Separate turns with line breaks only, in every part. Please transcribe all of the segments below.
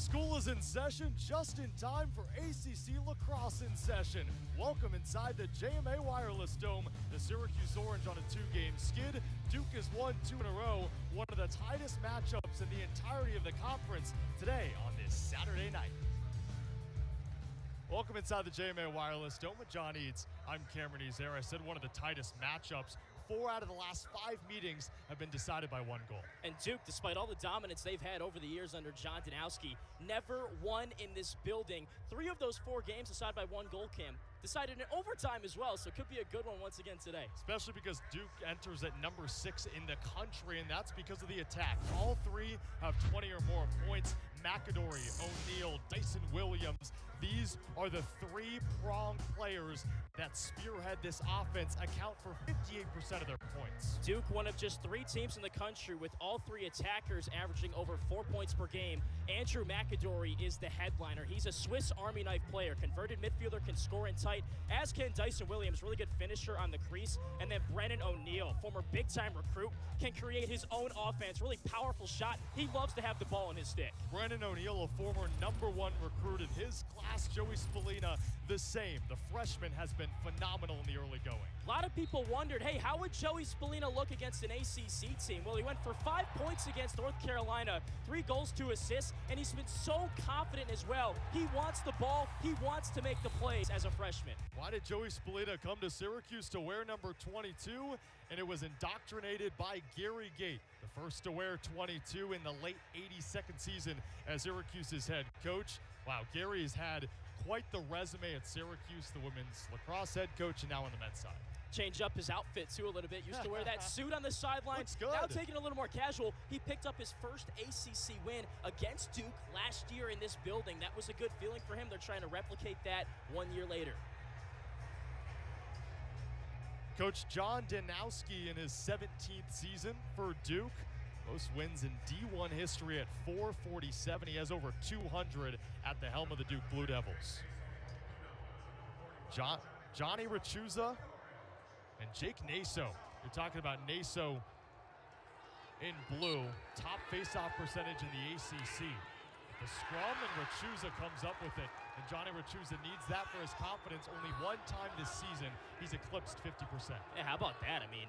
School is in session just in time for ACC Lacrosse in session. Welcome inside the JMA Wireless Dome. The Syracuse Orange on a two-game skid. Duke has won 2 in a row, one of the tightest matchups in the entirety of the conference today on this Saturday night. Welcome inside the JMA Wireless Dome with John Eads. I'm Cameron Ezer. I said one of the tightest matchups. 4 out of the last 5 meetings have been decided by 1 goal.
And Duke, despite all the dominance they've had over the years under John Danowski, never won in this building. 3 of those 4 games decided by 1 goal, Cam. Decided in overtime as well, so it could be a good one once again today. Especially
because Duke enters at number 6 in the country, and that's because of the attack. All 3 have 20 or more points. McAdory, O'Neal, Dyson Williams. These are the 3-pronged players that spearhead this offense, account for 58% of their points.
Duke, one of just 3 teams in the country with all 3 attackers averaging over 4 points per game. Andrew McAdory is the headliner. He's a Swiss Army knife player. Converted midfielder, can score in tight, as can Dyson Williams, really good finisher on the crease. And then Brennan O'Neal, former big-time recruit, can create his own offense. Really powerful shot. He loves to have the ball in his stick.
Brennan O'Neal, a former #1 recruit in his class. Joey Spallina, the same. The freshman has been phenomenal in the early going.
A lot of people wondered, hey, how would Joey Spallina look against an ACC team? Well, he went for 5 points against North Carolina, 3 goals, 2 assists, and he's been so confident as well. He wants the ball. He wants to make the plays as a freshman.
Why did Joey Spallina come to Syracuse to wear number 22? And it was indoctrinated by Gary Gait, the first to wear 22 in the late 82nd season as Syracuse's head coach. Wow, Gary has had quite the resume at Syracuse, the women's lacrosse head coach, and now on the men's side.
Change up his outfit too a little bit. Used to wear that suit on the sideline.
Looks good.
Now taking it a little more casual. He picked up his first ACC win against Duke last year in this building. That was a good feeling for him. They're trying to replicate that 1 year later.
Coach John Danowski in his 17th season for Duke. Most wins in D1 history at 447. He has over 200 at the helm of the Duke Blue Devils. Johnny Rachuza and Jake Naso. You're talking about Naso in blue, top faceoff percentage in the ACC. The scrum, and Rachuza comes up with it. And Johnny Rachuza needs that for his confidence. Only 1 time this season, he's eclipsed 50%.
Yeah, how about that? I mean,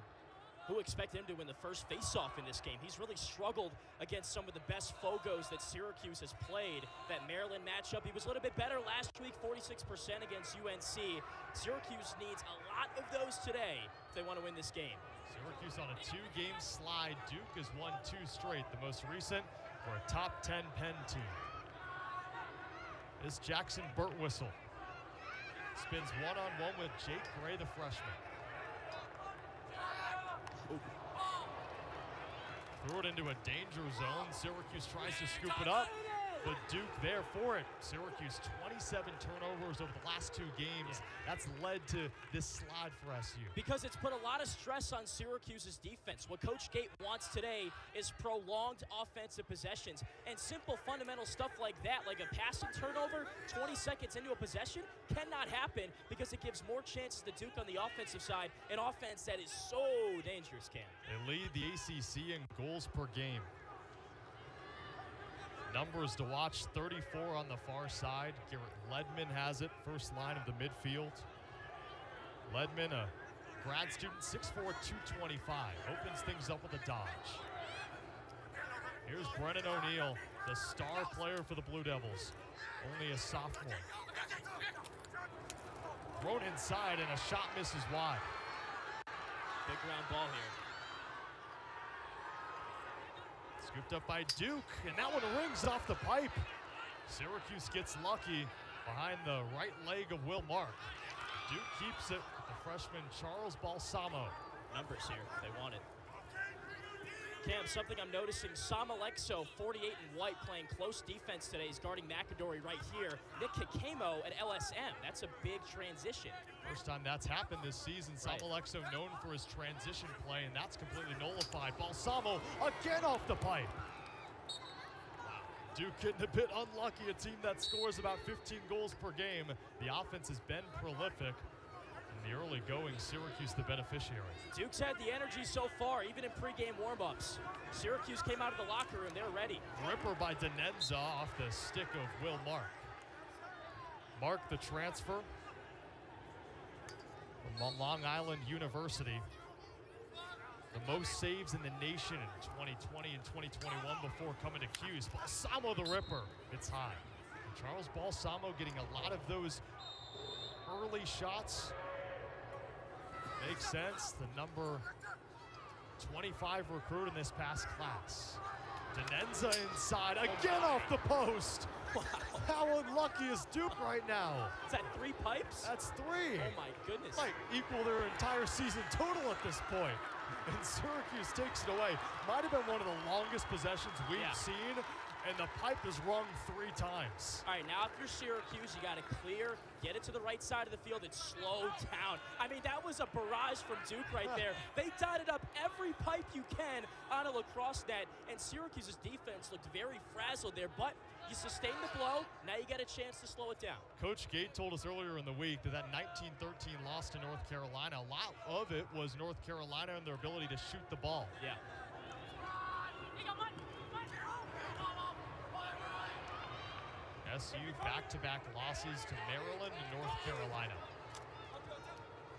who expected him to win the first faceoff in this game? He's really struggled against some of the best Fogos that Syracuse has played. That Maryland matchup, he was a little bit better last week, 46% against UNC. Syracuse needs a lot of those today if they want to win this game.
Syracuse on a 2-game slide. Duke has won 2 straight, the most recent for a top 10 Penn team. This Jackson Birtwistle spins one-on-one with Jake Gray, the freshman. Ooh. Threw it into a danger zone. Syracuse tries to scoop it up, but Duke there for it. Syracuse 27 turnovers over the last 2 games. That's led to this slide for SU.
Because it's put a lot of stress on Syracuse's defense. What Coach Gait wants today is prolonged offensive possessions. And simple fundamental stuff like that, like a passing turnover 20 seconds into a possession, cannot happen because it gives more chances to Duke on the offensive side, an offense that is so dangerous, Cam.
They lead the ACC in goals per game. Numbers to watch, 34 on the far side. Garrett Ledman has it, first line of the midfield. Ledman, a grad student, 6'4", 225. Opens things up with a dodge. Here's Brennan O'Neal, the star player for the Blue Devils. Only a sophomore. Thrown inside and a shot misses wide.
Big round ball here.
Scooped up by Duke, and that one rings off the pipe. Syracuse gets lucky behind the right leg of Will Mark. Duke keeps it with the freshman Charles Balsamo.
Numbers here, they want it. Cam, something I'm noticing, Sam Alexo, 48 in white, playing close defense today. He's guarding McAdory right here. Nick Kakemo at LSM. That's a big transition.
First time that's happened this season. Sam Alexo known for his transition play, and that's completely nullified. Balsamo again off the pipe. Wow. Duke getting a bit unlucky, a team that scores about 15 goals per game. The offense has been prolific. And In the early going, Syracuse the beneficiary.
Duke's had the energy so far, even in pregame warm-ups. Syracuse came out of the locker room, they're ready.
Ripper by Denenza off the stick of Will Mark. Mark, the transfer from Long Island University. The most saves in the nation in 2020 and 2021 before coming to Q's. Balsamo the Ripper, it's high. And Charles Balsamo getting a lot of those early shots. Makes sense. The number 25 recruit in this past class. Denenza inside, again off the post.
Wow.
How unlucky is Duke right now?
Is that 3 pipes?
That's 3.
Oh my goodness.
Might equal their entire season total at this point. And Syracuse takes it away. Might have been one of the longest possessions we've seen, and the pipe is rung 3 times.
All right, now if you're Syracuse, you got to clear, get it to the right side of the field, and slow down. I mean, that was a barrage from Duke right there. They dotted up every pipe you can on a Lacrosse net, and Syracuse's defense looked very frazzled there, but you sustained the blow, now you got a chance to slow it down.
Coach Gate told us earlier in the week that 1913 loss to North Carolina, a lot of it was North Carolina and their ability to shoot the ball.
Yeah.
SU back-to-back losses to Maryland and North Carolina.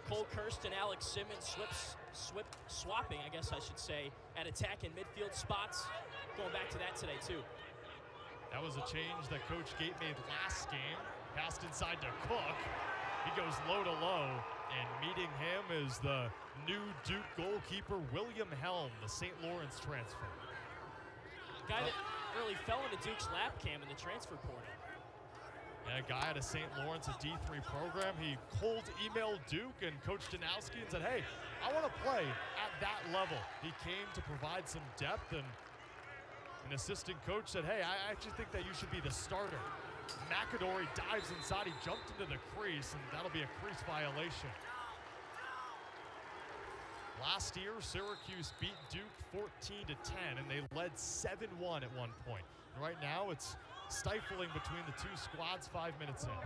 Cole Kirsten, Alex Simmons swapping, I guess I should say, at attack and midfield spots. Going back to that today, too.
That was a change that Coach Gate made last game. Passed inside to Cook. He goes low to low, and meeting him is the new Duke goalkeeper, William Helm, the St. Lawrence transfer.
Guy that really fell into Duke's lap cam in the transfer portal.
And a guy at a St. Lawrence, a D3 program, he cold emailed Duke and Coach Danowski and said, hey, I want to play at that level. He came to provide some depth, and an assistant coach said, hey, I actually think that you should be the starter. McAdory dives inside, he jumped into the crease, and that'll be a crease violation. Last year, Syracuse beat Duke 14-10, and they led 7-1 at one point. And right now, it's stifling between the two squads 5 minutes in.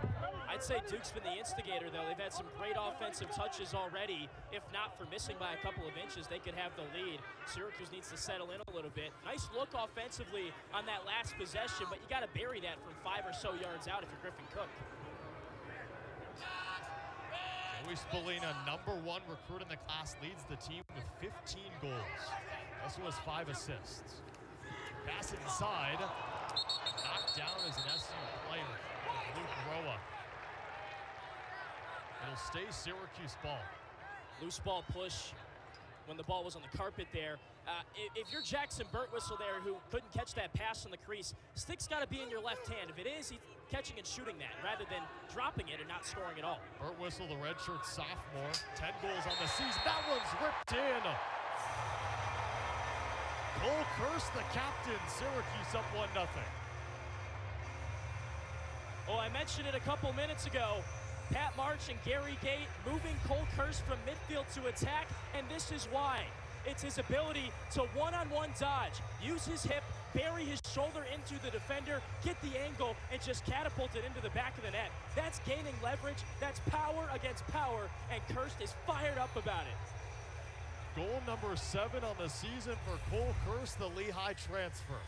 I'd say Duke's been the instigator, though. They've had some great offensive touches already. If not for missing by a couple of inches, they could have the lead. Syracuse needs to settle in a little bit. Nice look offensively on that last possession, but you got to bury that from 5 or so yards out if you're Griffin Cook.
Joey Spallina, #1 recruit in the class, leads the team with 15 goals. Also has 5 assists. Pass inside. Knocked down as an SU player. Luke Roa. It'll stay Syracuse ball.
Loose ball push when the ball was on the carpet there. If you're Jackson Birtwhistle there who couldn't catch that pass on the crease, stick's got to be in your left hand. If it is, he's catching and shooting that rather than dropping it and not scoring at all.
Birtwhistle, the redshirt sophomore, 10 goals on the season. That one's ripped in. Cole Kirst, the captain. Syracuse up 1-0.
Oh, I mentioned it a couple minutes ago. Pat March and Gary Gate moving Cole Kirst from midfield to attack, and this is why. It's his ability to one-on-one dodge, use his hip, bury his shoulder into the defender, get the angle, and just catapult it into the back of the net. That's gaining leverage, that's power against power, and Kirst is fired up about it.
Goal number 7 on the season for Cole Kirst, the Lehigh transfer.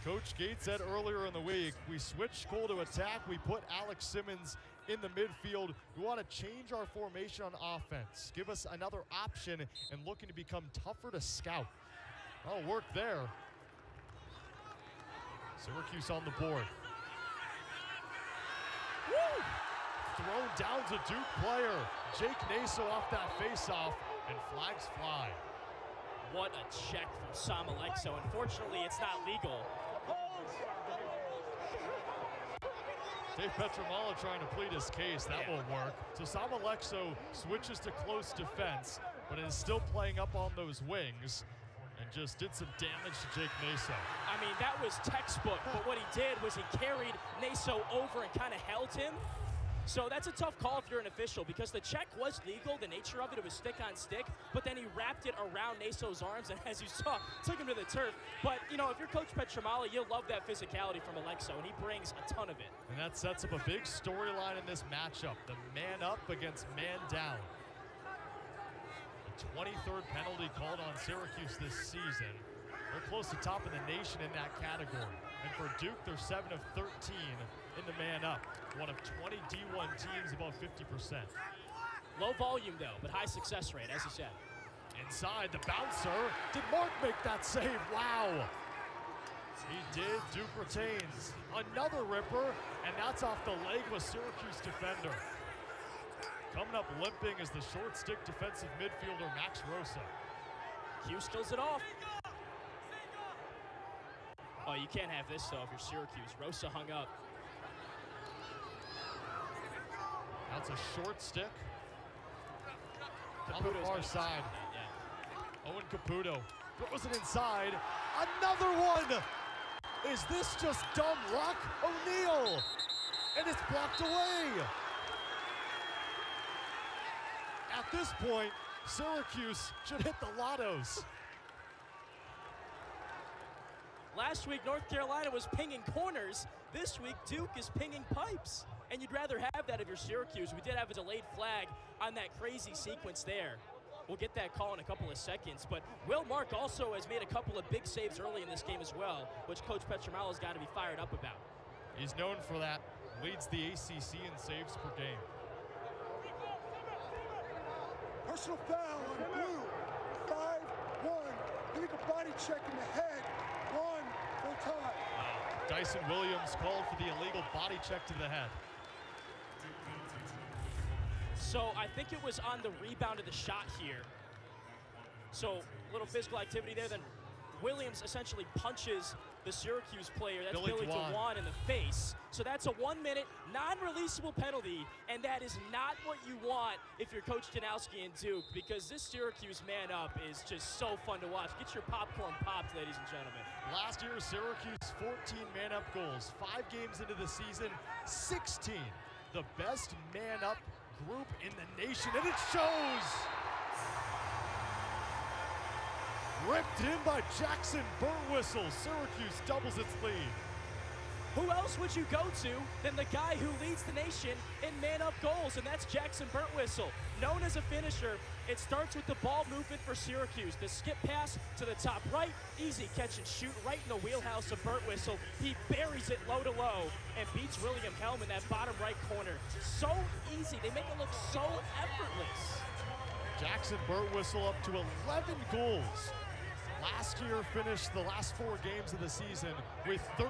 Coach Gates said earlier in the week, we switched Cole to attack, we put Alex Simmons in the midfield. We want to change our formation on offense, give us another option, and looking to become tougher to scout. Oh, work there. Syracuse on the board.
Woo!
Thrown down to Duke player. Jake Naso off that face-off, and flags fly.
What a check from Sam Alexo. Unfortunately, it's not legal.
Dave Petramala trying to plead his case. That won't work. So Sam Alexo switches to close defense, but is still playing up on those wings and just did some damage to Jake Naso.
I mean, that was textbook, but what he did was he carried Naso over and kind of held him. So that's a tough call if you're an official, because the check was legal, the nature of it was stick on stick, but then he wrapped it around Naso's arms, and as you saw, took him to the turf. But, you know, if you're Coach Petramala, you'll love that physicality from Alexo, and he brings a ton of it.
And that sets up a big storyline in this matchup, the man up against man down. The 23rd penalty called on Syracuse this season. They're close to top of the nation in that category. And for Duke, they're 7 of 13 in the man up. One of 20 D1 teams above 50%.
Low volume, though, but high success rate, as you said.
Inside, the bouncer. Did Mark make that save? Wow. He did. Duke retains. Another ripper, and that's off the leg of a Syracuse defender. Coming up limping is the short stick defensive midfielder, Max Rosa.
Q steals it off. Oh, you can't have this, though, if you're Syracuse. Rosa hung up.
That's a short stick.
Caputo's
on the far side.
Yeah.
Owen Caputo throws it inside. Another one! Is this just dumb luck? O'Neal! And it's blocked away! At this point, Syracuse should hit the lottos.
Last week, North Carolina was pinging corners. This week, Duke is pinging pipes. And you'd rather have that if you're Syracuse. We did have a delayed flag on that crazy sequence there. We'll get that call in a couple of seconds. But Will Mark also has made a couple of big saves early in this game as well, which Coach Petramala's got to be fired up about.
He's known for that. Leads the ACC in saves per game.
Personal foul on blue. 5-1. Illegal body check in the head. 1 full time.
Dyson Williams called for the illegal body check to the head.
So I think it was on the rebound of the shot here. So a little physical activity there. Then Williams essentially punches the Syracuse player. That's Billy DeJuan in the face. So that's a 1-minute non-releasable penalty, and that is not what you want if you're Coach Janowski and Duke, because this Syracuse man up is just so fun to watch. Get your popcorn popped, ladies and gentlemen.
Last year, Syracuse 14 man up goals. 5 games into the season, 16. The best man up group in the nation, and it shows. Ripped in by Jackson Burtwhistle. Syracuse doubles its lead.
Who else would you go to than the guy who leads the nation in man-up goals, and that's Jackson Burtwhistle. Known as a finisher, it starts with the ball movement for Syracuse. The skip pass to the top right, easy catch and shoot right in the wheelhouse of Burtwhistle. He buries it low to low and beats William Helm in that bottom right corner. So easy. They make it look so effortless.
Jackson Burtwhistle up to 11 goals. Last year finished the last 4 games of the season with 13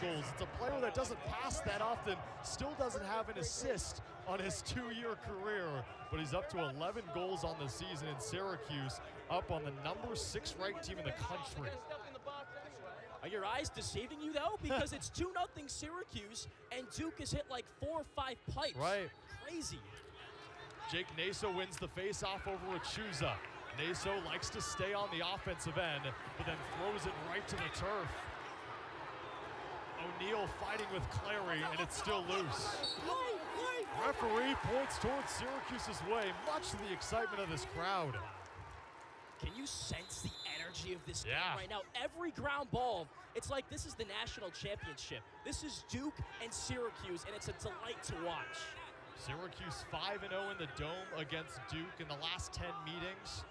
goals. It's a player that doesn't pass that often, still doesn't have an assist on his 2-year career, but he's up to 11 goals on the season in Syracuse, up on the number 6 ranked team in the country.
Are your eyes deceiving you, though? Because it's 2-0 Syracuse, and Duke has hit like 4 or 5 pipes.
Right.
Crazy.
Jake Naso wins the face-off over Achuza. Naso likes to stay on the offensive end, but then throws it right to the turf. O'Neal fighting with Clary, and it's still loose. Referee points towards Syracuse's way, much to the excitement of this crowd.
Can you sense the energy of this game
Yeah.
right now? Every ground ball, it's like this is the national championship. This is Duke and Syracuse, and it's a delight to watch.
Syracuse 5-0 in the Dome against Duke in the last 10 meetings.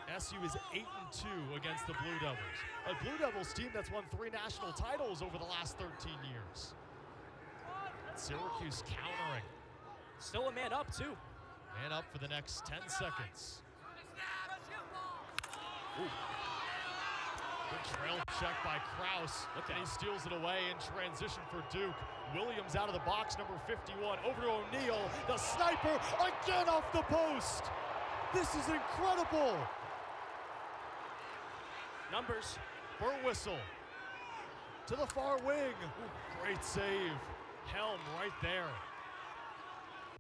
SU is 8-2 against the Blue Devils. A Blue Devils team that's won 3 national titles over the last 13 years. Syracuse countering.
Still a man up, too.
Man up for the next 10 seconds. Ooh. Good trail check by Kraus, and he steals it away in transition for Duke. Williams out of the box, number 51, over to O'Neal. The sniper, again off the post. This is incredible.
Numbers.
Burtwhistle to the far wing. Ooh, great save. Helm right there.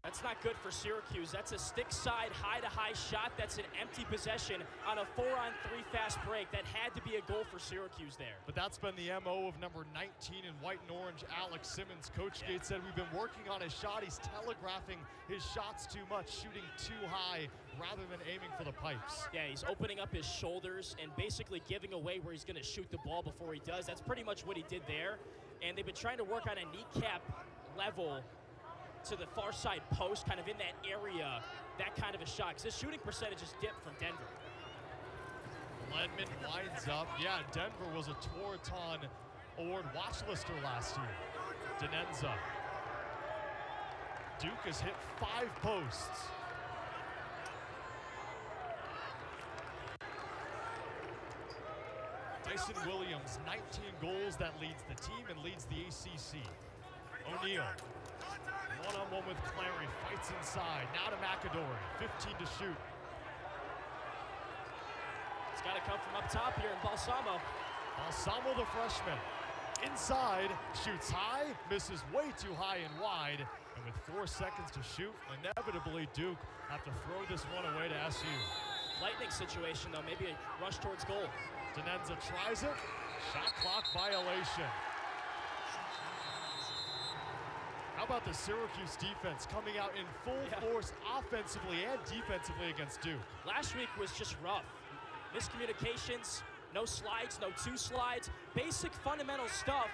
That's not good for Syracuse. That's a stick side, high-to-high shot. That's an empty possession on a 4-on-3 fast break. That had to be a goal for Syracuse there.
But that's been the MO of number 19 in white and orange, Alex Simmons. Coach Gates said we've been working on his shot. He's telegraphing his shots too much, shooting too high rather than aiming for the pipes.
Yeah, he's opening up his shoulders and basically giving away where he's going to shoot the ball before he does. That's pretty much what he did there. And they've been trying to work on a kneecap level to the far side post, kind of in that area, that kind of a shot. Because his shooting percentage is dipped from Denver.
Ledman winds up. Yeah, Denver was a Toraton Award watch lister last year. Denenza. Duke has hit 5 posts. Dyson Williams, 19 goals. That leads the team and leads the ACC. O'Neal. One-on-one with Clary, fights inside. Now to McAdory, 15 to shoot.
It's got to come from up top here in Balsamo.
Balsamo, the freshman. Inside, shoots high, misses way too high and wide. And with 4 seconds to shoot, inevitably Duke have to throw this one away to SU.
Lightning situation, though. Maybe a rush towards goal.
Denenza tries it. Shot clock violation. How about the Syracuse defense coming out in full force offensively and defensively against Duke?
Last week was just rough. Miscommunications, no slides, no 2 slides, basic fundamental stuff.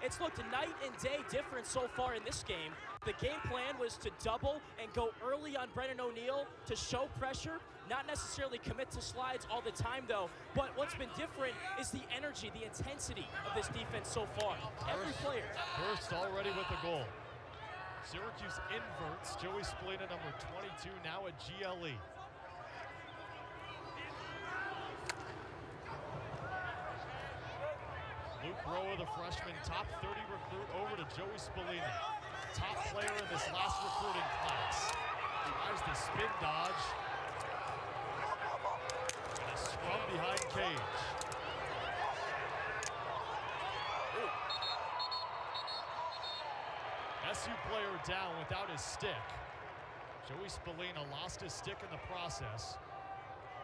It's looked night and day different so far in this game. The game plan was to double and go early on Brennan O'Neal to show pressure, not necessarily commit to slides all the time though. But what's been different is the energy, the intensity of this defense so far. Every player.
First already with the goal. Syracuse inverts. Joey Splina, number 22, now at GLE. Luke Roa, the freshman, top 30 recruit, over to Joey Splina. Top player in this last recruiting class. Tries the spin dodge. And a scrum behind Cage. SU player down without his stick. Joey Spallina lost his stick in the process.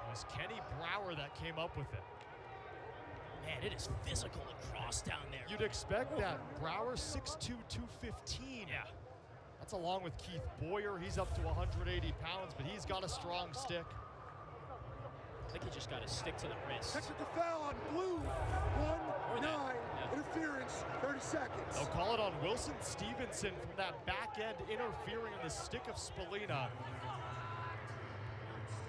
It was Kenny Brower that came up with it.
Man, it is physical lacrosse down there.
You'd expect that. Brower, 6'2", 215.
Yeah.
That's along with Keith Boyer. He's up to 180 pounds, but he's got a strong stick.
I think he just got to stick to the wrist.
Technical foul on blue. 1-9. Interference, 30 seconds.
They'll call it on Wilson Stevenson from that back end, interfering in the stick of Spallina.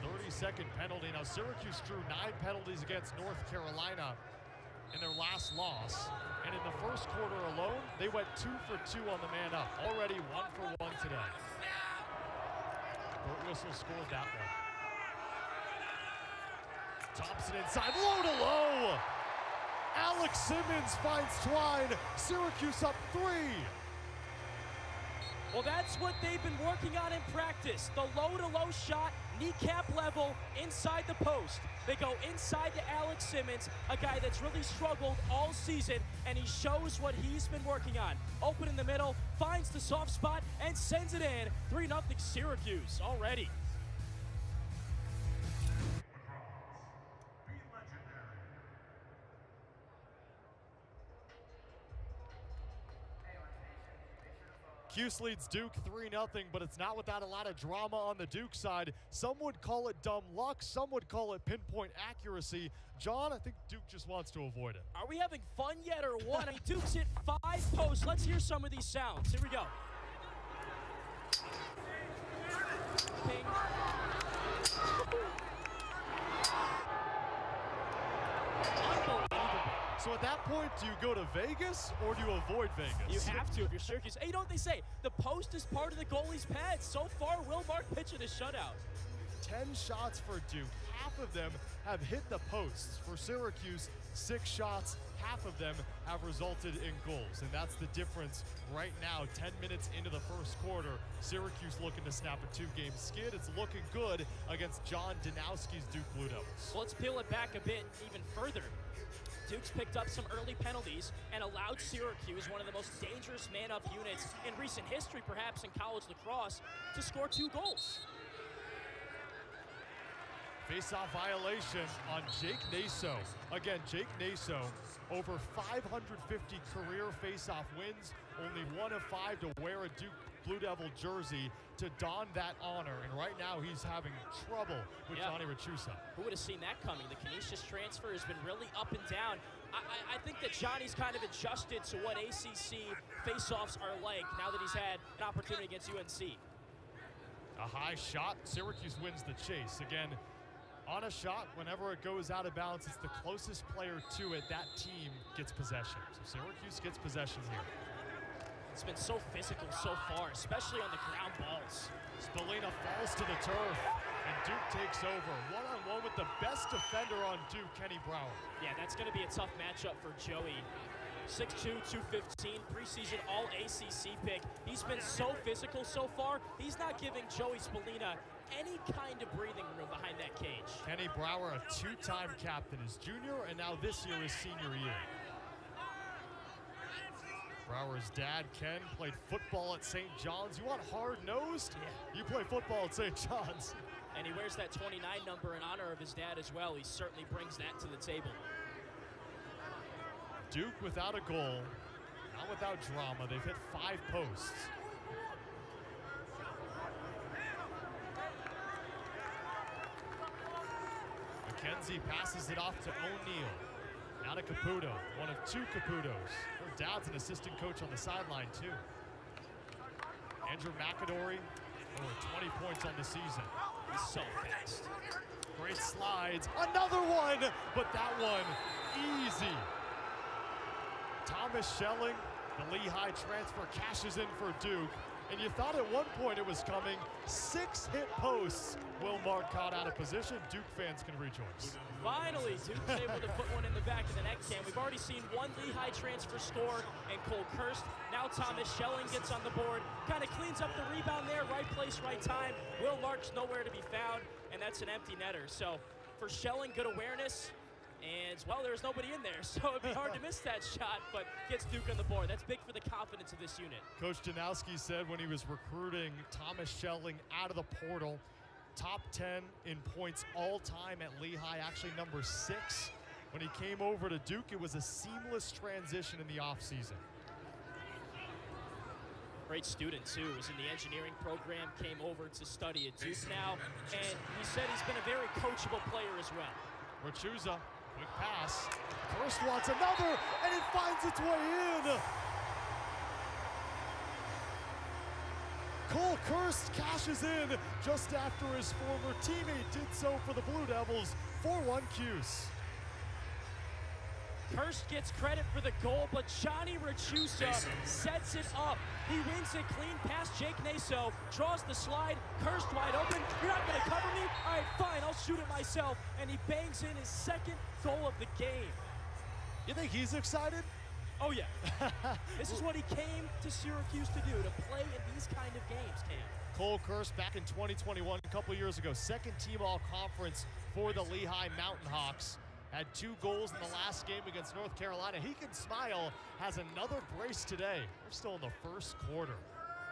30-second penalty. Now Syracuse drew 9 penalties against North Carolina in their last loss. And in the first quarter alone, they went 2 for 2 on the man up. Already 1 for 1 today. Burt Whistle scored that one. Thompson inside, low to low. Alex Simmons finds Twine. Syracuse up 3.
Well, that's what they've been working on in practice. The low-to-low shot, kneecap level, inside the post. They go inside to Alex Simmons, a guy that's really struggled all season, and he shows what he's been working on. Open in the middle, finds the soft spot, and sends it in. 3-0 Syracuse already.
Cuse leads Duke 3-0, but it's not without a lot of drama on the Duke side. Some would call it dumb luck, some would call it pinpoint accuracy. John, I think Duke just wants to avoid it.
Are we having fun yet or what? I mean, Duke's hit 5 posts. Let's hear some of these sounds. Here we go. Ping.
So at that point, do you go to Vegas or do you avoid Vegas?
You have to if you're Syracuse. Hey, you know what they say? The post is part of the goalie's pad. So far, Will Mark pitching a shutout.
10 shots for Duke. Half of them have hit the posts. For Syracuse, 6 shots. Half of them have resulted in goals. And that's the difference right now. 10 minutes into the first quarter, Syracuse looking to snap a 2-game skid. It's looking good against John Danowski's Duke Blue Devils.
Well, let's peel it back a bit even further. Duke's picked up some early penalties and allowed Syracuse, one of the most dangerous man-up units in recent history, perhaps in college lacrosse, to score 2 goals.
Face-off violation on Jake Naso. Again, Jake Naso, over 550 career face-off wins, only 1 of 5 to wear a Duke Blue Devil jersey to don that honor, and right now he's having trouble with Johnny Rachusa.
Who would have seen that coming? The Canisius transfer has been really up and down. I think that Johnny's kind of adjusted to what ACC face-offs are like now that he's had an opportunity against UNC.
A high shot, Syracuse wins the chase. Again, on a shot, whenever it goes out of bounds, it's the closest player to it. That team gets possession. So Syracuse gets possession here.
It's been so physical so far, especially on the ground balls.
Spallina falls to the turf, and Duke takes over. One-on-one with the best defender on Duke, Kenny Brower.
Yeah, that's going to be a tough matchup for Joey. 6'2", 215, preseason All-ACC pick. He's been so physical so far, he's not giving Joey Spallina any kind of breathing room behind that cage.
Kenny Brower, a 2-time captain, his junior and now this year his senior year. Brower's dad, Ken, played football at St. John's. You want hard-nosed?
Yeah.
You play football at St. John's.
And he wears that 29 number in honor of his dad as well. He certainly brings that to the table.
Duke without a goal, not without drama. They've hit 5 posts. McKenzie passes it off to O'Neal. Now to Caputo, one of 2 Caputos. Her dad's an assistant coach on the sideline too. Andrew McAdory, over 20 points on the season.
He's so fast.
Great slides, another one, but that one easy. Thomas Schelling, the Lehigh transfer, cashes in for Duke. And you thought at one point it was coming. 6 hit posts. Will Mark caught out of position. Duke fans can rejoice.
Finally, Duke's able to put one in the back of the net can. We've already seen 1 Lehigh transfer score and Cole Kirst. Now Thomas Schelling gets on the board. Kind of cleans up the rebound there. Right place, right time. Will Mark's nowhere to be found, and that's an empty netter. So for Schelling, good awareness. And, well, there's nobody in there, so it'd be hard to miss that shot, but gets Duke on the board. That's big for the confidence of this unit.
Coach Janowski said when he was recruiting Thomas Schelling out of the portal, top 10 in points all time at Lehigh, actually number 6. When he came over to Duke, it was a seamless transition in the offseason.
Great student, too. Was in the engineering program, came over to study at Duke now, and he said he's been a very coachable player as well.
Rachusa. Quick pass. Kirst wants another, and it finds its way in. Cole Kirst cashes in just after his former teammate did so for the Blue Devils. 4-1 Cuse.
Kirst gets credit for the goal, but Johnny Rachusa sets it up. He wins it clean past Jake Naso, draws the slide, Kirst wide open. You're not going to cover me? All right, fine, I'll shoot it myself. And he bangs in his 2nd goal of the game.
You think he's excited?
Oh, yeah. This is what he came to Syracuse to do, to play in these kind of games, Cam.
Cole Kirst back in 2021, a couple years ago, 2nd team all-conference for the Lehigh Mountain Hawks. Had 2 goals in the last game against North Carolina. He can smile, has another brace today. We're still in the 1st quarter.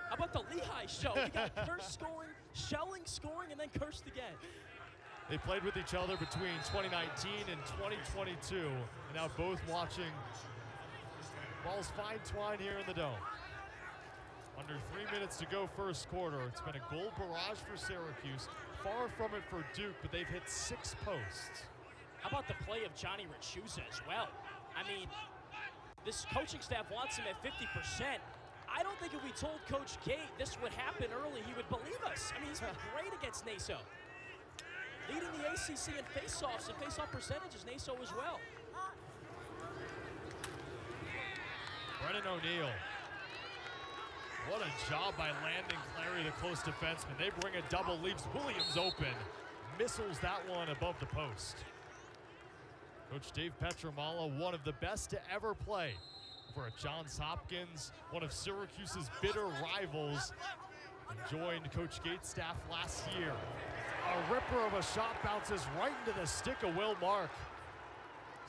How about the Lehigh show? We got Kirst scoring, Schelling scoring, and then Kirst again.
They played with each other between 2019 and 2022, and now both watching balls fine twine here in the dome. Under 3 minutes to go 1st quarter. It's been a goal barrage for Syracuse. Far from it for Duke, but they've hit 6 posts.
How about the play of Johnny Rachusa as well? I mean, this coaching staff wants him at 50%. I don't think if we told Coach Gate this would happen early, he would believe us. I mean, he's been great against Naso. Leading the ACC in faceoffs and faceoff percentages, Naso as well.
Brennan O'Neal. What a job by Landon Clary, the close defenseman. They bring a double, leaves Williams open. Missiles that one above the post. Coach Dave Petramala, one of the best to ever play for Johns Hopkins, one of Syracuse's bitter rivals, and joined Coach Gates' staff last year. A ripper of a shot bounces right into the stick of Will Mark.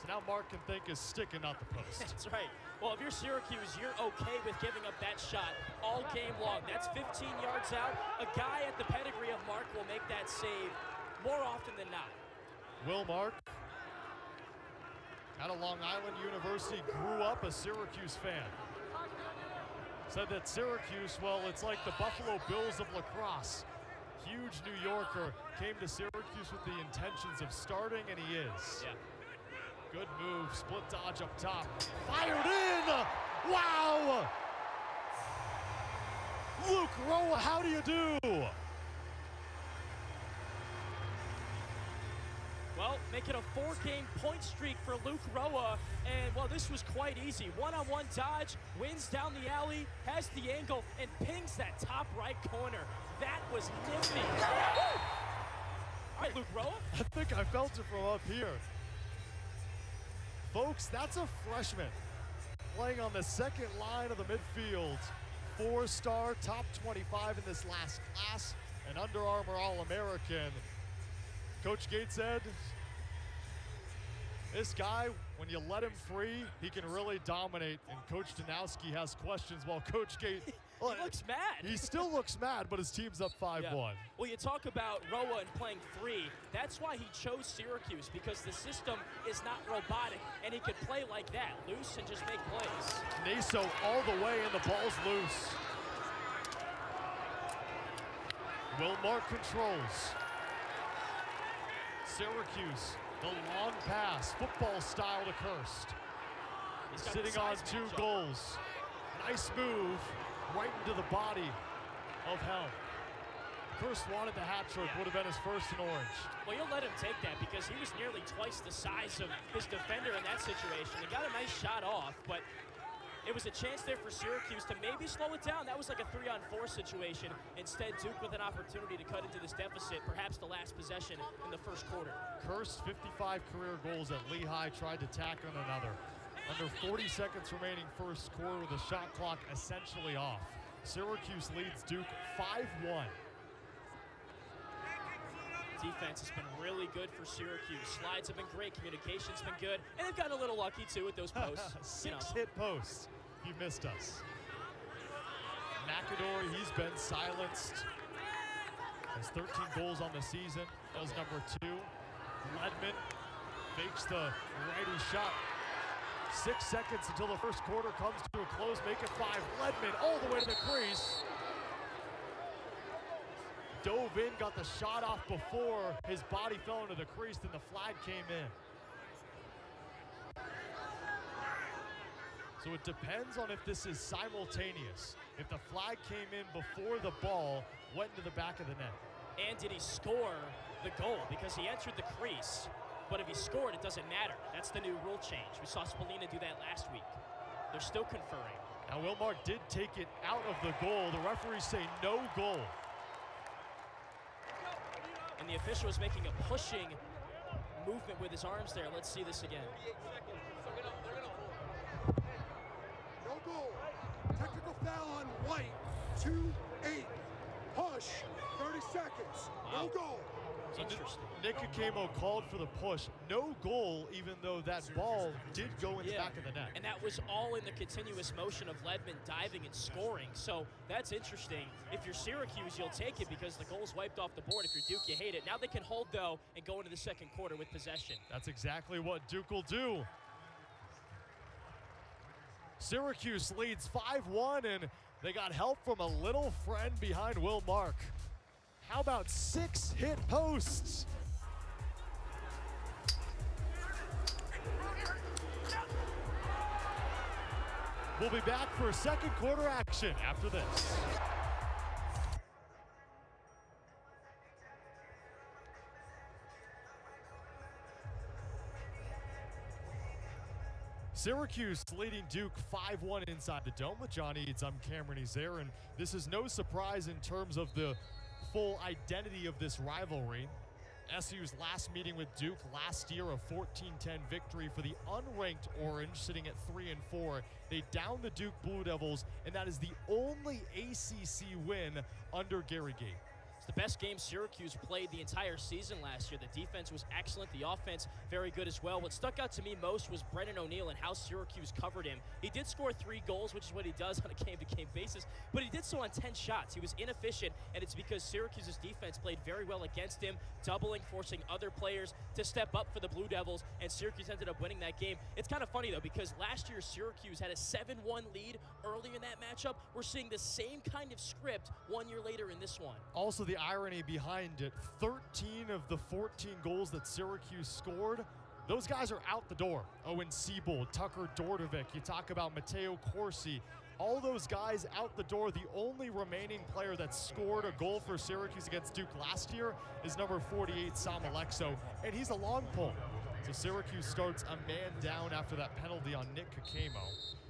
So now Mark can think is sticking, not the post.
That's right. Well, if you're Syracuse, you're okay with giving up that shot all game long. That's 15 yards out. A guy at the pedigree of Mark will make that save more often than not.
Will Mark, out of Long Island University, grew up a Syracuse fan. Said that Syracuse, well, it's like the Buffalo Bills of lacrosse. Huge New Yorker, came to Syracuse with the intentions of starting, and he is.
Yeah.
Good move, split dodge up top. Fired in! Wow! Luke Roa, how do you do?
Well, making a 4-game point streak for Luke Roa, and well, this was quite easy. One-on-one dodge, wins down the alley, has the angle, and pings that top right corner. That was nifty. All right, Luke Roa.
I think I felt it from up here. Folks, that's a freshman playing on the second line of the midfield. 4-star, top 25 in this last class, an Under Armour All-American. Coach Gates said, this guy, when you let him free, he can really dominate. And Coach Danowski has questions while Coach Gates,
he looks mad.
He still looks mad, but his team's up 5-1.
Yeah. Well, you talk about Roa and playing 3. That's why he chose Syracuse, because the system is not robotic, and he could play like that, loose and just make plays.
Naso all the way, and the ball's loose. Wilmark controls. Syracuse, the long pass, football style to Kirst. Sitting on 2 goals. Nice move, right into the body of Helm. Kirst wanted the hat trick, would have been his first in orange.
Well, you'll let him take that because he was nearly twice the size of his defender in that situation. He got a nice shot off, but it was a chance there for Syracuse to maybe slow it down. That was like a 3-on-4 situation. Instead, Duke with an opportunity to cut into this deficit, perhaps the last possession in the first quarter.
Kirst, 55 career goals at Lehigh, tried to tack on another. Under 40 seconds remaining first quarter with the shot clock essentially off. Syracuse leads Duke 5-1.
Defense has been really good for Syracuse. Slides have been great, communication's been good, and they've gotten a little lucky too with those posts.
6 hit posts. You missed us. McAdory, he's been silenced. Has 13 goals on the season. Does number 2. Ledman fakes the righty shot. 6 seconds until the first quarter comes to a close. Make it 5. Ledman all the way to the crease. Dove in, got the shot off before his body fell into the crease, then the flag came in. So it depends on if this is simultaneous. If the flag came in before the ball went into the back of the net.
And did he score the goal? Because he entered the crease, but if he scored, it doesn't matter. That's the new rule change. We saw Spallina do that last week. They're still conferring.
Now Wilmark did take it out of the goal. The referees say no goal.
And the official is making a pushing movement with his arms there. Let's see this again.
No goal. Technical foul on White. 2-8. Push. 30 seconds.
Wow.
No goal.
Interesting.
Nick Akamo called for the push. No goal, even though that ball did go in the back of the net.
And that was all in the continuous motion of Ledman diving and scoring. So that's interesting. If you're Syracuse, you'll take it because the goal's wiped off the board. If you're Duke, you hate it. Now they can hold, though, and go into the second quarter with possession.
That's exactly what Duke will do. Syracuse leads 5-1, and they got help from a little friend behind Wilmark. How about 6 hit posts? We'll be back for second quarter action after this. Syracuse leading Duke 5-1 inside the Dome with John Eads. I'm Cameron Ezair, and this is no surprise in terms of the full identity of this rivalry. SU's last meeting with Duke last year, a 14-10 victory for the unranked Orange, sitting at 3-4. They downed the Duke Blue Devils, and that is the only ACC win under Gary Gait.
It's the best game Syracuse played the entire season last year. The defense was excellent. The offense, very good as well. What stuck out to me most was Brennan O'Neill and how Syracuse covered him. He did score 3 goals, which is what he does on a game-to-game basis, but he did so on 10 shots. He was inefficient, and it's because Syracuse's defense played very well against him, doubling, forcing other players to step up for the Blue Devils, and Syracuse ended up winning that game. It's kind of funny, though, because last year Syracuse had a 7-1 lead early in that matchup. We're seeing the same kind of script 1 year later in this one.
Also, the irony behind it, 13 of the 14 goals that Syracuse scored, those guys are out the door. Owen Siebold, Tucker Dordovic, you talk about Matteo Corsi, all those guys out the door. The only remaining player that scored a goal for Syracuse against Duke last year is number 48, Sam Alexo, and he's a long pull. So Syracuse starts a man down after that penalty on Nick Kakemo.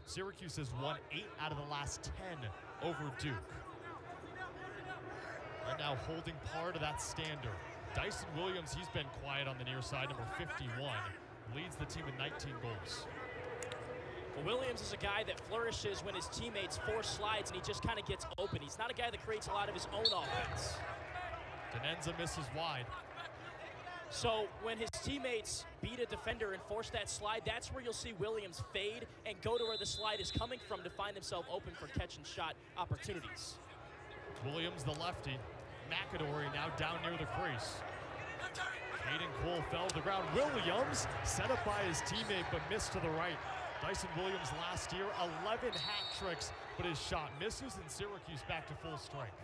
Syracuse has won 8 out of the last 10 over Duke. Right now holding part of that standard. Dyson Williams, he's been quiet on the near side, number 51, leads the team with 19 goals.
Well, Williams is a guy that flourishes when his teammates force slides and he just kind of gets open. He's not a guy that creates a lot of his own offense.
Denenza misses wide.
So when his teammates beat a defender and force that slide, that's where you'll see Williams fade and go to where the slide is coming from to find himself open for catch and shot opportunities.
Williams, the lefty. McAdory now down near the crease. Caden Cole fell to the ground. Williams set up by his teammate but missed to the right. Dyson Williams last year, 11 hat tricks, but his shot misses and Syracuse back to full strength.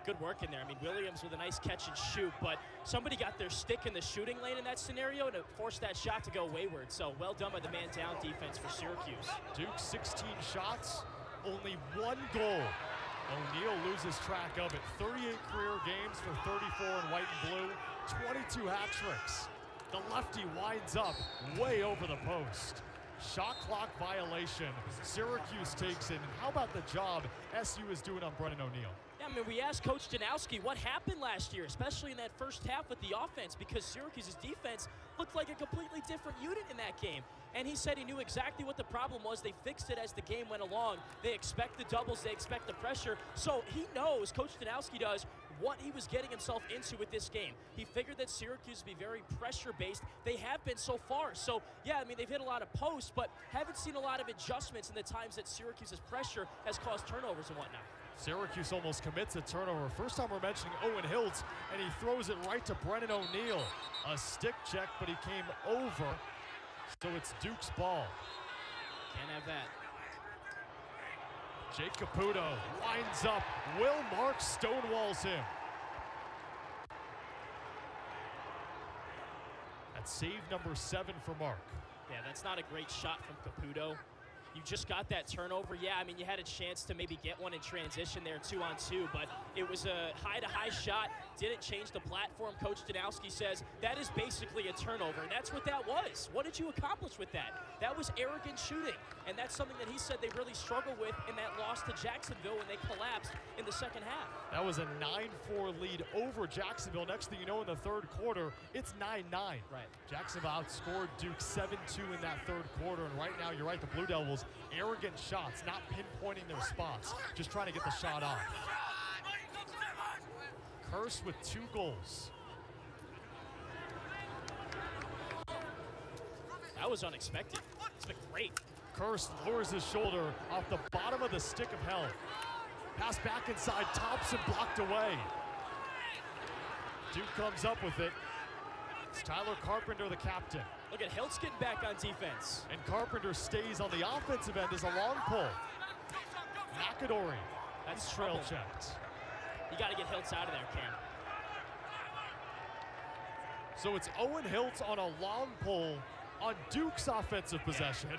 Good work in there. I mean, Williams with a nice catch and shoot, but somebody got their stick in the shooting lane in that scenario to force that shot to go wayward. So well done by the man down defense for Syracuse.
Duke 16 shots, only 1 goal. O'Neill loses track of it. 38 career games for 34 in white and blue, 22 hat tricks. The lefty winds up way over the post. Shot clock violation. Syracuse takes it. And how about the job SU is doing on Brennan O'Neill?
Yeah, I mean, we asked Coach Danowski what happened last year, especially in that first half with the offense, because Syracuse's defense looked like a completely different unit in that game. And he said he knew exactly what the problem was. They fixed it as the game went along. They expect the doubles. They expect the pressure. So he knows, Coach Danowski does, what he was getting himself into with this game. He figured that Syracuse would be very pressure-based. They have been so far. So, yeah, I mean, they've hit a lot of posts, but haven't seen a lot of adjustments in the times that Syracuse's pressure has caused turnovers and whatnot.
Syracuse almost commits a turnover. First time we're mentioning Owen Hiltz, and he throws it right to Brennan O'Neill. A stick check, but he came over. So it's Duke's ball.
Can't have that.
Jake Caputo winds up. Will Marks stonewalls him. That's save number 7 for Mark.
Yeah, that's not a great shot from Caputo. You just got that turnover. Yeah, I mean, you had a chance to maybe get one in transition there 2-on-2, but it was a high-to-high shot. Didn't change the platform. Coach Danowski says that is basically a turnover, and that's what that was. What did you accomplish with that? That was arrogant shooting, and that's something that he said they really struggled with in that loss to Jacksonville when they collapsed in the second half.
That was a 9-4 lead over Jacksonville. Next thing you know, in the third quarter, it's 9-9.
Right.
Jacksonville outscored Duke 7-2 in that third quarter, and right now, you're right, the Blue Devils, arrogant shots, not pinpointing their spots, just trying to get the shot off. Curse with 2 goals.
That was unexpected. It's been great.
Curse lowers his shoulder off the bottom of the stick of hell. Pass back inside, Thompson blocked away. Duke comes up with it. It's Tyler Carpenter, the captain.
Look at Hiltz getting back on defense.
And Carpenter stays on the offensive end as a long pull. McAdory.
That's
trail
trouble.
checked.
You got to get Hiltz out of there, Cam.
So it's Owen Hiltz on a long pull on Duke's offensive possession.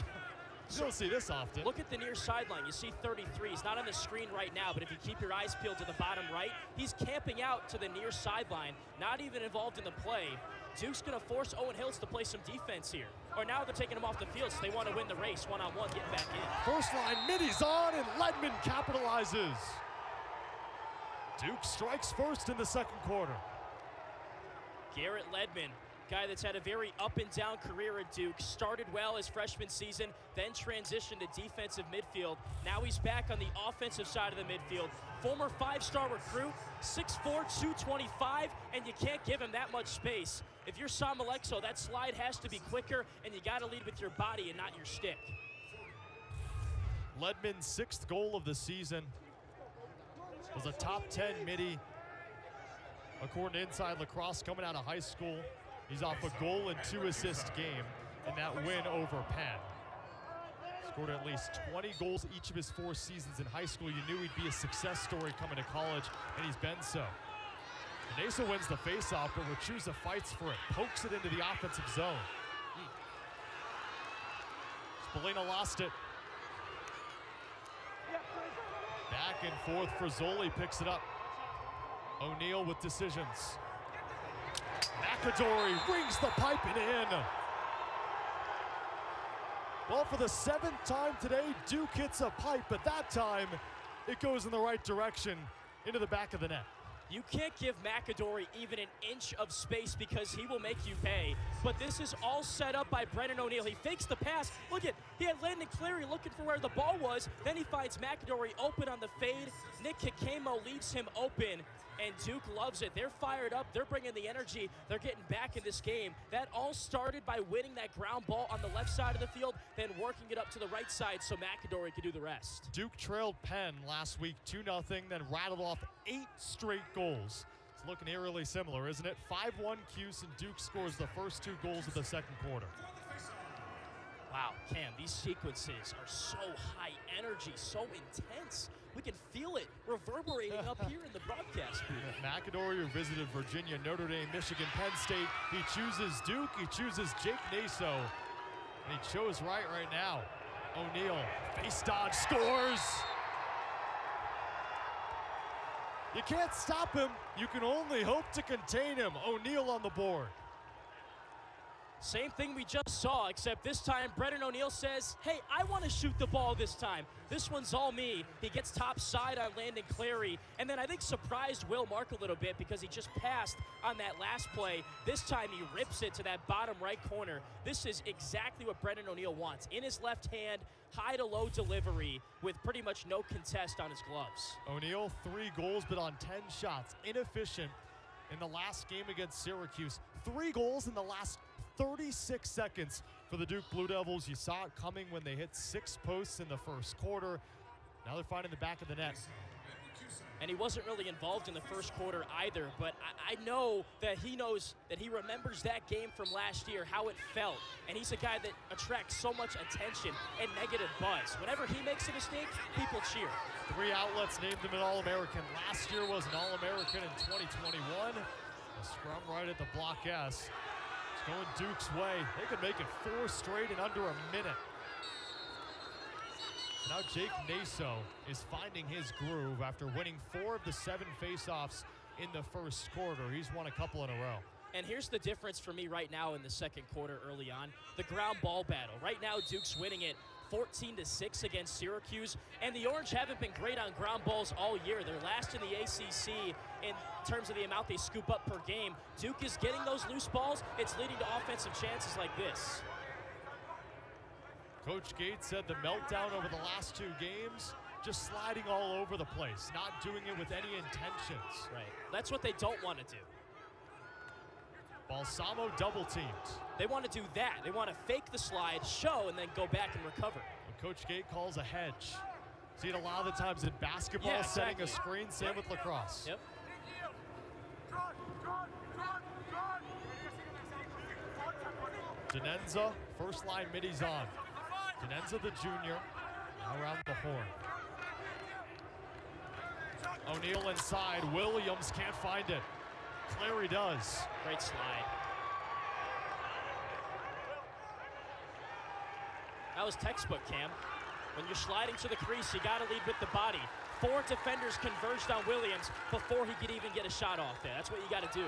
You don't see this often.
Look at the near sideline. You see 33. He's not on the screen right now, but if you keep your eyes peeled to the bottom right, he's camping out to the near sideline, not even involved in the play. Duke's going to force Owen Hiltz to play some defense here. Or now they're taking him off the field, so they want to win the race one-on-one, getting back in.
First line, Middy's on, and Ledman capitalizes. Duke strikes first in the second quarter.
Garrett Ledman Guy that's had a very up-and-down career at Duke. Started well his freshman season, then transitioned to defensive midfield. Now he's back on the offensive side of the midfield. Former 5-star recruit, 6'4", 225, and you can't give him that much space. If you're Sam Alexo, that slide has to be quicker, and you got to lead with your body and not your stick.
Ledman's 6th goal of the season was a top 10 midi, according to Inside Lacrosse, coming out of high school. He's off a goal and 2 assist game in that win over Penn. Scored at least 20 goals each of his 4 seasons in high school. You knew he'd be a success story coming to college, and he's been so. Nasa wins the faceoff, but Rachuza fights for it, pokes it into the offensive zone. Spallina lost it. Back and forth, Frazzoli picks it up. O'Neal with decisions. McAdory rings the pipe and in. Well, for the 7th time today, Duke hits a pipe, but that time it goes in the right direction into the back of the net.
You can't give McAdory even an inch of space because he will make you pay. But this is all set up by Brennan O'Neal. He fakes the pass. Look at, he had Landon Cleary looking for where the ball was. Then he finds McAdory open on the fade. Nick Kikemo leaves him open, and Duke loves it. They're fired up. They're bringing the energy. They're getting back in this game. That all started by winning that ground ball on the left side of the field, then working it up to the right side so McAdory could do the rest.
Duke trailed Penn last week 2-0, then rattled off 8 straight goals. It's looking eerily similar, isn't it? 5-1 Cuse, and Duke scores the first 2 goals of the second quarter.
Wow, Cam, these sequences are so high energy, so intense. We can feel it reverberating up here in the broadcast booth.
McAdory, who visited Virginia, Notre Dame, Michigan, Penn State. He chooses Duke, he chooses Jake Naso, and he chose right now. O'Neal, face dodge, scores! You can't stop him. You can only hope to contain him. O'Neal on the board.
Same thing we just saw, except this time Brennan O'Neal says, hey, I want to shoot the ball this time. This one's all me. He gets top side on Landon Cleary, and then I think surprised Will Mark a little bit because he just passed on that last play. This time he rips it to that bottom right corner. This is exactly what Brennan O'Neal wants. In his left hand, high to low delivery with pretty much no contest on his gloves.
O'Neal, 3 goals, but on 10 shots. Inefficient in the last game against Syracuse. 3 goals in the last 36 seconds for the Duke Blue Devils. You saw it coming when they hit 6 posts in the first quarter. Now they're finding the back of the net.
And he wasn't really involved in the first quarter either, but I know that he knows that he remembers that game from last year, how it felt. And he's a guy that attracts so much attention and negative buzz. Whenever he makes a mistake, people cheer.
3 outlets named him an All-American. Last year was an All-American in 2021. A scrum right at the block S. Going Duke's way. They could make it 4 straight in under a minute. Now Jake Naso is finding his groove after winning 4 of the 7 faceoffs in the first quarter. He's won a couple in a row.
And here's the difference for me right now in the second quarter early on. The ground ball battle. Right now Duke's winning it 14-6 against Syracuse, and the Orange haven't been great on ground balls all year. They're last in the ACC in terms of the amount they scoop up per game. Duke is getting those loose balls. It's leading to offensive chances like this.
Coach Gates said the meltdown over the last 2 games, just sliding all over the place, not doing it with any intentions.
Right. That's what they don't want to do.
Balsamo double teamed.
They want to do that. They want to fake the slide, show, and then go back and recover.
Coach Gate calls a hedge. See it a lot of the times in basketball,
yeah, exactly.
Setting a screen, same with lacrosse.
Yep.
Denenza, first line middies on. Denenza the junior, now around the horn. O'Neal inside, Williams can't find it. Cleary does.
Great slide. That was textbook, Cam. When you're sliding to the crease, you got to lead with the body. 4 defenders converged on Williams before he could even get a shot off there. That's what you got to do.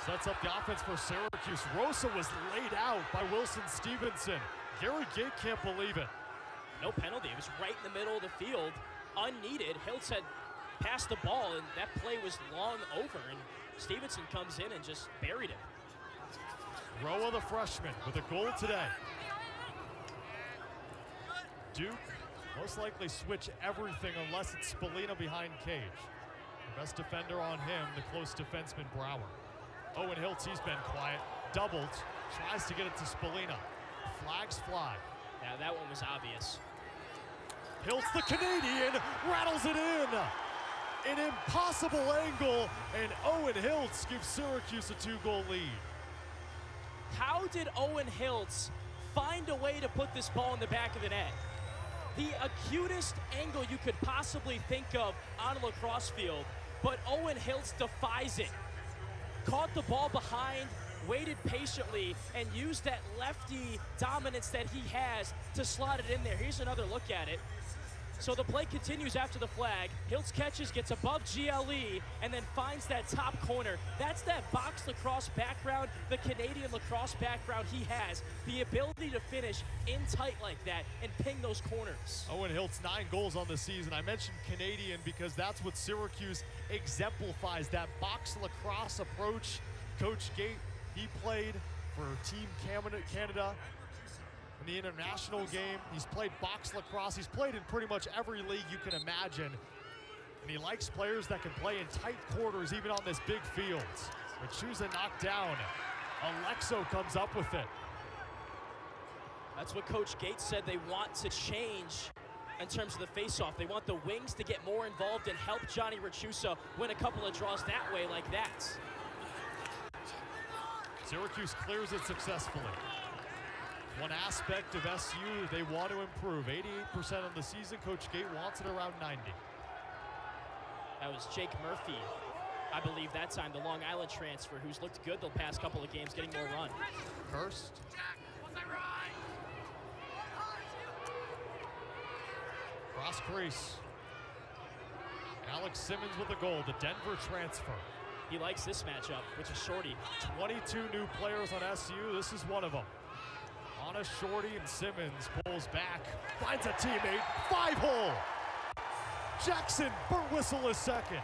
Sets up the offense for Syracuse. Rosa was laid out by Wilson Stevenson. Gary Gate can't believe it.
No penalty. It was right in the middle of the field, unneeded. Hiltz had passed the ball, and that play was long over, and Stevenson comes in and just buried him.
Roa, the freshman, with a goal today. Duke most likely switch everything unless it's Spallina behind cage. The best defender on him, the close defenseman Brower. Owen Hiltz, he's been quiet. Doubled, tries to get it to Spallina. Flags fly.
Yeah, that one was obvious.
Hiltz, the Canadian, rattles it in. An impossible angle, and Owen Hiltz gives Syracuse a 2-goal lead.
How did Owen Hiltz find a way to put this ball in the back of the net? The acutest angle you could possibly think of on a lacrosse field, but Owen Hiltz defies it. Caught the ball behind, waited patiently, and used that lefty dominance that he has to slot it in there. Here's another look at it. So the play continues after the flag. Hiltz catches, gets above GLE, and then finds that top corner. That's that box lacrosse background, the Canadian lacrosse background he has. The ability to finish in tight like that and ping those corners.
Owen Hiltz, 9 goals on the season. I mentioned Canadian because that's what Syracuse exemplifies, that box lacrosse approach. Coach Gate, he played for Team Canada in the international game. He's played box lacrosse. He's played in pretty much every league you can imagine. And he likes players that can play in tight quarters, even on this big field. Machuza knocked down. Alexo comes up with it.
That's what Coach Gates said they want to change in terms of the face-off. They want the wings to get more involved and help Johnny Rachusa win a couple of draws that way like that.
Syracuse clears it successfully. One aspect of SU they want to improve. 88% on the season. Coach Gate wants it around 90.
That was Jake Murphy, I believe that time, the Long Island transfer, who's looked good the past couple of games, getting more run.
Hurst. Cross crease. Alex Simmons with a goal, the Denver transfer.
He likes this matchup, which is Shorty.
22 new players on SU. This is one of them. On a Shorty, and Simmons pulls back, finds a teammate, 5-hole. Jackson Burtwhistle is second.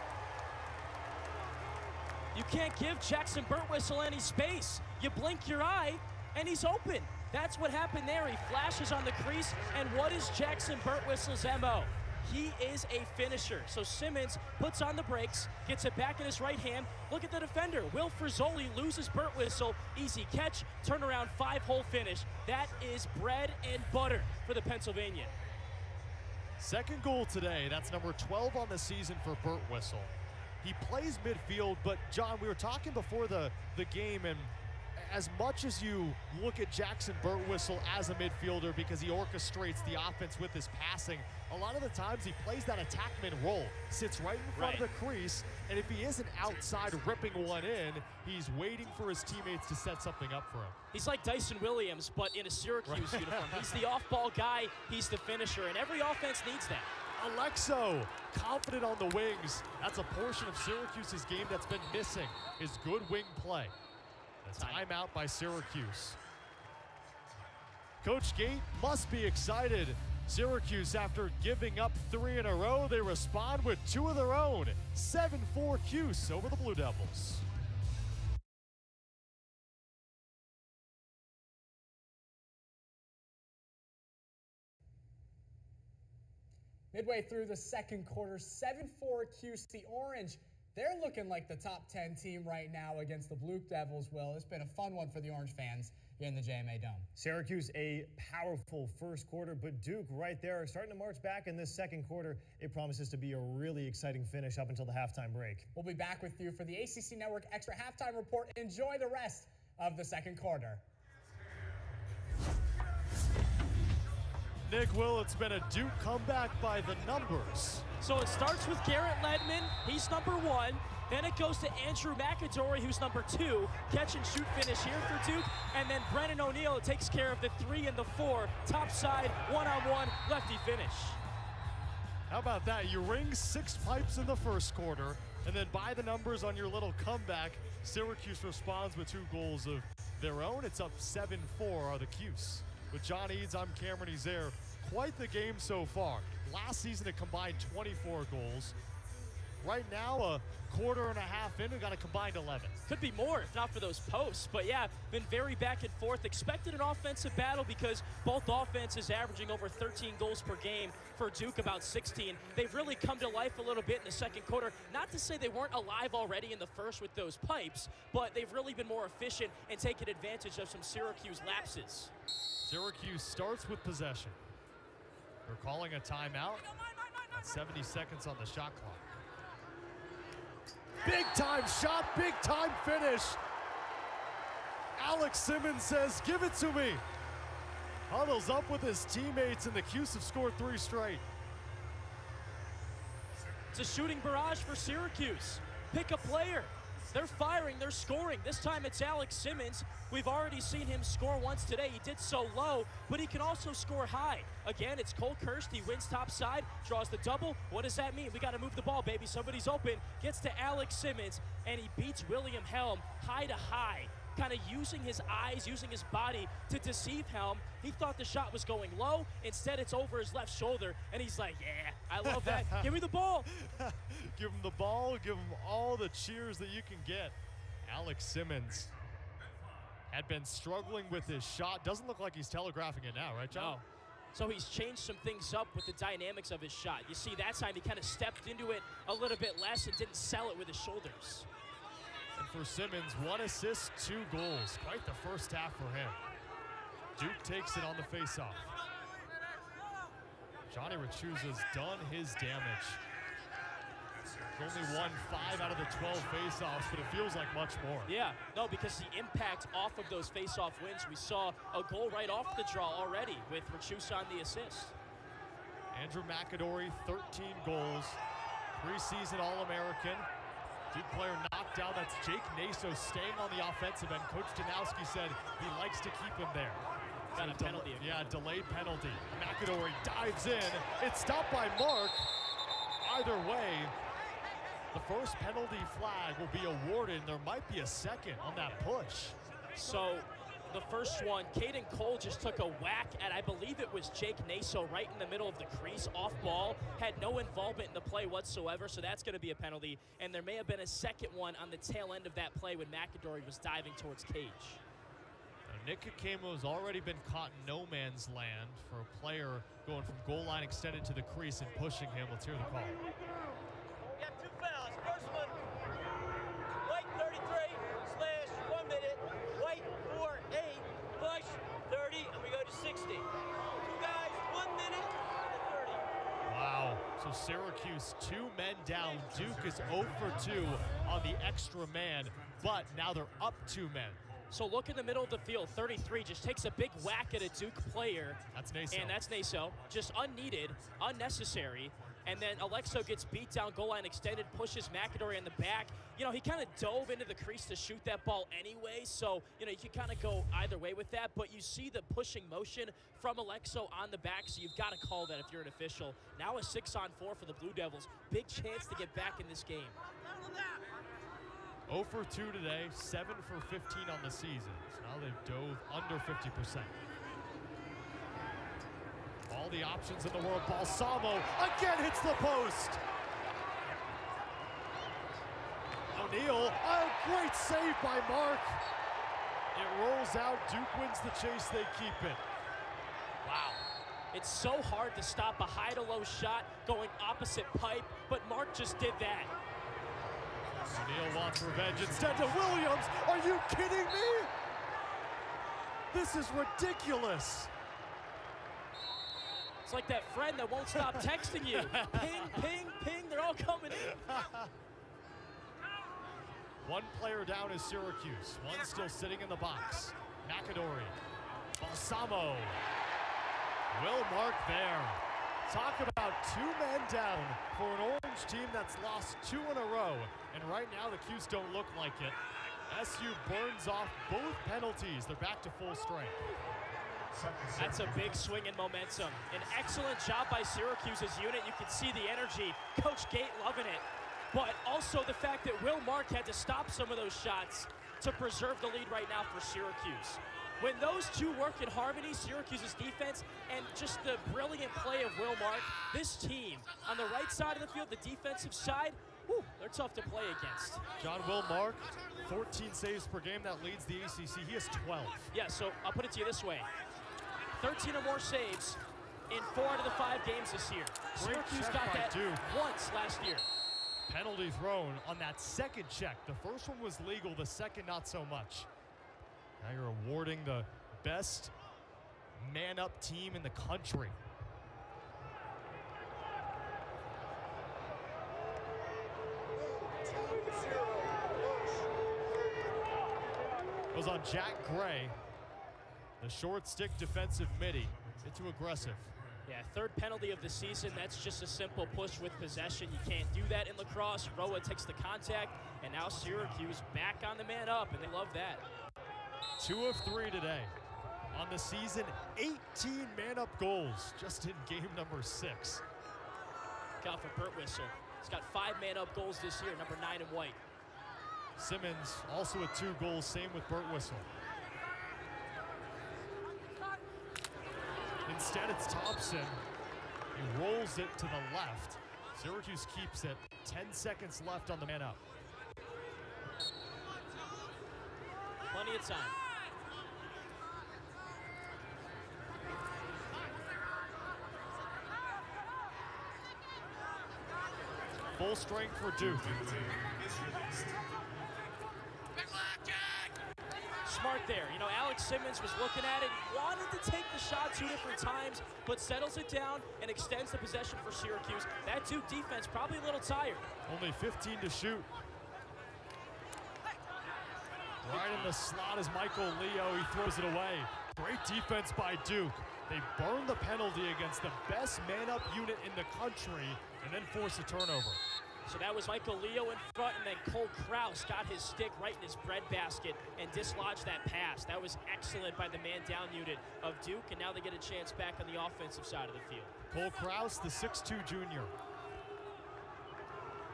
You can't give Jackson Burtwhistle any space. You blink your eye, and he's open. That's what happened there. He flashes on the crease, and what is Jackson Burtwhistle's MO? He is a finisher. So Simmons puts on the brakes, gets it back in his right hand. Look at the defender. Will Frizzoli loses Burtwhistle. Easy catch, turnaround, 5-hole finish. That is bread and butter for the Pennsylvanian.
Second goal today. That's number 12 on the season for Burtwhistle. He plays midfield, but John, we were talking before the game, and as much as you look at Jackson Burtwhistle as a midfielder because he orchestrates the offense with his passing, a lot of the times he plays that attackman role, sits right in front of the crease, and if he isn't outside ripping one in, he's waiting for his teammates to set something up for him.
He's like Dyson Williams, but in a Syracuse uniform. He's the off-ball guy, he's the finisher, and every offense needs that.
Alexo, confident on the wings. That's a portion of Syracuse's game that's been missing, his good wing play. A timeout by Syracuse. Coach Gate must be excited. Syracuse, after giving up 3 in a row, they respond with 2 of their own. 7-4 Cuse over the Blue Devils.
Midway through the second quarter, 7-4 Cuse. The Orange, they're looking like the top 10 team right now against the Blue Devils, Will. It's been a fun one for the Orange fans here in the JMA Dome.
Syracuse, a powerful first quarter, but Duke right there starting to march back in this second quarter. It promises to be a really exciting finish up until the halftime break.
We'll be back with you for the ACC Network Extra Halftime Report. Enjoy the rest of the second quarter.
Nick, Will, it's been a Duke comeback by the numbers.
So it starts with Garrett Ledman, he's number 1. Then it goes to Andrew McAdory, who's number 2. Catch and shoot finish here for Duke. And then Brennan O'Neill takes care of the 3 and the 4. Top side, one-on-one, lefty finish.
How about that? You ring 6 pipes in the first quarter, and then by the numbers on your little comeback, Syracuse responds with 2 goals of their own. It's up 7-4 are the Cuse. With John Eads, I'm Cameron Ezer. Quite the game so far. Last season it combined 24 goals. Right now, a quarter and a half in, we got a combined 11.
Could be more if not for those posts. But yeah, been very back and forth. Expected an offensive battle because both offenses averaging over 13 goals per game. For Duke, about 16. They've really come to life a little bit in the second quarter. Not to say they weren't alive already in the first with those pipes, but they've really been more efficient and taken advantage of some Syracuse lapses.
Syracuse starts with possession. They're calling a timeout. 70 seconds on the shot clock. Big time shot, big time finish. Alex Simmons says, give it to me. Huddles up with his teammates, and the Cuse have scored 3 straight.
It's a shooting barrage for Syracuse. Pick a player. They're firing, they're scoring. This time it's Alex Simmons. We've already seen him score once today. He did so low, but he can also score high. Again, it's Cole Kirst. He wins top side, draws the double. What does that mean? We got to move the ball, baby. Somebody's open. Gets to Alex Simmons, and he beats William Helm high to high, kind of using his eyes, using his body to deceive Helm. He thought the shot was going low. Instead, it's over his left shoulder, and he's like, yeah, I love that. Give me the ball.
Give him the ball. Give him all the cheers that you can get. Alex Simmons had been struggling with his shot. Doesn't look like he's telegraphing it now, right, John?
No. So he's changed some things up with the dynamics of his shot. You see, that time he kind of stepped into it a little bit less and didn't sell it with his shoulders.
And for Simmons, 1 assist, 2 goals. Quite the first half for him. Duke takes it on the faceoff. Johnny Rachuza's done his damage. He's only won 5 out of the 12 faceoffs, but it feels like much more.
Yeah, no, because the impact off of those faceoff wins, we saw a goal right off the draw already with Rachuza on the assist.
Andrew McAdory, 13 goals, preseason All-American. Duke player knocked down. That's Jake Naso staying on the offensive end. Coach Danowski said he likes to keep him there.
Got a penalty.
Yeah, delayed penalty. McAdory dives in. It's stopped by Mark. Either way, the first penalty flag will be awarded. There might be a second on that push.
So the first one, Caden Cole just took a whack at, I believe it was Jake Naso right in the middle of the crease, off ball, had no involvement in the play whatsoever, so that's going to be a penalty. And there may have been a second one on the tail end of that play when McAdory was diving towards Cage.
Now, Nick Kakemo has already been caught in no man's land for a player going from goal line extended to the crease and pushing him. Let's hear the call.
We got 2 fouls. First one, white 33/1 minute, white 4-8, push 30, and we go to 60. 2 guys, 1 minute, and a 30.
Wow. So Syracuse 2 men down. Duke is 0 for 2 on the extra man, but now they're up 2 men.
So look in the middle of the field, 33 just takes a big whack at a Duke player.
That's Naso.
And that's Naso. Just unneeded, unnecessary. And then Alexo gets beat down, goal line extended, pushes McAdory in the back. You know, he kind of dove into the crease to shoot that ball anyway, so, you know, you can kind of go either way with that, but you see the pushing motion from Alexo on the back, so you've got to call that if you're an official. Now a 6-on-4 for the Blue Devils. Big chance to get back in this game.
0 for 2 today, 7 for 15 on the season. So now they've dove under 50%. All the options in the world. Balsamo again hits the post. O'Neal, a great save by Mark. It rolls out. Duke wins the chase. They keep it.
Wow. It's so hard to stop a high-to-low shot going opposite pipe, but Mark just did that.
O'Neal wants revenge instead to Williams. Are you kidding me? This is ridiculous.
It's like that friend that won't stop texting you. Ping, ping, ping, they're all coming in.
One player down is Syracuse. One still sitting in the box. McAdory. Balsamo. Will Mark there. Talk about 2 men down for an Orange team that's lost 2 in a row. And right now the Cuse don't look like it. SU burns off both penalties. They're back to full strength.
That's a big swing in momentum. An excellent job by Syracuse's unit. You can see the energy. Coach Gate loving it. But also the fact that Will Mark had to stop some of those shots to preserve the lead right now for Syracuse. When those two work in harmony, Syracuse's defense and just the brilliant play of Will Mark, this team on the right side of the field, the defensive side, Whew, they're tough to play against.
John Will Mark, 14 saves per game. That leads the ACC. He has 12.
Yeah, so I'll put it to you this way. 13 or more saves in 4 out of the 5 games this year.
Great
Syracuse
check
got
by
that
Duke.
once last year.
Penalty thrown on that second check. The first one was legal, the second not so much. Now you're awarding the best man-up team in the country. It was on Jack Gray, the short stick defensive midi. It's too aggressive.
Yeah, 3rd penalty of the season. That's just a simple push with possession. You can't do that in lacrosse. Roa takes the contact, and now Syracuse back on the man up, and they love that.
2 of 3 today. On the season, 18 man-up goals just in game number 6.
Look out for Burt Whistle. He's got 5 man-up goals this year, number 9 in white.
Simmons also with 2 goals, same with Burt Whistle. Instead, it's Thompson. He rolls it to the left. Syracuse keeps it. 10 seconds left on the man-up.
Plenty of time.
Full strength for Duke.
Smart there. You know, Alex Simmons was looking at it, wanted to take the shot 2 different times, but settles it down and extends the possession for Syracuse. That Duke defense probably a little tired.
Only 15 to shoot. Right in the slot is Michael Leo. He throws it away. Great defense by Duke. They burn the penalty against the best man-up unit in the country and then force a turnover.
So that was Michael Leo in front, and then Cole Kraus got his stick right in his breadbasket and dislodged that pass. That was excellent by the man-down unit of Duke, and now they get a chance back on the offensive side of the field.
Cole Kraus, the 6'2 junior.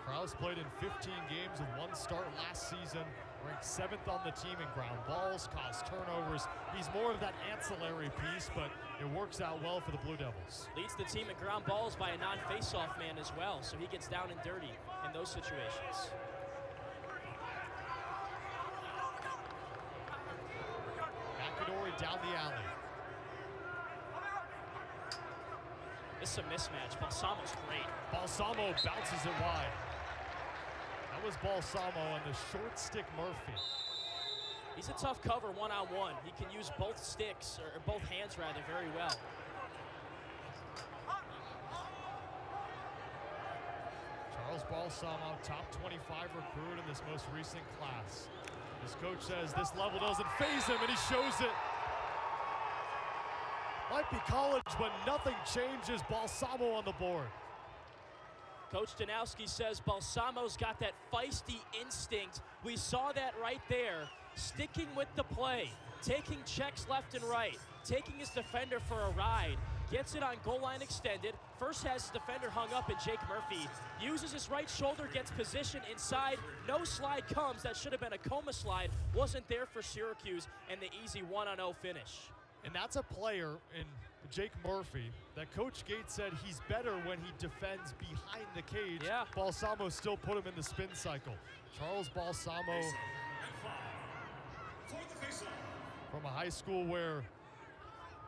Kraus played in 15 games with 1 start last season, ranked 7th on the team in ground balls, caused turnovers. He's more of that ancillary piece, but it works out well for the Blue Devils.
Leads the team in ground balls by a non-faceoff man as well, so he gets down and dirty in those situations.
McAdory down the alley.
This is a mismatch. Balsamo's great.
Balsamo bounces it wide. That was Balsamo on the short stick Murphy.
He's a tough cover one-on-one. He can use both sticks, or both hands rather, very well.
Charles Balsamo, top 25 recruit in this most recent class. His coach says this level doesn't faze him, and he shows it. Might be college, but nothing changes. Balsamo on the board.
Coach Danowski says Balsamo's got that feisty instinct. We saw that right there. Sticking with the play, taking checks left and right, taking his defender for a ride, gets it on goal line extended. First has his defender hung up, and Jake Murphy uses his right shoulder, gets position inside. No slide comes. That should have been a coma slide. Wasn't there for Syracuse, and the easy 1-0 finish.
And that's a player in Jake Murphy that Coach Gates said he's better when he defends behind the cage.
Yeah.
Balsamo still put him in the spin cycle. Charles Balsamo from a high school where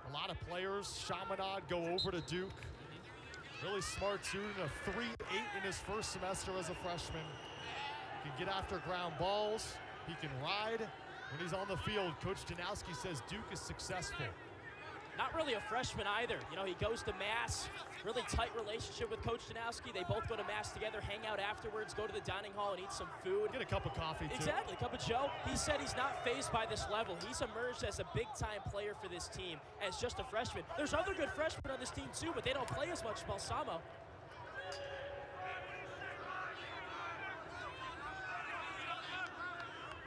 a lot of players, Chaminade, go over to Duke. Really smart student, a 3.8 in his first semester as a freshman. He can get after ground balls. He can ride. When he's on the field, Coach Danowski says Duke is successful.
Not really a freshman either. You know, he goes to Mass, really tight relationship with Coach Danowski. They both go to Mass together, hang out afterwards, go to the dining hall and eat some food.
Get a cup of coffee, too.
Exactly, cup of Joe. He said he's not fazed by this level. He's emerged as a big-time player for this team as just a freshman. There's other good freshmen on this team, too, but they don't play as much as Balsamo.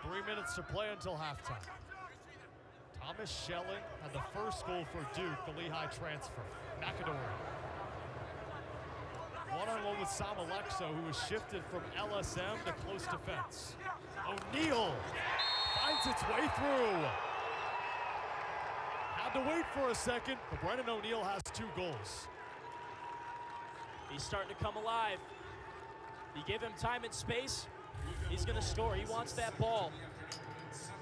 Three minutes to play until halftime. Thomas Schelling had the first goal for Duke, the Lehigh transfer. McAdory. One-on-one with Sam Alexo, who was shifted from LSM to close defense. O'Neal finds its way through. Had to wait for a second, but Brennan O'Neal has 2 goals.
He's starting to come alive. You give him time and space, he's going to score. He wants that ball.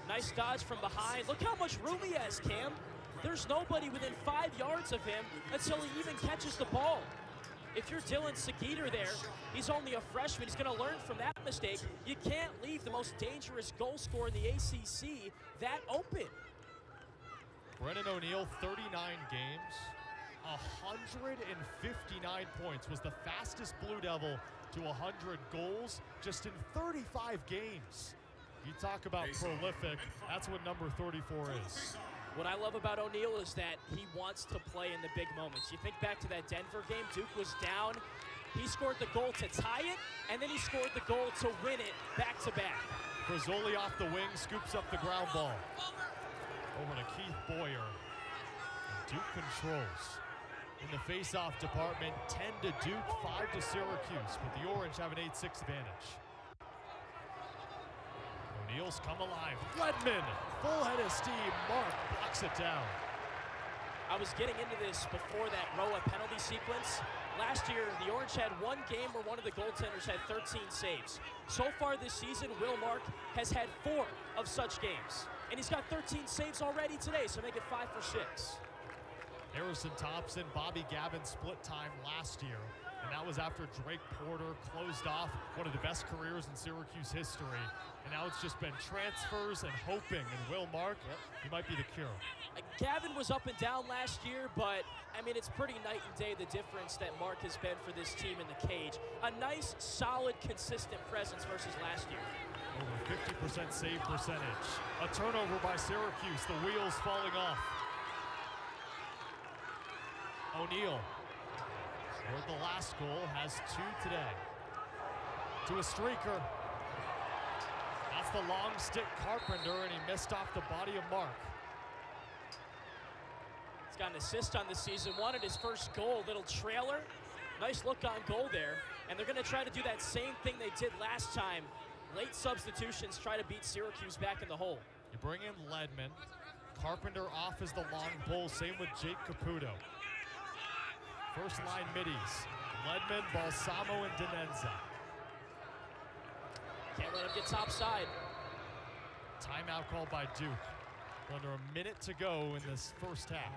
Nice dodge from behind. Look how much room he has, Cam. There's nobody within 5 yards of him until he even catches the ball. If you're Dylan Seguider there, he's only a freshman. He's going to learn from that mistake. You can't leave the most dangerous goal scorer in the ACC that open.
Brennan O'Neill, 39 games, 159 points. Was the fastest Blue Devil to 100 goals just in 35 games. You talk about prolific, that's what number 34 is.
What I love about O'Neill is that he wants to play in the big moments. You think back to that Denver game, Duke was down. He scored the goal to tie it, and then he scored the goal to win it back-to-back.
Frazzoli off the wing, scoops up the ground ball. Over to Keith Boyer. And Duke controls. In the face-off department, 10 to Duke, 5 to Syracuse, but the Orange have an 8-6 advantage. O'Neill's come alive. Ledman, full head of steam. Mark blocks it down.
I was getting into this before that Roa penalty sequence. Last year, the Orange had one game where one of the goaltenders had 13 saves. So far this season, Will Mark has had 4 of such games. And he's got 13 saves already today, so make it 5 for 6.
Harrison Thompson, Bobby Gavin split time last year. And that was after Drake Porter closed off one of the best careers in Syracuse history. And now it's just been transfers and hoping. And Will Mark, he might be the cure.
Gavin was up and down last year, but, I mean, it's pretty night and day the difference that Mark has been for this team in the cage. A nice, solid, consistent presence versus last year.
Over 50% save percentage. A turnover by Syracuse, the wheels falling off. O'Neill scored the last goal, has 2 today. To a streaker. That's the long stick Carpenter, and he missed off the body of Mark.
He's got an assist on the season, wanted his first goal, little trailer. Nice look on goal there. And they're going to try to do that same thing they did last time. Late substitutions try to beat Syracuse back in the hole.
You bring in Ledman. Carpenter off as the long bull, same with Jake Caputo. First line middies, Ledman, Balsamo, and Denenza.
Can't let him get topside.
Timeout called by Duke. Under a minute to go in this first half.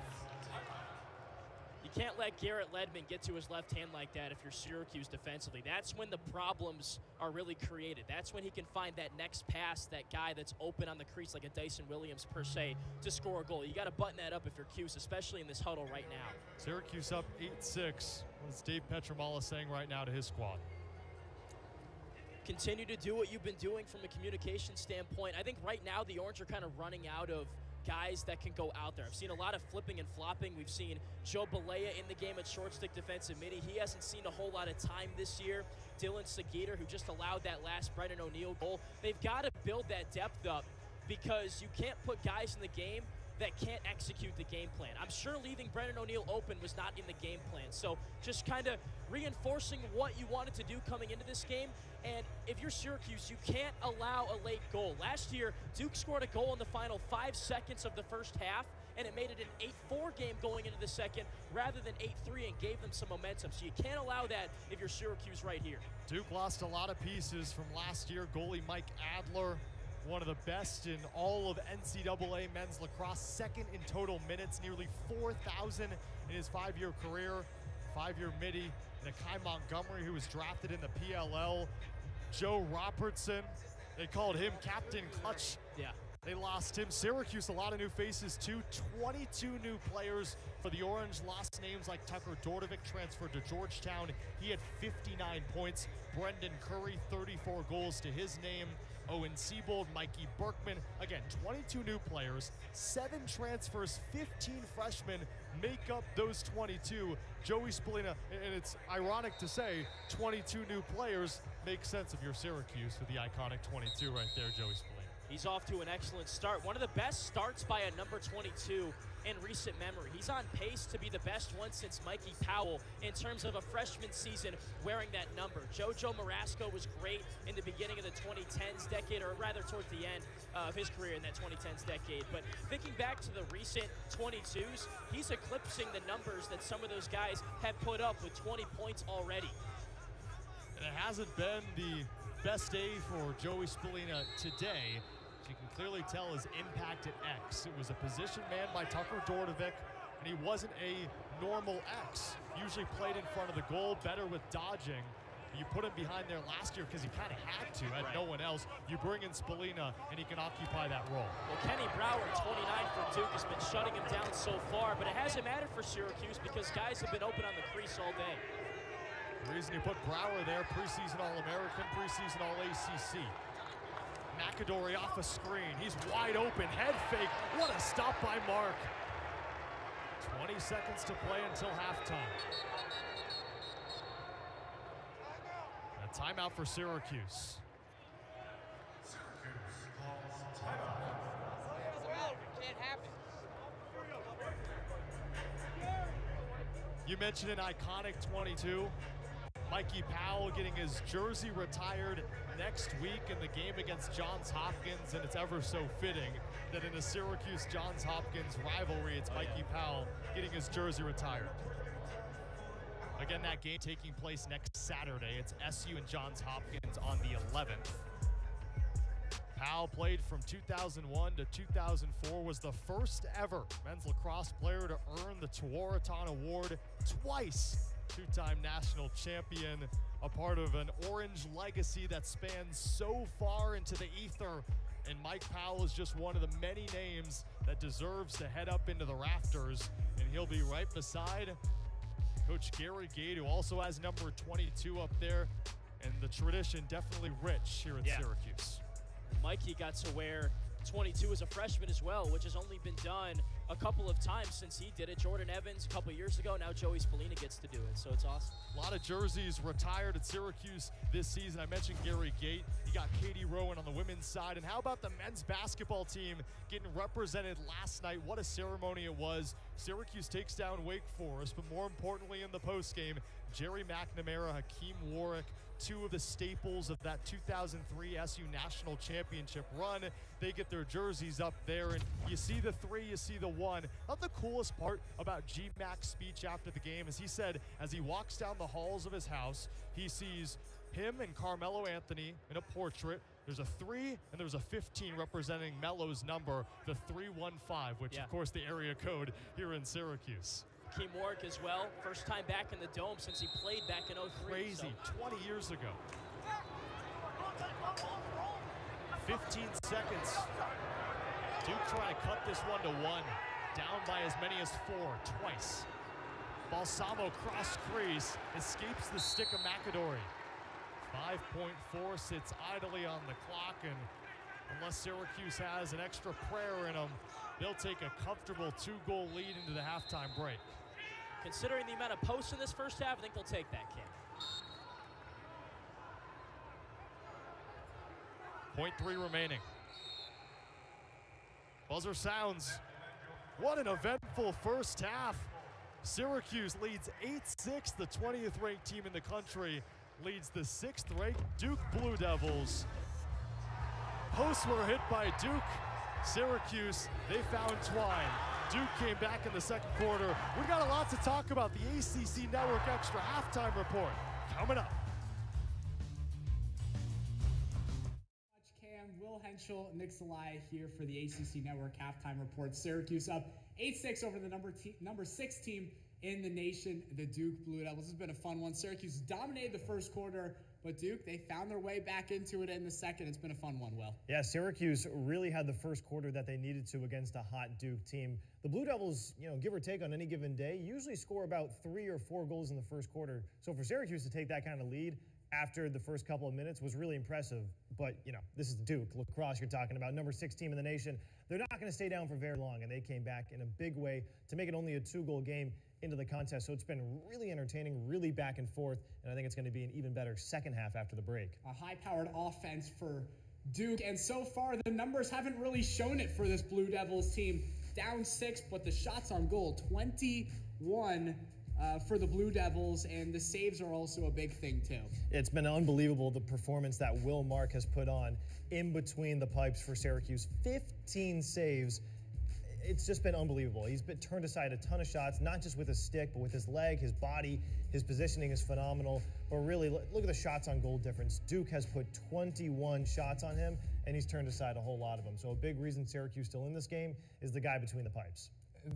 You can't let Garrett Ledman get to his left hand like that if you're Syracuse defensively. That's when the problems are really created. That's when he can find that next pass, that guy that's open on the crease like a Dyson Williams per se to score a goal. You got to button that up if you're Cuse, especially in this huddle right now.
Syracuse up 8-6. What's Dave Petramala saying right now to his squad?
Continue to do what you've been doing from a communication standpoint. I think right now the Orange are kind of running out of guys that can go out there. I've seen a lot of flipping and flopping. We've seen Joe Balea in the game at short stick defensive midi. He hasn't seen a whole lot of time this year. Dylan Seguider, who just allowed that last Brennan O'Neill goal. They've got to build that depth up because you can't put guys in the game that can't execute the game plan. I'm sure leaving Brennan O'Neill open was not in the game plan. So just kind of reinforcing what you wanted to do coming into this game. And if you're Syracuse, you can't allow a late goal. Last year, Duke scored a goal in the final 5 seconds of the first half, and it made it an 8-4 game going into the second rather than 8-3 and gave them some momentum. So you can't allow that if you're Syracuse right here.
Duke lost a lot of pieces from last year. Goalie Mike Adler, one of the best in all of NCAA men's lacrosse, second in total minutes, nearly 4,000 in his 5-year career, 5-year midi. Nakai Montgomery, who was drafted in the PLL. Joe Robertson, they called him Captain Clutch.
Yeah.
They lost him. Syracuse, a lot of new faces too. 22 new players for the Orange. Lost names like Tucker Dordovic, transferred to Georgetown. He had 59 points. Brendan Curry, 34 goals to his name. Owen Siebold, Mikey Berkman. Again, 22 new players, 7 transfers, 15 freshmen make up those 22. Joey Spallina, and it's ironic to say 22 new players make sense of your Syracuse with the iconic 22 right there, Joey Spallina.
He's off to an excellent start. One of the best starts by a number 22 in recent memory. He's on pace to be the best one since Mikey Powell in terms of a freshman season wearing that number. JoJo Marasco was great in the beginning of the 2010s decade, or rather towards the end of his career in that 2010s decade. But thinking back to the recent 22s, he's eclipsing the numbers that some of those guys have put up with 20 points already.
And it hasn't been the best day for Joey Spallina today. As you can clearly tell, his impact at X. It was a position man by Tucker Dordovic, and he wasn't a normal X. Usually played in front of the goal, better with dodging. You put him behind there last year because he kind of had to, had no one else. You bring in Spallina, and he can occupy that role.
Well, Kenny Brower, 29 for Duke, has been shutting him down so far, but it hasn't mattered for Syracuse because guys have been open on the crease all day.
The reason you put Brower there, preseason All-American, preseason All-ACC. McAdory off a screen. He's wide open, head fake. What a stop by Mark. 20 seconds to play until halftime. A timeout for Syracuse.
Can't happen.
You mentioned an iconic 22. Mikey Powell getting his jersey retired next week in the game against Johns Hopkins, and it's ever so fitting that in a Syracuse-Johns Hopkins rivalry, it's Mikey Powell getting his jersey retired. Again, that game taking place next Saturday. It's SU and Johns Hopkins on the 11th. Powell played from 2001 to 2004, was the first ever men's lacrosse player to earn the Tewaaraton Award twice. Two-time national champion, a part of an orange legacy that spans so far into the ether. And Mike Powell is just one of the many names that deserves to head up into the rafters. And he'll be right beside Coach Gary Gate, who also has number 22 up there. And the tradition definitely rich here at Syracuse.
Mikey got to wear 22 as a freshman as well, which has only been done a couple of times since he did it. Jordan Evans a couple years ago. Now Joey Spallina gets to do it, so it's awesome.
A lot of jerseys retired at Syracuse this season. I mentioned Gary Gate. You got Katie Rowan on the women's side. And how about the men's basketball team getting represented last night? What a ceremony it was. Syracuse takes down Wake Forest, but more importantly in the postgame, Jerry McNamara, Hakeem Warwick, two of the staples of that 2003 SU National Championship run. They get their jerseys up there, and you see the three, you see the one. Not the coolest part about G-Mac's speech after the game is he said as he walks down the halls of his house, he sees him and Carmelo Anthony in a portrait. There's a 3 and there's a 15 representing Melo's number, the 315, which of course the area code here in Syracuse.
Hakeem Warwick as well. First time back in the Dome since he played back in 03.
Crazy, 20 years ago. 15 seconds. Duke trying to cut this one to 1. Down by as many as 4, twice. Balsamo cross crease, escapes the stick of McAdory. 5.4 sits idly on the clock, and unless Syracuse has an extra prayer in them, they'll take a comfortable 2-goal lead into the halftime break.
Considering the amount of posts in this first half, I think they'll take that, Cam.
0.3 remaining. Buzzer sounds. What an eventful first half. Syracuse leads 8-6, the 20th ranked team in the country leads the 6th ranked Duke Blue Devils. Posts were hit by Duke. Syracuse, they found twine. Duke came back in the second quarter. We got a lot to talk about. The ACC Network Extra halftime report coming up.
Cam, Will Henschel, Nick Salai here for the ACC Network halftime report. Syracuse up 8-6 over the number 6 team in the nation, the Duke Blue Devils. This has been a fun one. Syracuse dominated the first quarter, but Duke, they found their way back into it in the second. It's been a fun one, Will.
Yeah, Syracuse really had the first quarter that they needed to against a hot Duke team. The Blue Devils, give or take on any given day, usually score about 3 or 4 goals in the first quarter. So for Syracuse to take that kind of lead after the first couple of minutes was really impressive. But, this is Duke, lacrosse you're talking about, number 6 team in the nation. They're not going to stay down for very long, and they came back in a big way to make it only a 2-goal game into the contest. So it's been really entertaining, really back and forth, and I think it's going to be an even better second half after the break.
A high-powered offense for Duke, and so far the numbers haven't really shown it for this Blue Devils team. Down 6, but the shots on goal, 21 for the Blue Devils, and the saves are also a big thing too.
It's been unbelievable, the performance that Will Mark has put on in between the pipes for Syracuse. 15 saves. it's just been unbelievable. He's been turned aside a ton of shots, not just with his stick, but with his leg, his body. His positioning is phenomenal. But really, look at the shots on goal difference. Duke has put 21 shots on him, and he's turned aside a whole lot of them. So a big reason Syracuse still in this game is the guy between the pipes.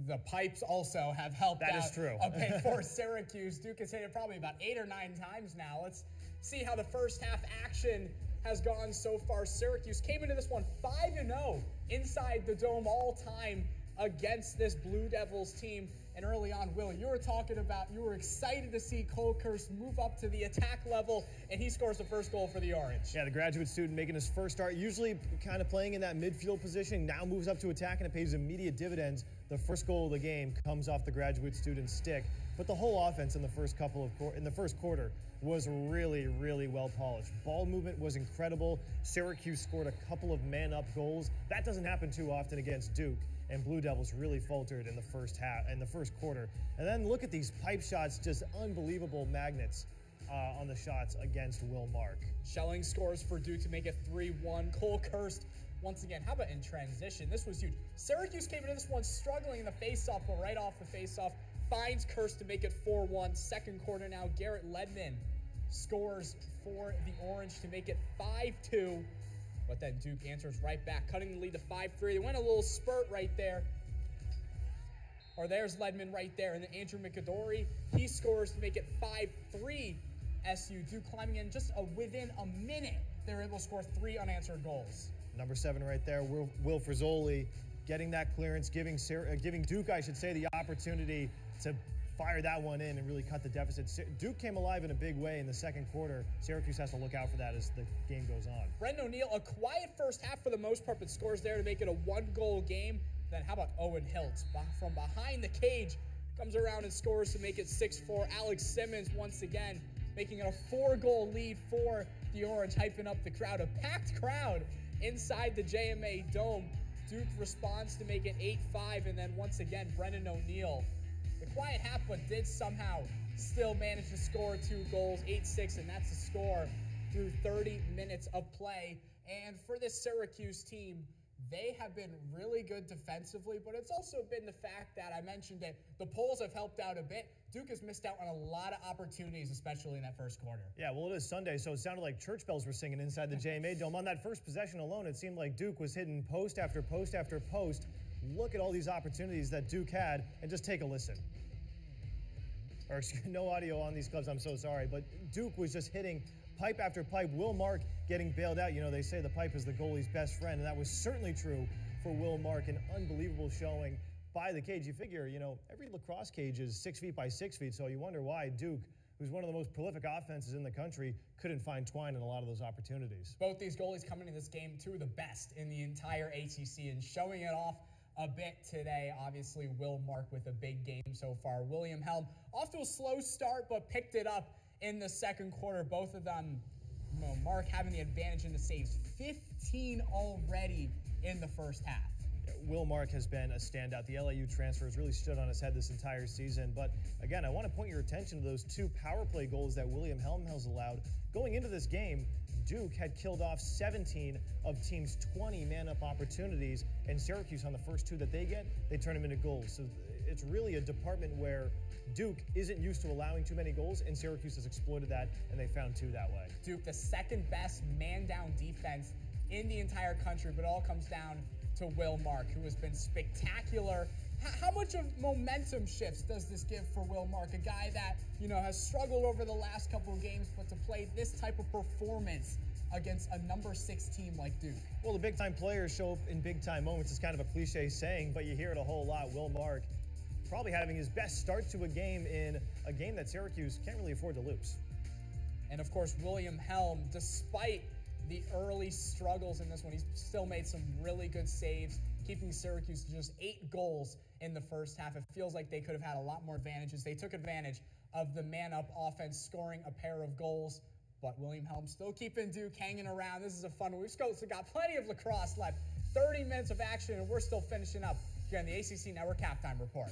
The pipes also have helped
That
out
is true.
a bit for Syracuse. Duke has hit it probably about 8 or 9 times now. Let's see how the first half action has gone so far. Syracuse came into this one 5-0 inside the dome all time against this Blue Devils team. And early on, Will, you were talking about you were excited to see Cole Kirst move up to the attack level, and he scores the first goal for the Orange.
Yeah, the graduate student making his first start, usually kind of playing in that midfield position, now moves up to attack, and it pays immediate dividends. The first goal of the game comes off the graduate student's stick. But the whole offense in the first quarter was really, really well polished. Ball movement was incredible. Syracuse scored a couple of man-up goals. That doesn't happen too often against Duke. And Blue Devils really faltered in the first quarter. And then look at these pipe shots, just unbelievable magnets on the shots against Will Mark.
Schelling scores for Duke to make it 3-1. Cole Kirst, once again, how about in transition? This was huge. Syracuse came into this one struggling in the faceoff, but right off the faceoff, finds Kirst to make it 4-1. Second quarter now, Garrett Ledman scores for the Orange to make it 5-2. But then Duke answers right back, cutting the lead to 5-3. They went a little spurt right there. Or there's Ledman right there. And then Andrew McAdory, he scores to make it 5-3. SU Duke climbing in just within a minute. They were able to score 3 unanswered goals.
Number 7 right there, Will Frizzoli, getting that clearance, giving Duke, I should say, the opportunity to fire that one in and really cut the deficit. Duke came alive in a big way in the second quarter. Syracuse has to look out for that as the game goes on.
Brendan O'Neill, a quiet first half for the most part, but scores there to make it a 1-goal game. Then how about Owen Hiltz? From behind the cage, comes around and scores to make it 6-4. Alex Simmons once again making it a 4-goal lead for the Orange, hyping up the crowd. A packed crowd inside the JMA Dome. Duke responds to make it 8-5, and then once again, Brendan O'Neill. The quiet half, but did somehow still manage to score 2 goals, 8-6, and that's the score through 30 minutes of play. And for this Syracuse team, they have been really good defensively, but it's also been the fact that I mentioned that the polls have helped out a bit. Duke has missed out on a lot of opportunities, especially in that first quarter.
Yeah, well, it is Sunday, so it sounded like church bells were singing inside the JMA Dome. On that first possession alone, it seemed like Duke was hitting post after post after post. Look at all these opportunities that Duke had, and just take a listen. Or no audio on these clubs, I'm so sorry, but Duke was just hitting pipe after pipe. Will Mark getting bailed out. You know, they say the pipe is the goalie's best friend, and that was certainly true for Will Mark. An unbelievable showing by the cage. You figure, you know, every lacrosse cage is 6 feet by 6 feet, so you wonder why Duke, who's one of the most prolific offenses in the country, couldn't find twine in a lot of those opportunities.
Both these goalies coming into this game, 2 of the best in the entire ACC, and showing it off a bit today. Obviously, Will Mark with a big game so far. William Helm off to a slow start, but picked it up in the second quarter. Both of them, you know, Mark having the advantage in the saves. 15 already in the first half.
Will Mark has been a standout. The LAU transfer has really stood on his head this entire season. But again, I want to point your attention to those 2 power play goals that William Helm has allowed. Going into this game, Duke had killed off 17 of team's 20 man-up opportunities, and Syracuse, on the first 2 that they get, they turn them into goals. So it's really a department where Duke isn't used to allowing too many goals, and Syracuse has exploited that, and they found 2 that way.
Duke, the second best man-down defense in the entire country, but it all comes down to Will Mark, who has been spectacular. How much of momentum shifts does this give for Will Mark, a guy that, you know, has struggled over the last couple of games, but to play this type of performance against a number 6 team like Duke?
Well, the big-time players show up in big-time moments. It's kind of a cliche saying, but you hear it a whole lot. Will Mark probably having his best start to a game in a game that Syracuse can't really afford to lose.
And of course, William Helm, despite the early struggles in this one, he's still made some really good saves, keeping Syracuse to just 8 goals in the first half. It feels like they could have had a lot more advantages. They took advantage of the man-up offense, scoring a pair of goals, but William Helm still keeping Duke hanging around. This is a fun one. We've still got plenty of lacrosse left. 30 minutes of action, and we're still finishing up here on the ACC Network Halftime Report.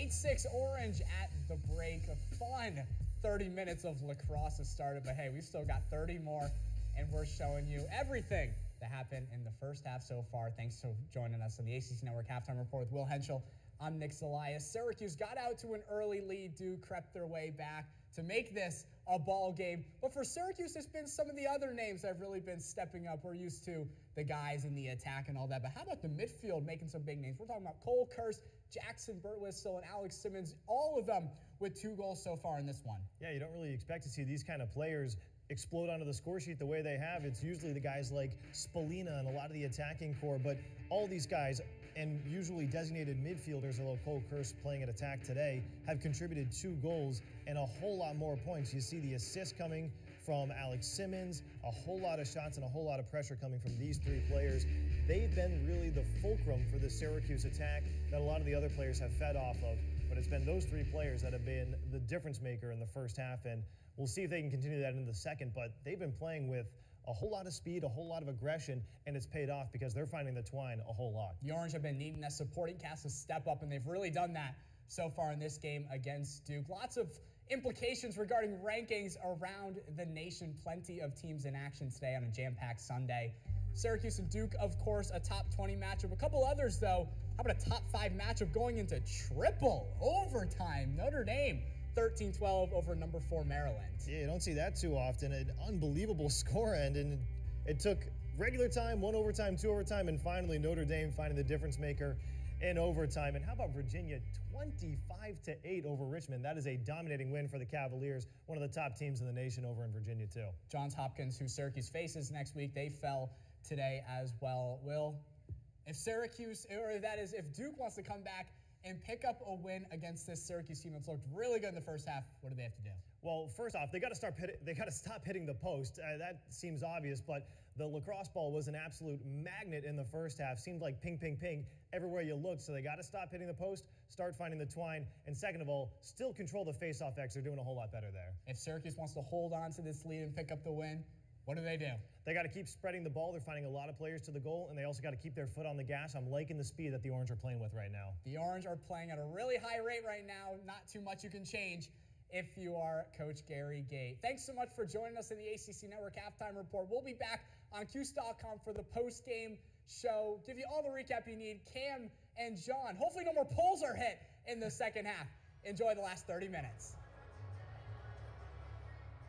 8-6 Orange at the break. A fun 30 minutes of lacrosse has started, but hey, we've still got 30 more, and we're showing you everything that happened in the first half so far. Thanks for joining us on the ACC Network Halftime Report with Will Henschel. I'm Nick Zelias. Syracuse got out to an early lead. Duke crept their way back to make this a ball game. But for Syracuse, it's been some of the other names that have really been stepping up. We're used to the guys in the attack and all that. But how about the midfield making some big names? We're talking about Cole Kurse, Jackson Burtwistle, and Alex Simmons, all of them with 2 goals so far in this one. Yeah, you don't really expect to see these kind of players explode onto the score sheet the way they have. It's usually the guys like Spalina and a lot of the attacking core, but all these guys, and usually designated midfielders, although Cole Kurse playing at attack today, have contributed 2 goals and a whole lot more points. You see the assist coming from Alex Simmons, a whole lot of shots and a whole lot of pressure coming from these 3 players. They've been really the fulcrum for the Syracuse attack that a lot of the other players have fed off of, but it's been those 3 players that have been the difference maker in the first half, and we'll see if they can continue that in the second, but they've been playing with a whole lot of speed, a whole lot of aggression, and it's paid off because they're finding the twine a whole lot. The Orange have been needing that supporting cast to step up, and they've really done that so far in this game against Duke. Lots of implications regarding rankings around the nation. Plenty of teams in action today on a jam-packed Sunday. Syracuse and Duke, of course, a top 20 matchup. A couple others, though. How about a top 5 matchup going into triple overtime? Notre Dame 13-12 over number 4 Maryland. Yeah, you don't see that too often. An unbelievable score end, and it took regular time, 1 overtime, 2 overtime, and finally Notre Dame finding the difference maker in overtime. And how about Virginia 25-8 over Richmond? That is a dominating win for the Cavaliers, one of the top teams in the nation over in Virginia too. Johns Hopkins, who Syracuse faces next week, they fell today as well. Will, if Syracuse, or that is, if Duke wants to come back and pick up a win against this Syracuse team that's looked really good in the first half, what do they have to do? Well, first off, they got to stop hitting the post. That seems obvious, but the lacrosse ball was an absolute magnet in the first half. Seemed like ping, ping, ping everywhere you looked. So they got to stop hitting the post, start finding the twine, and second of all, still control the face-off X. They're doing a whole lot better there. If Syracuse wants to hold on to this lead and pick up the win, what do? They got to keep spreading the ball. They're finding a lot of players to the goal, and they also got to keep their foot on the gas. I'm liking the speed that the Orange are playing with right now. The Orange are playing at a really high rate right now. Not too much you can change if you are Coach Gary Gait. Thanks so much for joining us in the ACC Network Halftime Report. We'll be back on Cuse.com for the post-game show. Give you all the recap you need. Cam and John. Hopefully no more poles are hit in the second half. Enjoy the last 30 minutes.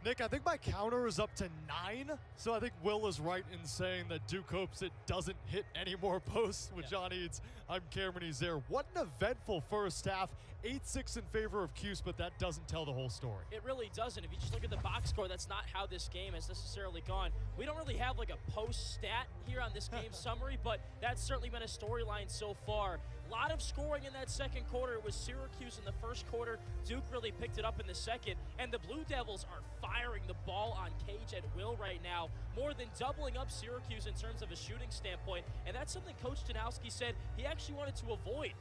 Nick, I think my counter is up to 9, so I think Will is right in saying that Duke hopes it doesn't hit any more posts with John Eads. I'm Cameron Ezer. What an eventful first half. 8-6 in favor of Cuse, but that doesn't tell the whole story.
It really doesn't. If you just look at the box score, that's not how this game has necessarily gone. We don't really have like a post stat here on this game summary, but that's certainly been a storyline so far. A lot of scoring in that second quarter. It was Syracuse in the first quarter. Duke really picked it up in the second, and the Blue Devils are firing the ball on cage at will right now, more than doubling up Syracuse in terms of a shooting standpoint, and that's something Coach Danowski said he actually wanted to avoid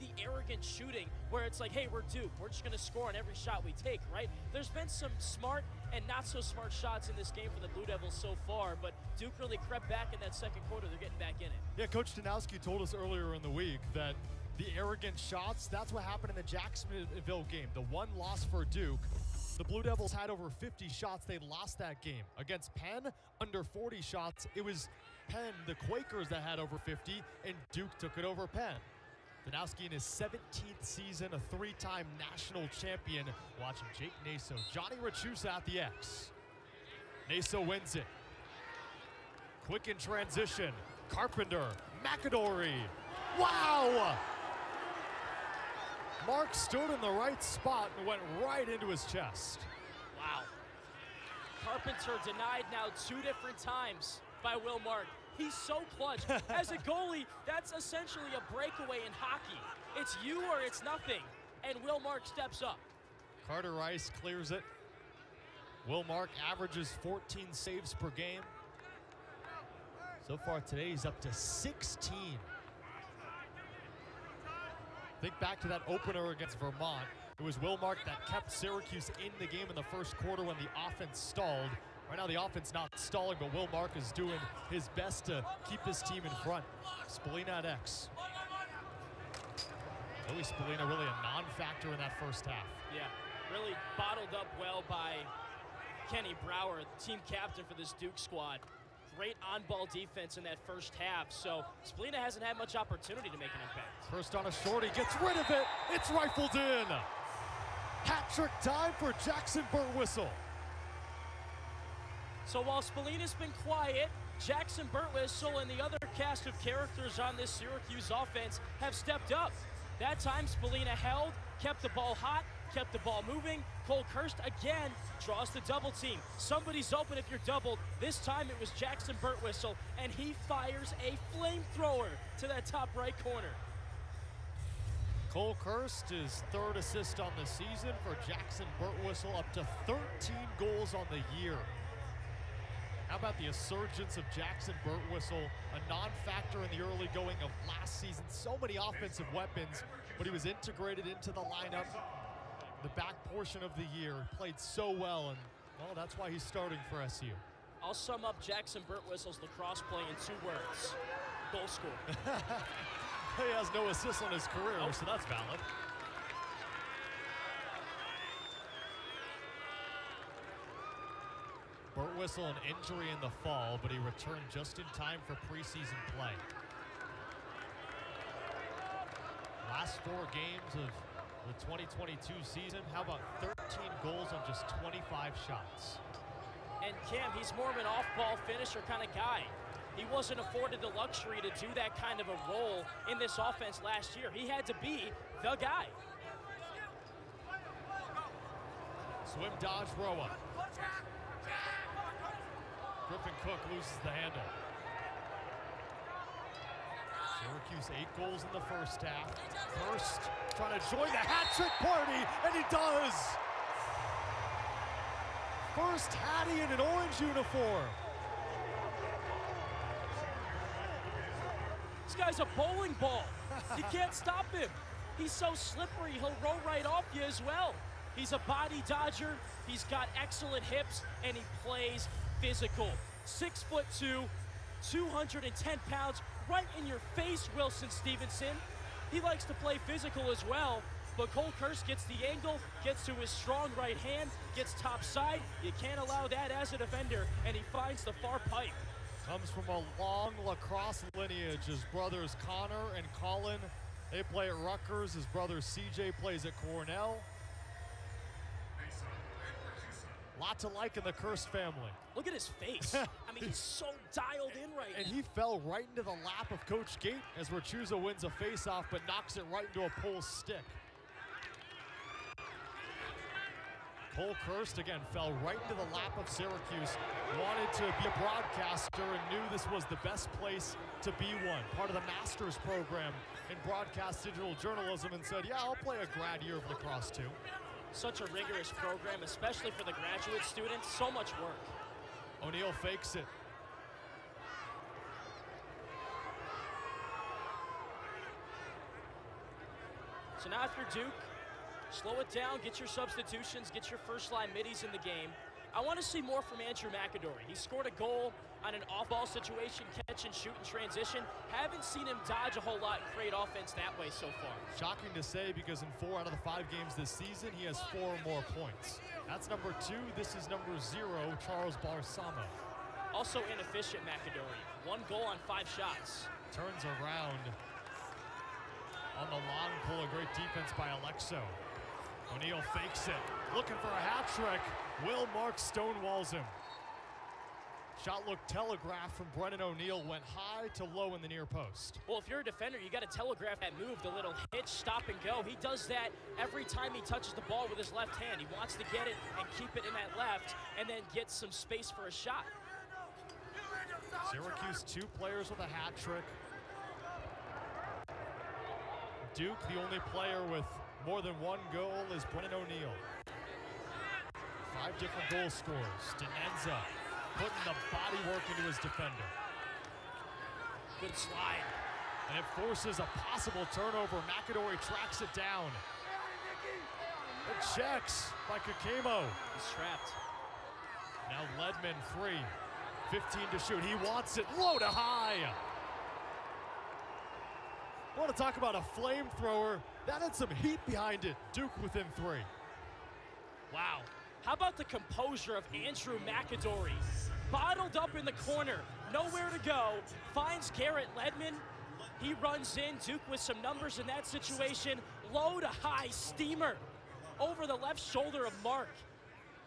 the arrogant shooting where it's like, hey, we're Duke, we're just going to score on every shot we take, right? There's been some smart and not so smart shots in this game for the Blue Devils so far, but Duke really crept back in that second quarter. They're getting back in it.
Yeah, Coach Danowski told us earlier in the week that the arrogant shots, that's what happened in the Jacksonville game. The one loss for Duke. The Blue Devils had over 50 shots. They lost that game. Against Penn, under 40 shots. It was Penn, the Quakers, that had over 50, and Duke took it over Penn. Danowski in his 17th season, a 3-time national champion. Watching Jake Naso, Johnny Rachusa at the X. Naso wins it. Quick in transition. Carpenter, McAdory. Wow! Mark stood in the right spot and went right into his chest.
Wow. Carpenter denied now 2 different times by Will Mark. He's so clutch. As a goalie, that's essentially a breakaway in hockey. It's you or it's nothing, and Will Mark steps up.
Carter Rice clears it. Will Mark averages 14 saves per game. So far today, he's up to 16. Think back to that opener against Vermont. It was Will Mark that kept Syracuse in the game in the first quarter when the offense stalled. Right now the offense not stalling, but Will Mark is doing his best to keep his team in front. Spalina at X. Joey Spallina really a non-factor in that first half.
Yeah, really bottled up well by Kenny Brower, team captain for this Duke squad. Great on-ball defense in that first half, so Spallina hasn't had much opportunity to make an impact.
First on a shorty, gets rid of it. It's rifled in. Hat-trick time for Jackson Burtwhistle.
So while Spallina's been quiet, Jackson Burtwhistle and the other cast of characters on this Syracuse offense have stepped up. That time, Spallina held, kept the ball hot, kept the ball moving. Cole Kirst again draws the double team. Somebody's open if you're doubled. This time it was Jackson Burtwhistle, and he fires a flamethrower to that top right corner.
Cole Kirst, his third assist on the season for Jackson Burtwhistle, up to 13 goals on the year. How about the surgence of Jackson Burtwhistle, a non-factor in the early going of last season. So many offensive weapons, but he was integrated into the lineup the back portion of the year. Played so well, and, well, that's why he's starting for SU.
I'll sum up Jackson Burtwhistle's lacrosse play in 2 words. Goal scorer.
He has no assists on his career, so that's valid. Burtwhistle an injury in the fall, but he returned just in time for preseason play. Last 4 games of the 2022 season, how about 13 goals on just 25 shots?
And Cam, he's more of an off-ball finisher kind of guy. He wasn't afforded the luxury to do that kind of a role in this offense last year. He had to be the guy.
Swim, dodge, row up. Griffin Cook loses the handle. Syracuse 8 goals in the first half. First trying to join the hat-trick party, and he does! First Hattie in an orange uniform.
This guy's a bowling ball. You can't stop him. He's so slippery, he'll roll right off you as well. He's a body dodger, he's got excellent hips, and he plays physical. 6'2", 210 pounds, right in your face, Wilson Stevenson. He likes to play physical as well, but Cole Kirst gets the angle, gets to his strong right hand, gets top side. You can't allow that as a defender, and he finds the far pipe.
Comes from a long lacrosse lineage. His brothers Connor and Colin, they play at Rutgers. His brother CJ plays at Cornell. Lot to like in the Kirst family.
Look at his face. I mean, he's so dialed in right now.
And he fell right into the lap of Coach Gate as Rachuza wins a face-off, but knocks it right into a pole stick. Cole Kirst, again, fell right into the lap of Syracuse. Wanted to be a broadcaster and knew this was the best place to be one. Part of the master's program in broadcast digital journalism, and said, yeah, I'll play a grad year of lacrosse too.
Such a rigorous program, especially for the graduate students. So much work.
O'Neal fakes it.
So now if you're Duke, slow it down, get your substitutions, get your first-line middies in the game. I want to see more from Andrew McAdory. He scored a goal on an off-ball situation, catch and shoot and transition. Haven't seen him dodge a whole lot and create offense that way so far.
Shocking to say, because in 4 out of the 5 games this season, he has 4 or more points. That's number 2. This is number 0, Charles Barsamo.
Also inefficient McAdory. 1 goal on 5 shots.
Turns around on the long pull. A great defense by Alexo. O'Neal fakes it. Looking for a hat trick. Will Mark stonewalls him. Shot looked telegraphed from Brennan O'Neal, went high to low in the near post.
Well, if you're a defender, you got to telegraph that move, the little hitch, stop and go. He does that every time he touches the ball with his left hand. He wants to get it and keep it in that left and then get some space for a shot.
Syracuse 2 players with a hat trick. Duke, the only player with more than 1 goal, is Brennan O'Neal. 5 different goal scorers. Denenza putting the body work into his defender.
Good slide.
And it forces a possible turnover. McAdory tracks it down. It checks by Kakemo.
He's trapped.
Now Ledman free. 15 to shoot. He wants it low to high. I want to talk about a flamethrower. That had some heat behind it. Duke within 3.
Wow. How about the composure of Andrew McAdory? Bottled up in the corner, nowhere to go, finds Garrett Ledman. He runs in, Duke with some numbers in that situation. Low to high steamer over the left shoulder of Mark,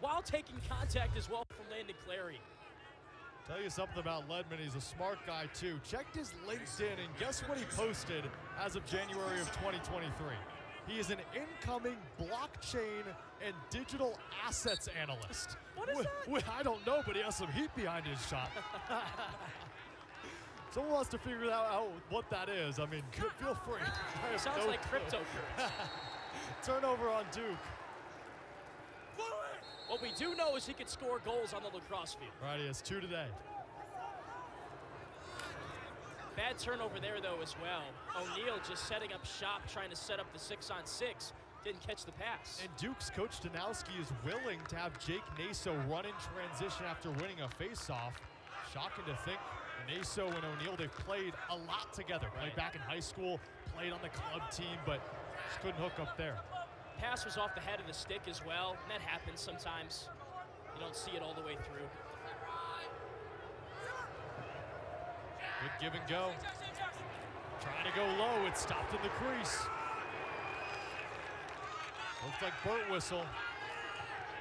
while taking contact as well from Landon Clary.
Tell you something about Ledman, he's a smart guy too. Checked his LinkedIn and guess what he posted as of January of 2023. He is an incoming blockchain and digital assets analyst.
What is that?
I don't know, but he has some heat behind his shot. Someone wants to figure out what that is. I mean, feel free.
It sounds like cryptocurrency.
Turnover on Duke.
What we do know is he can score goals on the lacrosse field.
Right, he has 2 today.
Bad turnover there, though, as well. O'Neal just setting up shop, trying to set up the 6-on-6. Didn't catch the pass.
And Duke's coach Danowski is willing to have Jake Naso run in transition after winning a face-off. Shocking to think Naso and O'Neal, they've played a lot together. Played back in high school, played on the club team, but just couldn't hook up there.
Pass was off the head of the stick as well, and that happens sometimes. You don't see it all the way through.
Good give and go. Trying to go low, it's stopped in the crease. Looks like Burt Whistle.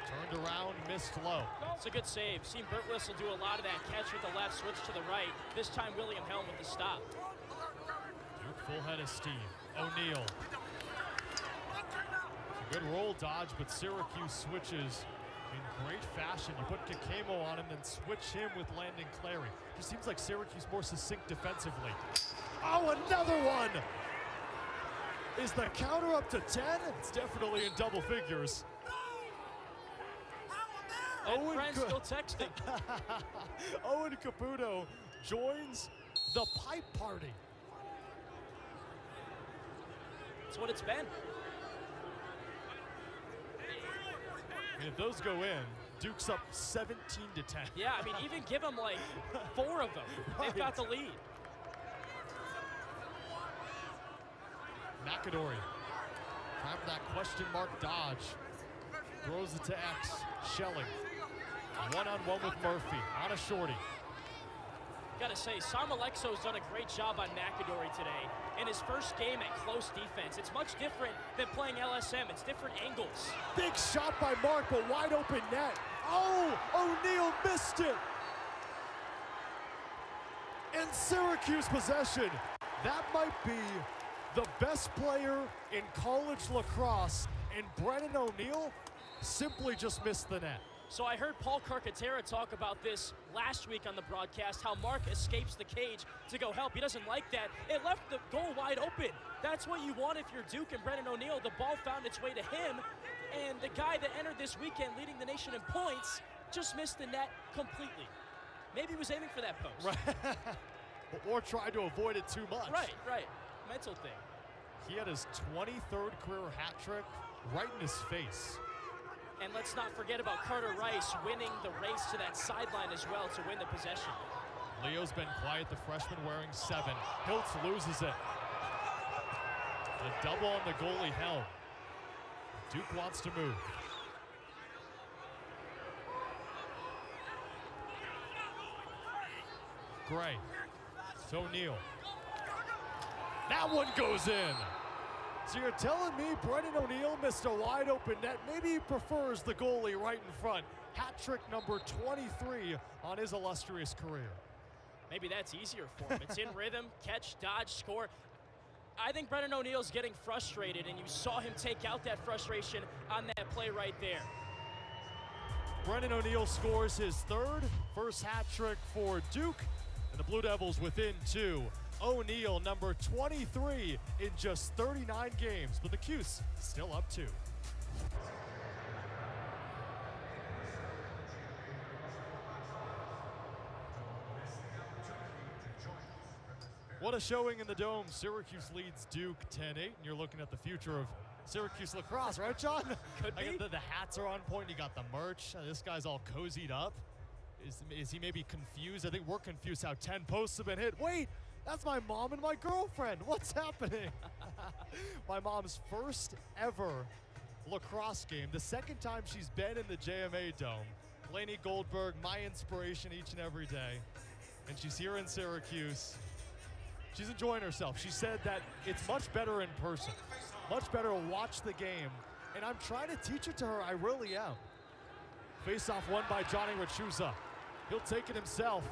Turned around, missed low.
It's a good save. Seen Burt Whistle do a lot of that. Catch with the left, switch to the right. This time William Helm with the stop.
Duke full head of steam. O'Neal. Good roll dodge, but Syracuse switches in great fashion. You put Kakemo on him, then switch him with Landon Clary. Just seems like Syracuse more succinct defensively. Oh, another one! Is the counter up to 10? It's definitely in double figures.
And friends still texting.
Owen Caputo joins the pipe party.
That's what it's been.
And if those go in, Duke's up 17 to 10.
Yeah, I mean, even give them like 4 of them. They've got the lead.
McAdory, time for that question mark dodge. Throws it to X, Schelling. One-on-one with Murphy, on a shorty.
Gotta say, Sam Alexo's done a great job on McAdory today. In his first game at close defense, it's much different than playing LSM. It's different angles.
Big shot by Mark, but wide open net. Oh, O'Neal missed it. And Syracuse possession. That might be the best player in college lacrosse, and Brennan O'Neal simply just missed the net.
So I heard Paul Carcaterra talk about this last week on the broadcast, how Mark escapes the cage to go help. He doesn't like that. It left the goal wide open. That's what you want if you're Duke and Brennan O'Neal. The ball found its way to him, and the guy that entered this weekend leading the nation in points just missed the net completely. Maybe he was aiming for that post.
Right. Or tried to avoid it too much.
Right. Mental thing.
He had his 23rd career hat trick right in his face.
And let's not forget about Carter Rice winning the race to that sideline as well to win the possession.
Leo's been quiet, the freshman wearing 7. Hiltz loses it. A double on the goalie, Helm. Duke wants to move. Gray. To O'Neal. That one goes in. So you're telling me Brennan O'Neal missed a wide open net. Maybe he prefers the goalie right in front. Hat trick number 23 on his illustrious career.
Maybe that's easier for him. It's in rhythm, catch, dodge, score. I think Brennan O'Neal's getting frustrated, and you saw him take out that frustration on that play right there.
Brennan O'Neal scores his first hat trick for Duke, and the Blue Devils within 2. O'Neal, number 23 in just 39 games, but the Cuse still up 2. What a showing in the Dome. Syracuse leads Duke 10-8, and you're looking at the future of Syracuse lacrosse, right, John?
Could be.
The hats are on point. You got the merch. This guy's all cozied up. Is he maybe confused? I think we're confused how 10 posts have been hit. Wait, that's my mom and my girlfriend. What's happening? my mom's first ever lacrosse game, the second time she's been in the JMA Dome. Lainey Goldberg, my inspiration each and every day. And she's here in Syracuse. She's enjoying herself. She said that it's much better in person, much better to watch the game. And I'm trying to teach it to her. I really am. Face-off won by Johnny Rachuza. He'll take it himself.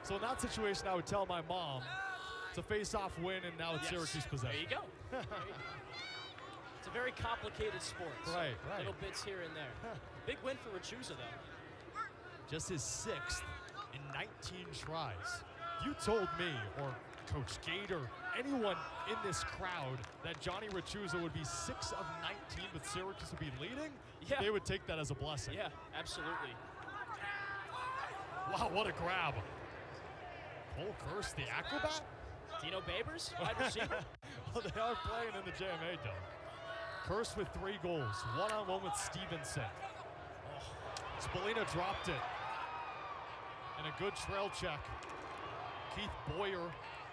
So in that situation, I would tell my mom it's a face-off win, and now it's Syracuse possession.
There you go. It's a very complicated sport.
Right.
Little bits here and there. Big win for Rachuza, though.
Just his 6th in 19 tries. If you told me, or Coach Gator, anyone in this crowd, that Johnny Rachuza would be 6 of 19, but Syracuse would be leading, they would take that as a blessing.
Yeah, absolutely.
Wow, what a grab. Cole Kurse, the acrobat?
Dino Babers, wide receiver.
Well, they are playing in the JMA Dome. Kurse with 3 goals, one-on-one with Stevenson. Spallina dropped it. And a good trail check. Keith Boyer,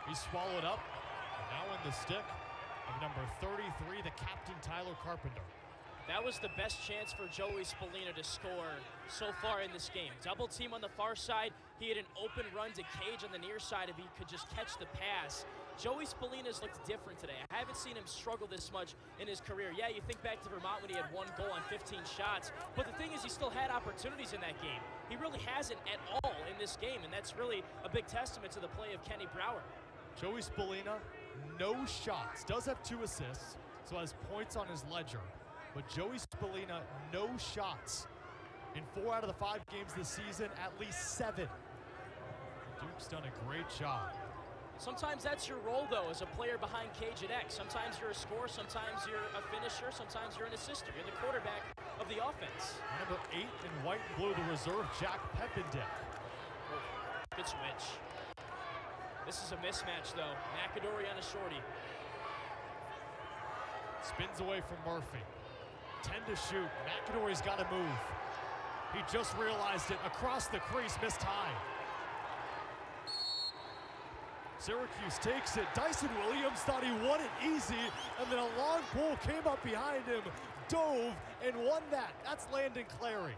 he swallowed up. And now in the stick of number 33, the captain, Tyler Carpenter.
That was the best chance for Joey Spallina to score so far in this game. Double team on the far side. He had an open run to Cage on the near side if he could just catch the pass. Joey Spallina's looked different today. I haven't seen him struggle this much in his career. Yeah, you think back to Vermont when he had 1 goal on 15 shots, but the thing is he still had opportunities in that game. He really hasn't at all in this game, and that's really a big testament to the play of Kenny Brower.
Joey Spallina, no shots. Does have 2 assists, so has points on his ledger. But Joey Spallina, no shots. In 4 out of the 5 games this season, at least 7. Duke's done a great job.
Sometimes that's your role, though, as a player behind Cage at X. Sometimes you're a scorer, sometimes you're a finisher, sometimes you're an assister. You're the quarterback of the offense.
Number 8 in white and blue, the reserve, Jack Peppendick.
Good switch. This is a mismatch, though. McAdory on a shorty.
Spins away from Murphy. 10 to shoot. McAdory's got to move. He just realized it. Across the crease, missed high. Syracuse takes it. Dyson Williams thought he won it easy, and then a long pull came up behind him, dove, and won that. That's Landon Clary.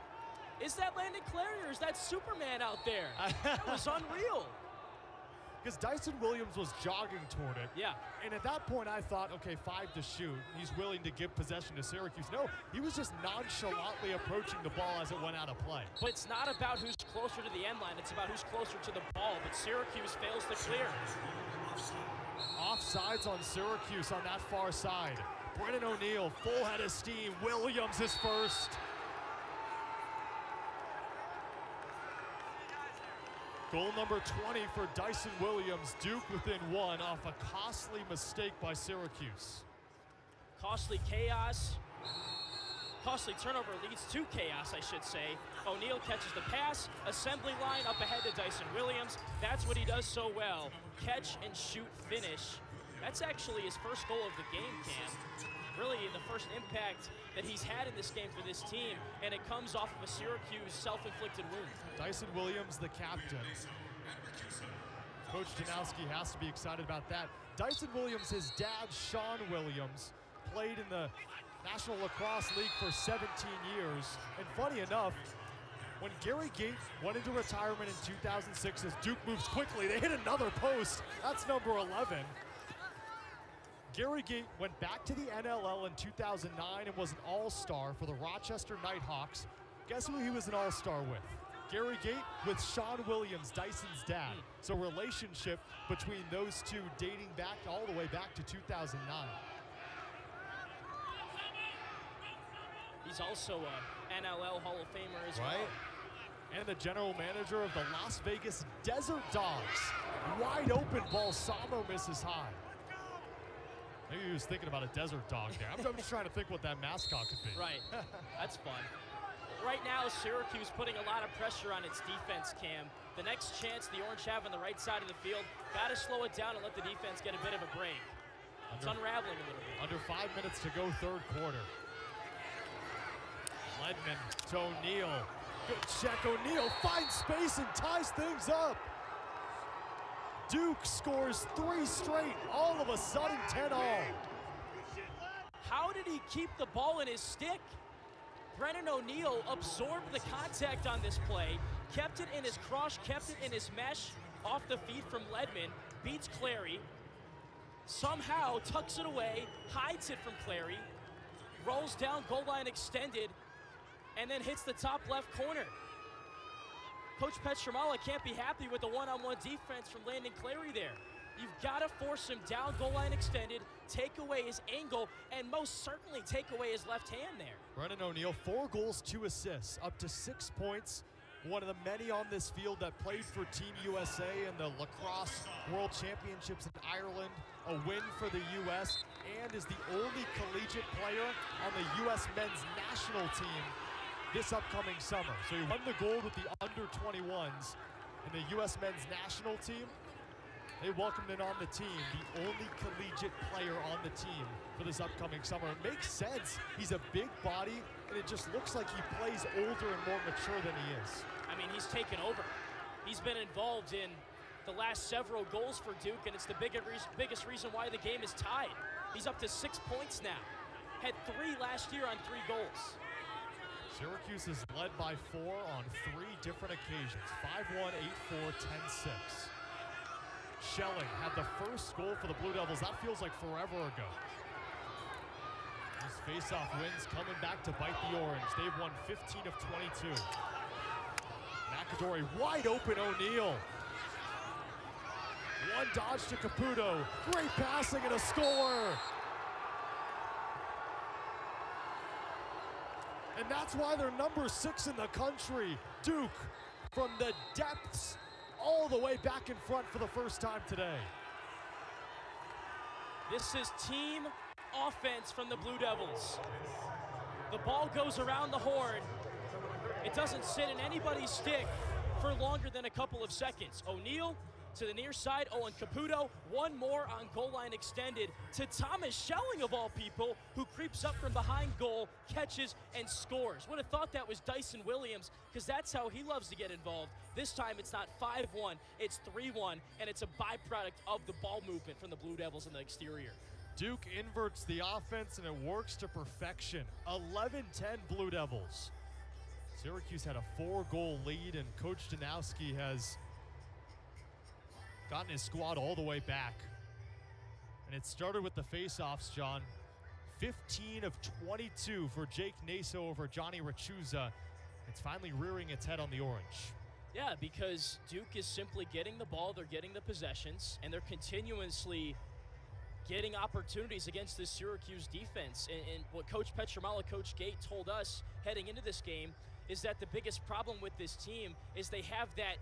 Is that Landon Clary, or is that Superman out there? That was unreal.
Because Dyson Williams was jogging toward it.
Yeah.
And at that point, I thought, okay, 5 to shoot. He's willing to give possession to Syracuse. No, he was just nonchalantly approaching the ball as it went out of play.
But it's not about who's closer to the end line. It's about who's closer to the ball. But Syracuse fails to clear.
Offsides on Syracuse on that far side. Brennan O'Neill, full head of steam. Williams is first. Goal number 20 for Dyson Williams. Duke within 1 off a costly mistake by Syracuse.
Costly chaos. Costly turnover leads to chaos, I should say. O'Neill catches the pass. Assembly line up ahead to Dyson Williams. That's what he does so well. Catch and shoot finish. That's actually his first goal of the game, Cam. Really the first impact that he's had in this game for this team, and it comes off of a Syracuse self-inflicted wound.
Dyson Williams, the captain. Coach Janowski has to be excited about that. Dyson Williams, his dad, Sean Williams, played in the National Lacrosse League for 17 years. And funny enough, when Gary Gate went into retirement in 2006, as Duke moves quickly, they hit another post. That's number 11. Gary Gate went back to the NLL in 2009 and was an all-star for the Rochester Nighthawks. Guess who he was an all-star with? Gary Gate with Sean Williams, Dyson's dad. So relationship between those two dating back all the way back to 2009.
He's also a NLL Hall of Famer as well.
And the general manager of the Las Vegas Desert Dogs. Wide open, Balsamo misses high. Maybe he was thinking about a desert dog there. I'm just trying to think what that mascot could be.
Right, that's fun. Right now, Syracuse putting a lot of pressure on its defense, Cam. The next chance the Orange have on the right side of the field, got to slow it down and let the defense get a bit of a break. It's unraveling a little bit.
Under 5 minutes to go, third quarter. Ledman to O'Neill. Good check. O'Neill finds space and ties things up. Duke scores 3 straight, all of a sudden 10-all.
How did he keep the ball in his stick? Brennan O'Neill absorbed the contact on this play, kept it in his crush, kept it in his mesh, off the feed from Ledman, beats Clary, somehow tucks it away, hides it from Clary, rolls down, goal line extended, and then hits the top left corner. Coach Petramala can't be happy with the one-on-one defense from Landon Clary there. You've got to force him down, goal line extended, take away his angle, and most certainly take away his left hand there.
Brennan O'Neill, 4 goals, 2 assists, up to 6 points. One of the many on this field that played for Team USA in the Lacrosse World Championships in Ireland, a win for the U.S., and is the only collegiate player on the U.S. men's national team this upcoming summer. So he won the gold with the under-21s in the U.S. men's national team. They welcomed him on the team, the only collegiate player on the team for this upcoming summer. It makes sense. He's a big body, and it just looks like he plays older and more mature than he is.
I mean, he's taken over. He's been involved in the last several goals for Duke, and it's the biggest reason why the game is tied. He's up to 6 points now. Had 3 last year on 3 goals.
Syracuse is led by 4 on 3 different occasions. 5-1, 8-4, 10-6. Schelling had the first goal for the Blue Devils. That feels like forever ago. These face-off wins coming back to bite the Orange. They've won 15 of 22. McAdory wide open, O'Neill. One dodge to Caputo. Great passing and a score. And that's why they're number 6 in the country. Duke from the depths all the way back in front for the first time today.
This is team offense from the Blue Devils. The ball goes around the horn. It doesn't sit in anybody's stick for longer than a couple of seconds. O'Neill to the near side, Owen Caputo, one more on goal line extended to Thomas Schelling of all people, who creeps up from behind goal, catches, and scores. Would have thought that was Dyson Williams, because that's how he loves to get involved. This time it's not 5-1, it's 3-1, and it's a byproduct of the ball movement from the Blue Devils in the exterior.
Duke inverts the offense, and it works to perfection. 11-10 Blue Devils. Syracuse had a 4-goal lead, and Coach Danowski has gotten his squad all the way back. And it started with the face-offs, John. 15 of 22 for Jake Naso over Johnny Rachuza. It's finally rearing its head on the Orange.
Yeah, because Duke is simply getting the ball, they're getting the possessions, and they're continuously getting opportunities against this Syracuse defense. And what Coach Petramala, Coach Gate told us heading into this game is that the biggest problem with this team is they have that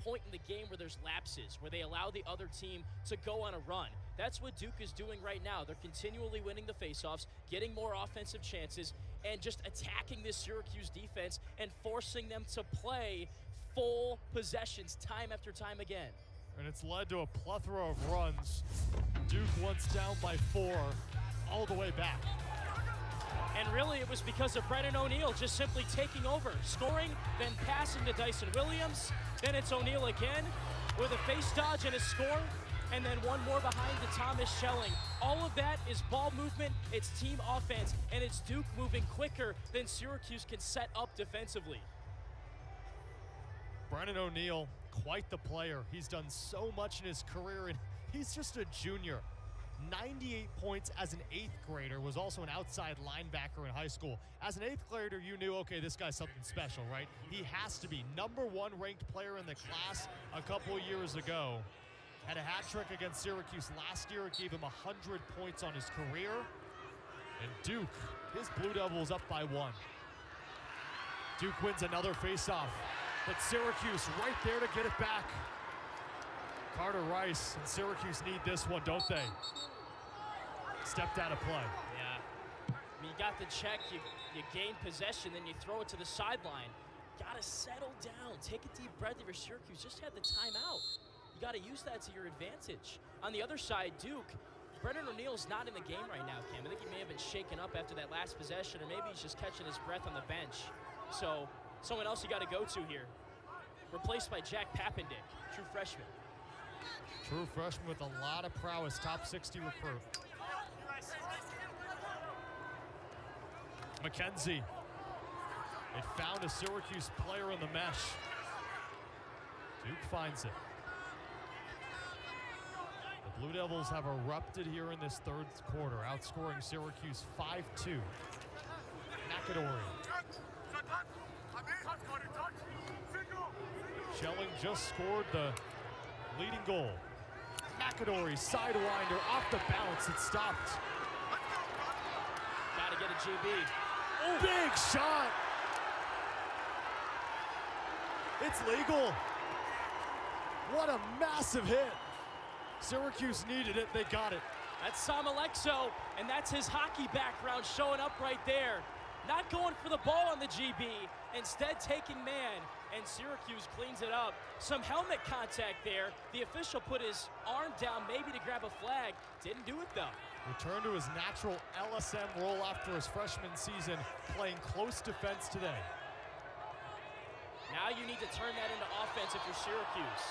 point in the game where there's lapses, where they allow the other team to go on a run. That's what Duke is doing right now. They're continually winning the faceoffs, getting more offensive chances, and just attacking this Syracuse defense and forcing them to play full possessions time after time again.
And it's led to a plethora of runs. Duke once down by 4, all the way back.
And really it was because of Brennan O'Neill just simply taking over, scoring, then passing to Dyson Williams. Then it's O'Neill again with a face dodge and a score, and then one more behind to Thomas Schelling. All of that is ball movement, it's team offense, and it's Duke moving quicker than Syracuse can set up defensively.
Brennan O'Neill, quite the player. He's done so much in his career, and he's just a junior. 98 points as an 8th grader, was also an outside linebacker in high school. As an 8th grader, you knew, okay, this guy's something special, right? He has to be. #1 ranked player in the class a couple years ago. Had a hat trick against Syracuse last year. It gave him 100 points on his career. And Duke, his Blue Devils up by 1. Duke wins another faceoff, but Syracuse right there to get it back. Carter Rice and Syracuse need this one, don't they? Stepped out of play.
Yeah. I mean, you got the check, you gain possession, then you throw it to the sideline. Got to settle down. Take a deep breath if you're Syracuse. Just had the timeout. You got to use that to your advantage. On the other side, Duke, Brennan O'Neill's not in the game right now, Cam. I think he may have been shaken up after that last possession, or maybe he's just catching his breath on the bench. So, someone else you got to go to here. Replaced by Jack Pappendick, true freshman.
True freshman with a lot of prowess, top 60 recruit. McKenzie. It found a Syracuse player in the mesh. Duke finds it. The Blue Devils have erupted here in this third quarter, outscoring Syracuse 5-2. McAdory. Schelling just scored the leading goal. McAdory, sidewinder, off the bounce, it stopped.
Gotta get a GB.
Oh, big shot! It's legal. What a massive hit. Syracuse needed it, they got it.
That's Sam Alexo, and that's his hockey background showing up right there. Not going for the ball on the GB, instead taking man, and Syracuse cleans it up. Some helmet contact there. The official put his arm down maybe to grab a flag. Didn't do it though.
Returned to his natural LSM role after his freshman season, playing close defense today.
Now you need to turn that into offense if you're Syracuse.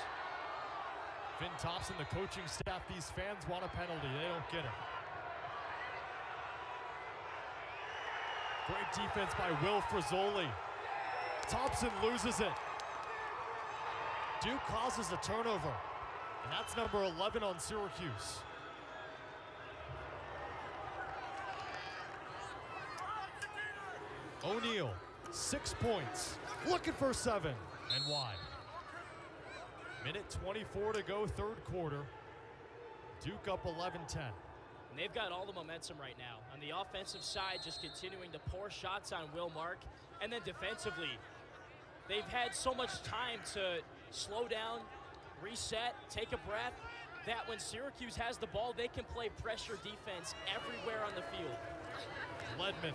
Finn Thompson, the coaching staff, these fans want a penalty. They don't get it. Great defense by Will Frizzoli. Thompson loses it. Duke causes a turnover, and that's number 11 on Syracuse. O'Neal, 6 points, looking for 7, and wide. Minute 24 to go, third quarter. Duke up 11-10.
And they've got all the momentum right now. On the offensive side, just continuing to pour shots on Will Mark. And then defensively, they've had so much time to slow down, reset, take a breath, that when Syracuse has the ball, they can play pressure defense everywhere on the field.
Ledman,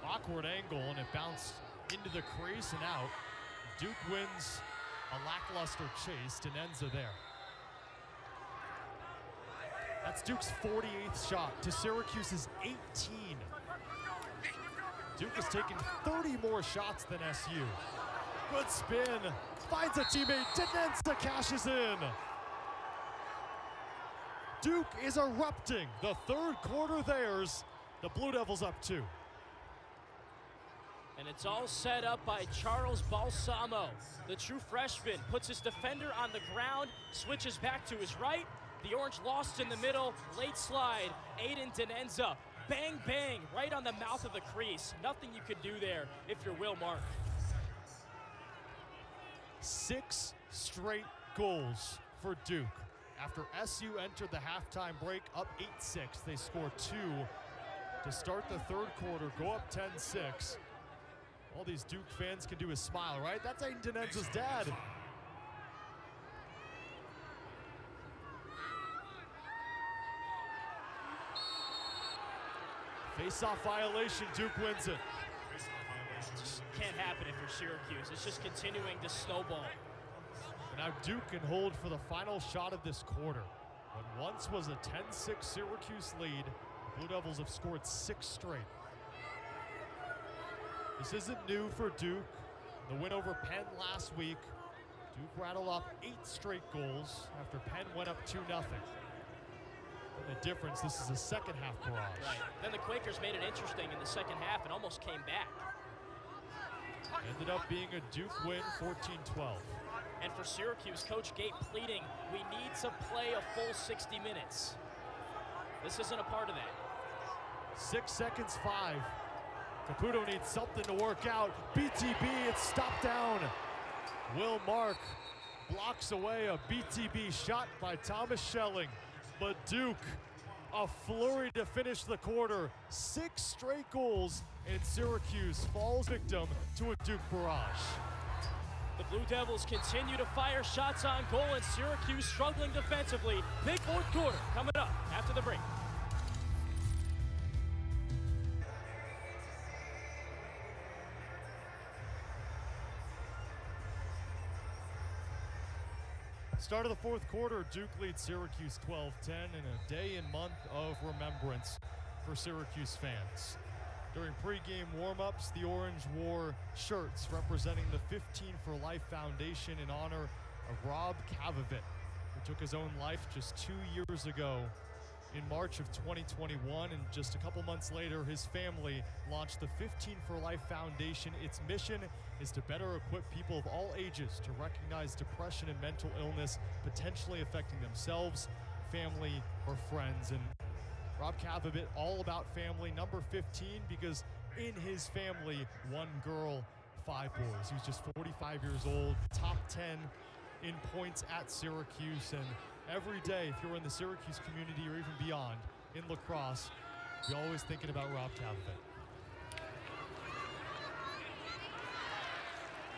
awkward angle, and it bounced into the crease and out. Duke wins a lackluster chase. Denenza there. That's Duke's 48th shot to Syracuse's 18. Duke has taken 30 more shots than SU. Good spin, finds a teammate, Denenza cashes in. Duke is erupting. The third quarter theirs. The Blue Devils up 2.
And it's all set up by Charles Balsamo. The true freshman puts his defender on the ground, switches back to his right. The Orange lost in the middle, late slide, Aiden Denenza. Bang, bang, right on the mouth of the crease. Nothing you could do there if you're Will Mark.
6 straight goals for Duke. After SU entered the halftime break up 8-6, they scored 2 to start the third quarter, go up 10-6. All these Duke fans can do is smile, right? That's Aiden Denenza's dad. Face-off violation, Duke wins it.
Just can't happen if you're Syracuse. It's just continuing to snowball.
And now Duke can hold for the final shot of this quarter. What once was a 10-6 Syracuse lead, the Blue Devils have scored 6 straight. This isn't new for Duke. The win over Penn last week, Duke rattled off 8 straight goals after Penn went up 2-0. And the difference, this is a second half barrage.
Right. Then the Quakers made it interesting in the second half and almost came back.
Ended up being a Duke win, 14-12.
And for Syracuse, Coach Gate pleading, we need to play a full 60 minutes. This isn't a part of that.
6 seconds, 5. Caputo needs something to work out. BTB, it's stopped down. Will Mark blocks away a BTB shot by Thomas Schelling. But Duke, a flurry to finish the quarter. 6 straight goals, and Syracuse falls victim to a Duke barrage.
The Blue Devils continue to fire shots on goal, and Syracuse struggling defensively. Big fourth quarter coming up after the break.
Start of the fourth quarter, Duke leads Syracuse 12-10 in a day and month of remembrance for Syracuse fans. During pregame warm-ups, the Orange wore shirts representing the 15 for Life Foundation in honor of Rob Kavovit, who took his own life just 2 years ago in March of 2021, and just a couple months later, his family launched the 15 for Life Foundation. Its mission is to better equip people of all ages to recognize depression and mental illness potentially affecting themselves, family, or friends. And Rob Kavovit, all about family, number 15, because in his family, 1 girl, 5 boys. He was just 45 years old, top 10 in points at Syracuse, and every day, if you're in the Syracuse community or even beyond, in lacrosse, you're always thinking about Rob Kavovit.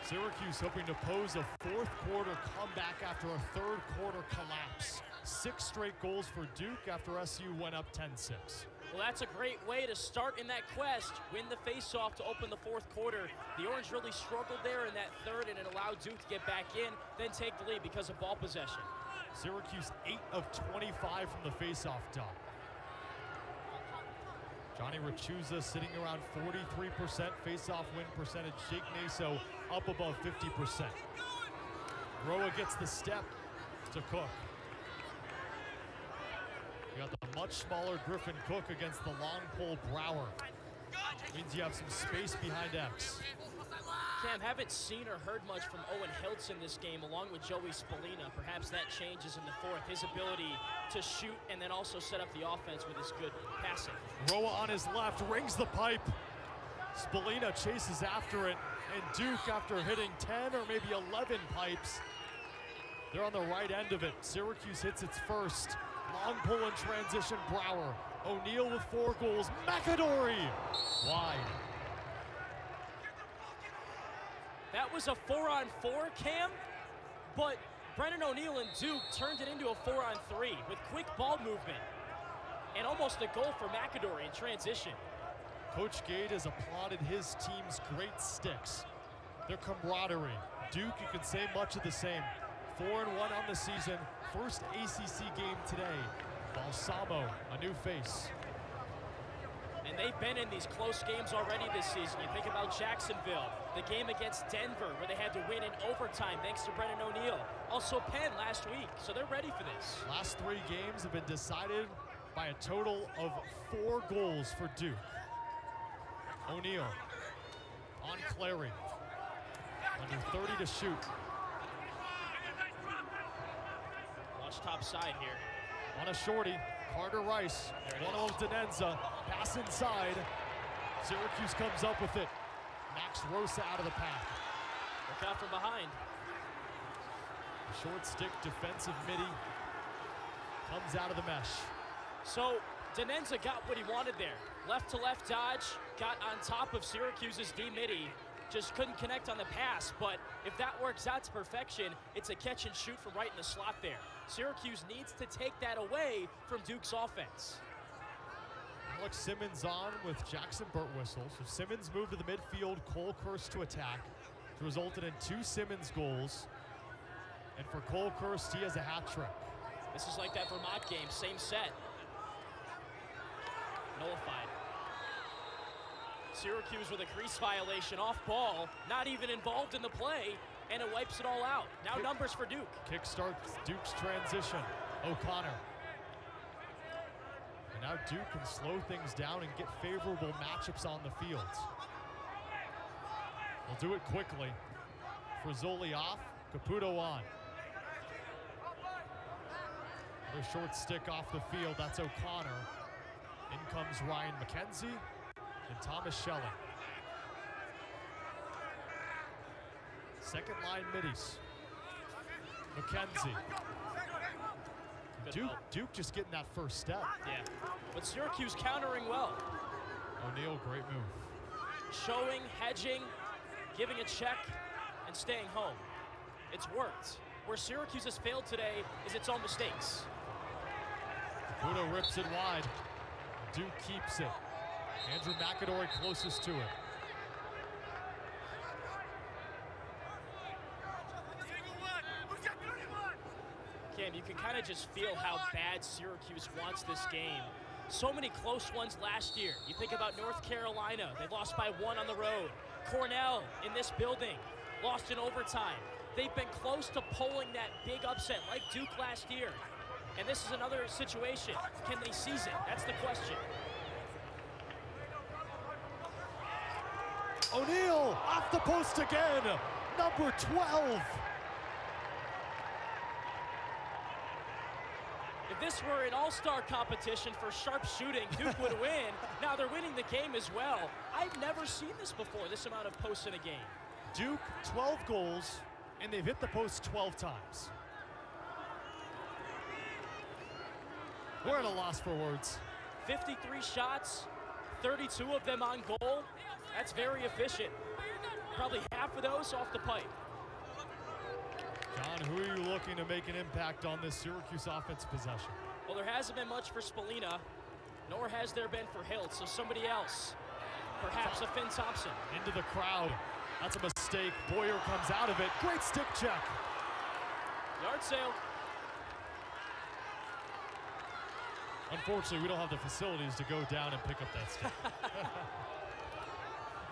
Syracuse hoping to pose a fourth quarter comeback after a third quarter collapse. 6 straight goals for Duke after SU went up 10-6.
Well, that's a great way to start in that quest. Win the faceoff to open the fourth quarter. The Orange really struggled there in that third, and it allowed Duke to get back in, then take the lead because of ball possession.
Syracuse 8 of 25 from the faceoff dot. Johnny Rachuza sitting around 43% faceoff win percentage. Jake Naso up above 50%. Roa gets the step to Cook. You got the much smaller Griffin Cook against the long pole Brower. Means you have some space behind X.
Cam, haven't seen or heard much from Owen Hiltz in this game, along with Joey Spallina. Perhaps that changes in the fourth. His ability to shoot and then also set up the offense with his good passing.
Roa on his left, rings the pipe. Spallina chases after it, and Duke, after hitting 10 or maybe 11 pipes, they're on the right end of it. Syracuse hits its first. Long pull in transition, Brower. O'Neal with 4 goals. McAdory wide.
That was a 4-on-4, Cam, but Brennan O'Neal and Duke turned it into a 4-on-3 with quick ball movement and almost a goal for McAdory in transition.
Coach Gade has applauded his team's great sticks, their camaraderie. Duke, you can say much of the same. 4-1 on the season, first ACC game today. Balsamo, a new face.
And they've been in these close games already this season. You think about Jacksonville, the game against Denver, where they had to win in overtime thanks to Brennan O'Neal. Also Penn last week, so they're ready for this.
Last 3 games have been decided by a total of 4 goals for Duke. O'Neal on Clary. Under 30 to shoot.
Watch top side here.
On a shorty, Carter Rice, one of Denenza, pass inside. Syracuse comes up with it. Max Rosa out of the pack.
Look out from behind.
Short stick defensive midi comes out of the mesh.
So Denenza got what he wanted there. Left to left dodge, got on top of Syracuse's D midi. Just couldn't connect on the pass, but if that works out to perfection, it's a catch and shoot from right in the slot there. Syracuse needs to take that away from Duke's offense.
Alex Simmons on with Jackson Burtwhistle. So Simmons moved to the midfield, Cole Kirst to attack. It resulted in 2 Simmons goals. And for Cole Kirst, he has a hat trick.
This is like that Vermont game, same set. Nullified. Syracuse with a crease violation off ball, not even involved in the play, and it wipes it all out. Now numbers for Duke.
Kick starts Duke's transition. O'Connor. And now Duke can slow things down and get favorable matchups on the field. They'll do it quickly. Frizzoli off, Caputo on. Another short stick off the field, that's O'Connor. In comes Ryan McKenzie and Thomas Schelling. Second line middies. McKenzie. Duke just getting that first step.
Yeah, but Syracuse countering well.
O'Neal, great move.
Showing, hedging, giving a check, and staying home. It's worked. Where Syracuse has failed today is its own mistakes.
Caputo rips it wide. Duke keeps it. Andrew McAdory closest to it.
Cam, you can kind of just feel how bad Syracuse wants this game. So many close ones last year. You think about North Carolina, they lost by 1 on the road. Cornell in this building, lost in overtime. they've been close to pulling that big upset like Duke last year. And this is another situation. Can they seize it? That's the question.
O'Neal off the post again. Number 12.
If this were an all-star competition for sharp shooting, Duke would win. Now they're winning the game as well. I've never seen this before, this amount of posts in a game.
Duke, 12 goals, and they've hit the post 12 times. We're at a loss for words.
53 shots, 32 of them on goal. That's very efficient. Probably half of those off the pipe.
John, who are you looking to make an impact on this Syracuse offense possession?
Well, there hasn't been much for Spallina, nor has there been for Hilt, so somebody else. Perhaps a Finn Thompson.
Into the crowd. That's a mistake. Boyer comes out of it. Great stick check.
Yard sale.
Unfortunately, we don't have the facilities to go down and pick up that stick.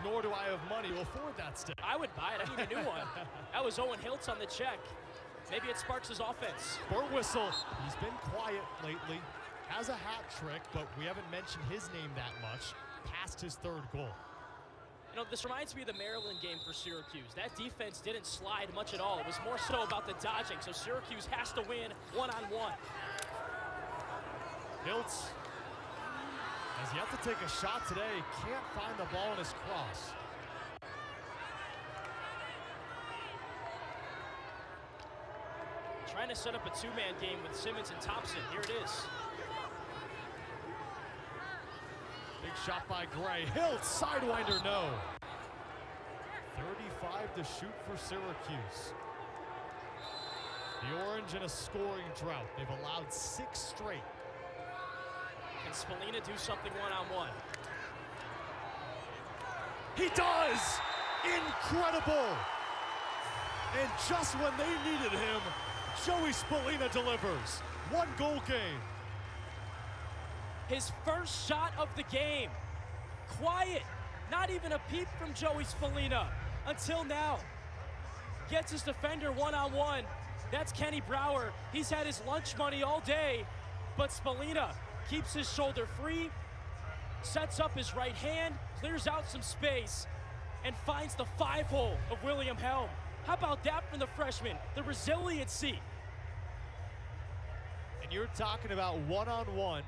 Nor do I have money to afford that stick.
I would buy it. I need a new one. That was Owen Hiltz on the check. Maybe it sparks his offense.
Burtwistle, he's been quiet lately. Has a hat trick, but we haven't mentioned his name that much. Past his third goal.
You know, this reminds me of the Maryland game for Syracuse. That defense didn't slide much at all. It was more so about the dodging, so Syracuse has to win one-on-one.
Hiltz has yet to take a shot today. Can't find the ball in his cross.
Trying to set up a two-man game with Simmons and Thompson. Here it is.
Big shot by Gray. Hiltz, sidewinder, no. 35 to shoot for Syracuse. The Orange in a scoring drought. They've allowed 6 straight.
Can Spallina do something one-on-one?
He does! Incredible! And just when they needed him, Joey Spallina delivers. 1-goal game.
His first shot of the game. Quiet. Not even a peep from Joey Spallina until now. Gets his defender one-on-one. That's Kenny Brower. He's had his lunch money all day, but Spallina keeps his shoulder free, sets up his right hand, clears out some space, and finds the 5-hole of William Helm. How about that from the freshman? The resiliency.
And you're talking about one-on-one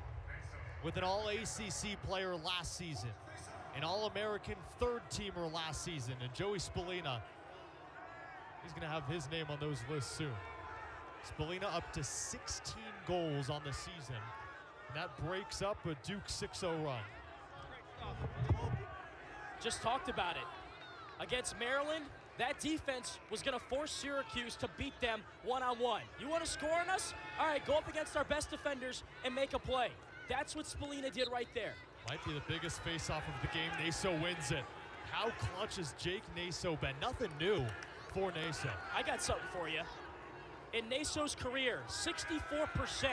with an All-ACC player last season, an All-American third-teamer last season, and Joey Spallina, he's going to have his name on those lists soon. Spallina up to 16 goals on the season. And that breaks up a Duke 6-0 run.
Just talked about it. Against Maryland, that defense was going to force Syracuse to beat them one-on-one. You want to score on us? All right, go up against our best defenders and make a play. That's what Spallina did right there.
Might be the biggest face-off of the game. Naso wins it. How clutch has Jake Naso been? Nothing new for Naso.
I got something for you. In Naso's career, 64%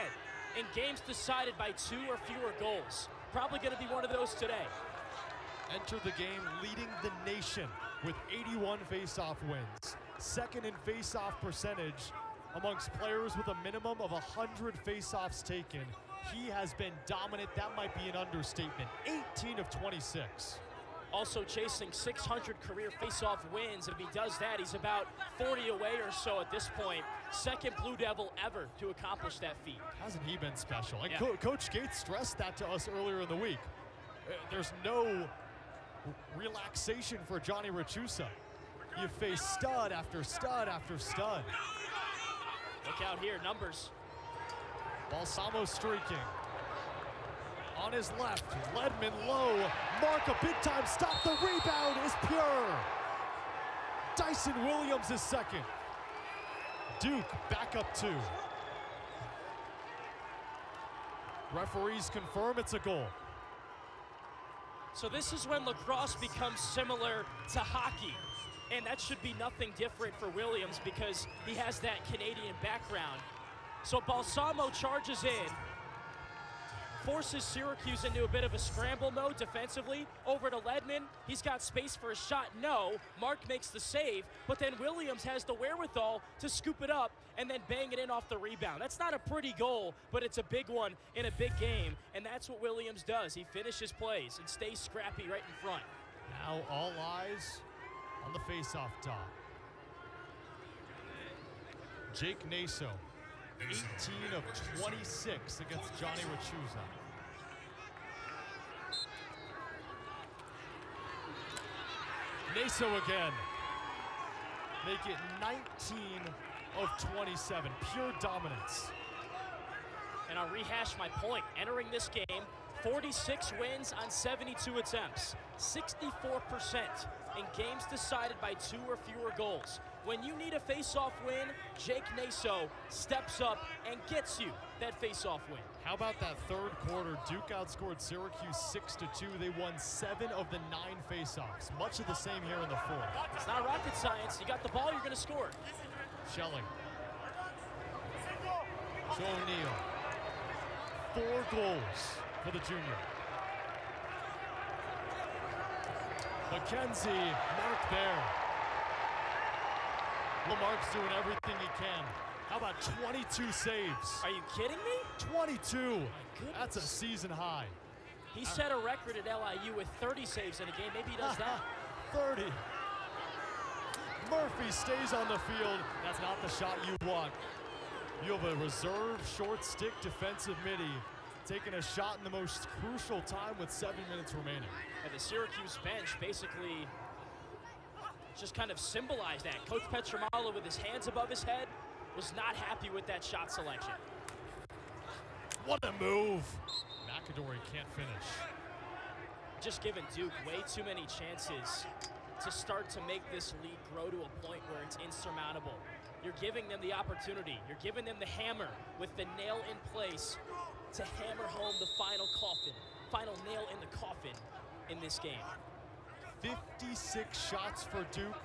in games decided by 2 or fewer goals. Probably going to be one of those today.
Entered the game leading the nation with 81 face-off wins. Second in face-off percentage amongst players with a minimum of 100 face-offs taken. He has been dominant. That might be an understatement. 18 of 26.
Also chasing 600 career face-off wins. And if he does that, he's about 40 away or so at this point. Second Blue Devil ever to accomplish that feat.
Hasn't he been special? And
Yeah.
Coach Gates stressed that to us earlier in the week. There's no relaxation for Johnny Rachusa. You face stud after stud after stud.
Look out here, numbers.
Balsamo streaking. On his left, Ledman low. Mark a big time stop. The rebound is pure. Dyson Williams is second. Duke back up 2. Referees confirm it's a goal.
So this is when lacrosse becomes similar to hockey. And that should be nothing different for Williams because he has that Canadian background. So Balsamo charges in, forces Syracuse into a bit of a scramble mode defensively. Over to Ledman. He's got space for a shot. No. Mark makes the save, but then Williams has the wherewithal to scoop it up and then bang it in off the rebound. That's not a pretty goal, but it's a big one in a big game, and that's what Williams does. He finishes plays and stays scrappy right in front.
Now all eyes on the face-off top. Jake Naso, 18 of 26 against Johnny Rachuza. Naso again. Make it 19 of 27. Pure dominance.
And I'll rehash my point. Entering this game, 46 wins on 72 attempts, 64% in games decided by 2 or fewer goals. When you need a face-off win, Jake Naso steps up and gets you that face-off win.
How about that third quarter? Duke outscored Syracuse 6-2. They won 7 of the 9 face-offs. Much of the same here in the fourth.
It's not rocket science. You got the ball, you're going to score.
Schelling. To O'Neal. 4 goals for the junior. McKenzie, Mark there. Lamarck's doing everything he can. How about 22 saves?
Are you kidding me?
22. That's a season high.
He set a record at LIU with 30 saves in a game. Maybe he does that.
30. Murphy stays on the field. That's not the shot you want. You have a reserve short stick defensive midi taking a shot in the most crucial time with 7 minutes remaining.
And the Syracuse bench basically just kind of symbolized that. Coach Petramalo, with his hands above his head, was not happy with that shot selection.
What a move. McAdory can't finish.
Just giving Duke way too many chances to start to make this lead grow to a point where it's insurmountable. You're giving them the opportunity. You're giving them the hammer with the nail in place to hammer home the final nail in the coffin in this game.
56 shots for Duke,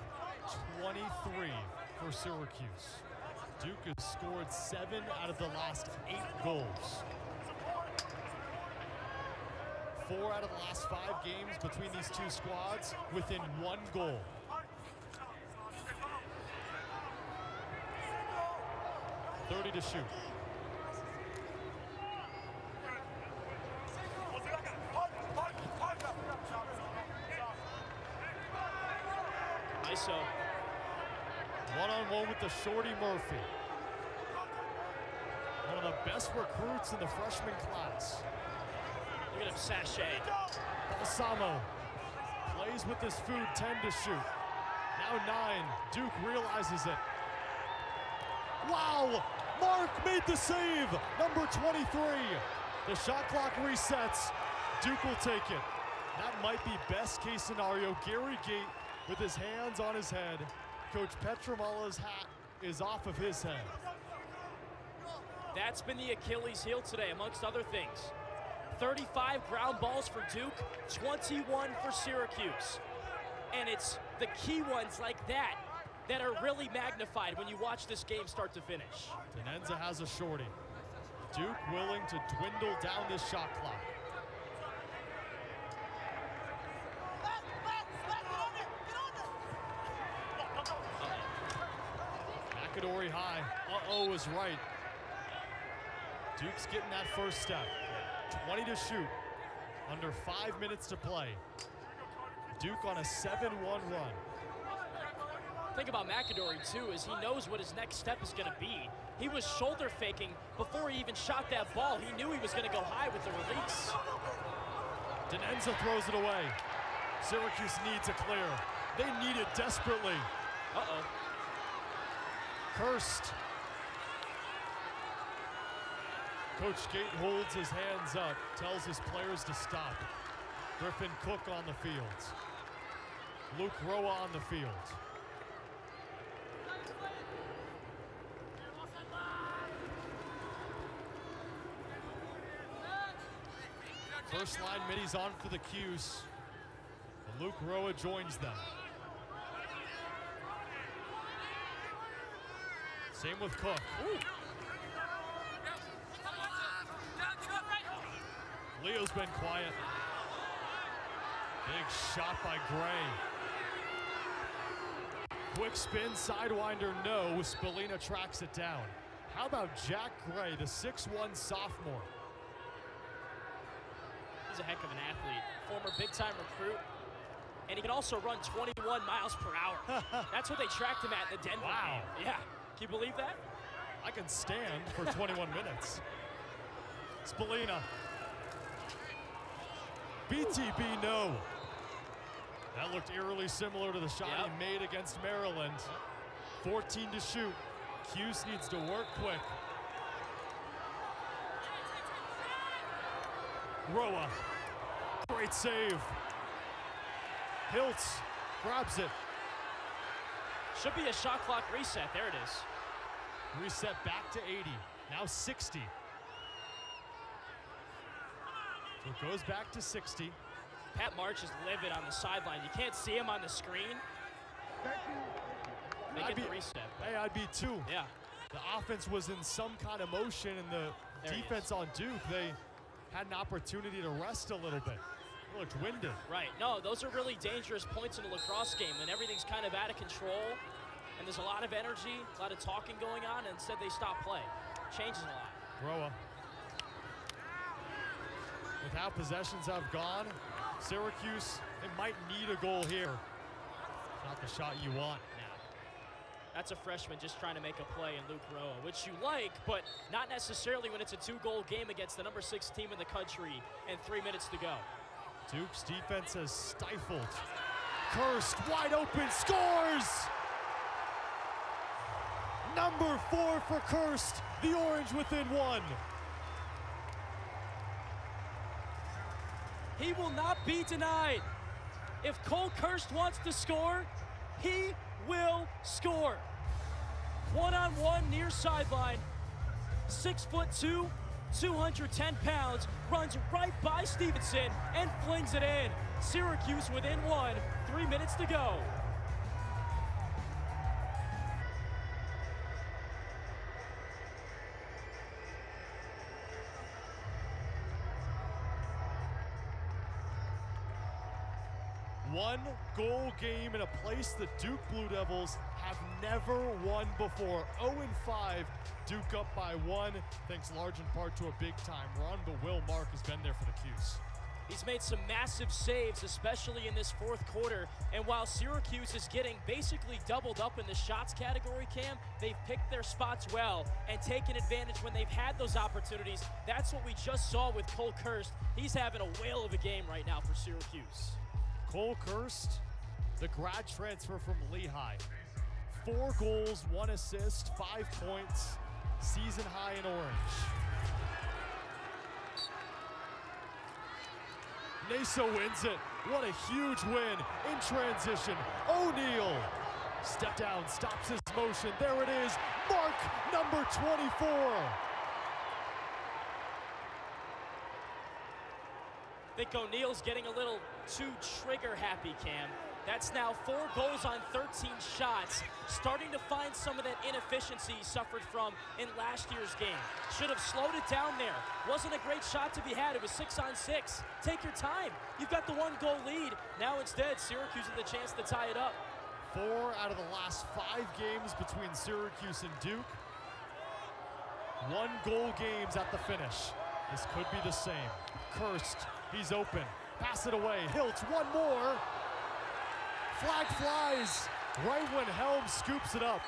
23 for Syracuse. Duke has scored 7 out of the last 8 goals. 4 out of the last 5 games between these two squads within 1 goal. .30 to shoot.
ISO.
One-on-one with the shorty Murphy. One of the best recruits in the freshman class.
Look at him sachet.
Balsamo plays with his food, 10 to shoot. Now 9, Duke realizes it. Wow, Mark made the save, number 23. The shot clock resets, Duke will take it. That might be best case scenario. Gary Gate with his hands on his head. Coach Petramalo's hat is off of his head.
That's been the Achilles heel today, amongst other things. 35 ground balls for Duke, 21 for Syracuse. And it's the key ones like that that are really magnified when you watch this game start to finish.
Tenenza has a shorty. Duke willing to dwindle down this shot clock. McAdory high. Uh-oh is right. Duke's getting that first step. 20 to shoot. Under 5 minutes to play. Duke on a 7-1 run.
Thing about McAdory, too, is he knows what his next step is going to be. He was shoulder faking before he even shot that ball. He knew he was going to go high with the release.
Tenenza throws it away. Syracuse needs a clear. They need it desperately.
Uh-oh.
Kirst. Coach Gate holds his hands up, tells his players to stop. Griffin Cook on the field. Luke Roa on the field. First line middies on for the Cuse. And Luke Roa joins them. Same with Cook.
Ooh.
Leo's been quiet. Big shot by Gray. Quick spin, sidewinder, no. Spallina tracks it down. How about Jack Gray, the 6'1 sophomore?
He's a heck of an athlete. Former big-time recruit. And he can also run 21 miles per hour. That's what they tracked him at in the Denver game. Yeah. Can you believe that?
I can stand for 21 minutes. Spallina. BTB, no. That looked eerily similar to the shot he made against Maryland. 14 to shoot. Cuse needs to work quick. Roa. Great save. Hiltz grabs it.
Should be a shot clock reset. There it is.
Reset back to 80. Now 60. So it goes back to 60.
Pat March is livid on the sideline. You can't see him on the screen. Making the reset.
Hey, I'd be too.
Yeah.
The offense was in some kind of motion, and the defense on Duke, they had an opportunity to rest a little bit. It looked winded.
Right. No, those are really dangerous points in a lacrosse game, and everything's kind of out of control, and there's a lot of energy, a lot of talking going on, and instead they stop play. Changes a lot.
Roa. With how possessions have gone, Syracuse, they might need a goal here. Not the shot you want.
That's a freshman just trying to make a play in Luke Roa, which you like, but not necessarily when it's a 2-goal game against the number 6 team in the country and 3 minutes to go.
Duke's defense has stifled. Kirst, wide open, scores! Number 4 for Kirst, the Orange within 1.
He will not be denied. If Cole Kirst wants to score, he will score. 1-on-1 near sideline. 6'2", 210 pounds, runs right by Stevenson and flings it in. Syracuse within 1, 3 minutes to go.
One-goal game in a place the Duke Blue Devils have never won before. 0-5, Duke up by 1, thanks large in part to a big-time run, but Will Mark has been there for the Cuse.
He's made some massive saves, especially in this fourth quarter. And while Syracuse is getting basically doubled up in the shots category, Cam, they've picked their spots well and taken advantage when they've had those opportunities. That's what we just saw with Cole Kirst. He's having a whale of a game right now for Syracuse.
Cole Kirst, the grad transfer from Lehigh. 4 goals, 1 assist, 5 points, season high in Orange. Naso wins it. What a huge win in transition. O'Neal, step down, stops his motion. There it is, mark number 24.
I think O'Neal's getting a little too trigger happy, Cam. That's now 4 goals on 13 shots, starting to find some of that inefficiency he suffered from in last year's game. Should have slowed it down there. Wasn't a great shot to be had. It was 6-on-6. Take your time. You've got the 1-goal lead. Now instead, Syracuse with a chance to tie it up.
4 out of the last 5 games between Syracuse and Duke. 1-goal games at the finish. This could be the same. Kirst, he's open. Pass it away. Hiltz, one more. Flag flies right when Helm scoops it up.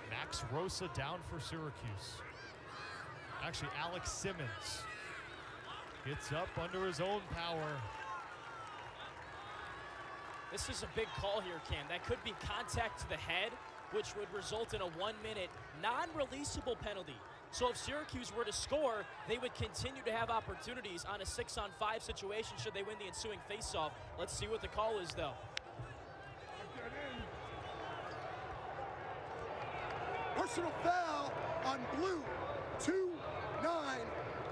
Max Rosa down for Syracuse. Actually, Alex Simmons gets up under his own power.
This is a big call here, Cam. That could be contact to the head, which would result in a 1-minute non-releasable penalty. So if Syracuse were to score, they would continue to have opportunities on a 6-on-5 situation should they win the ensuing faceoff. Let's see what the call is, though.
Personal foul on blue. 2-9,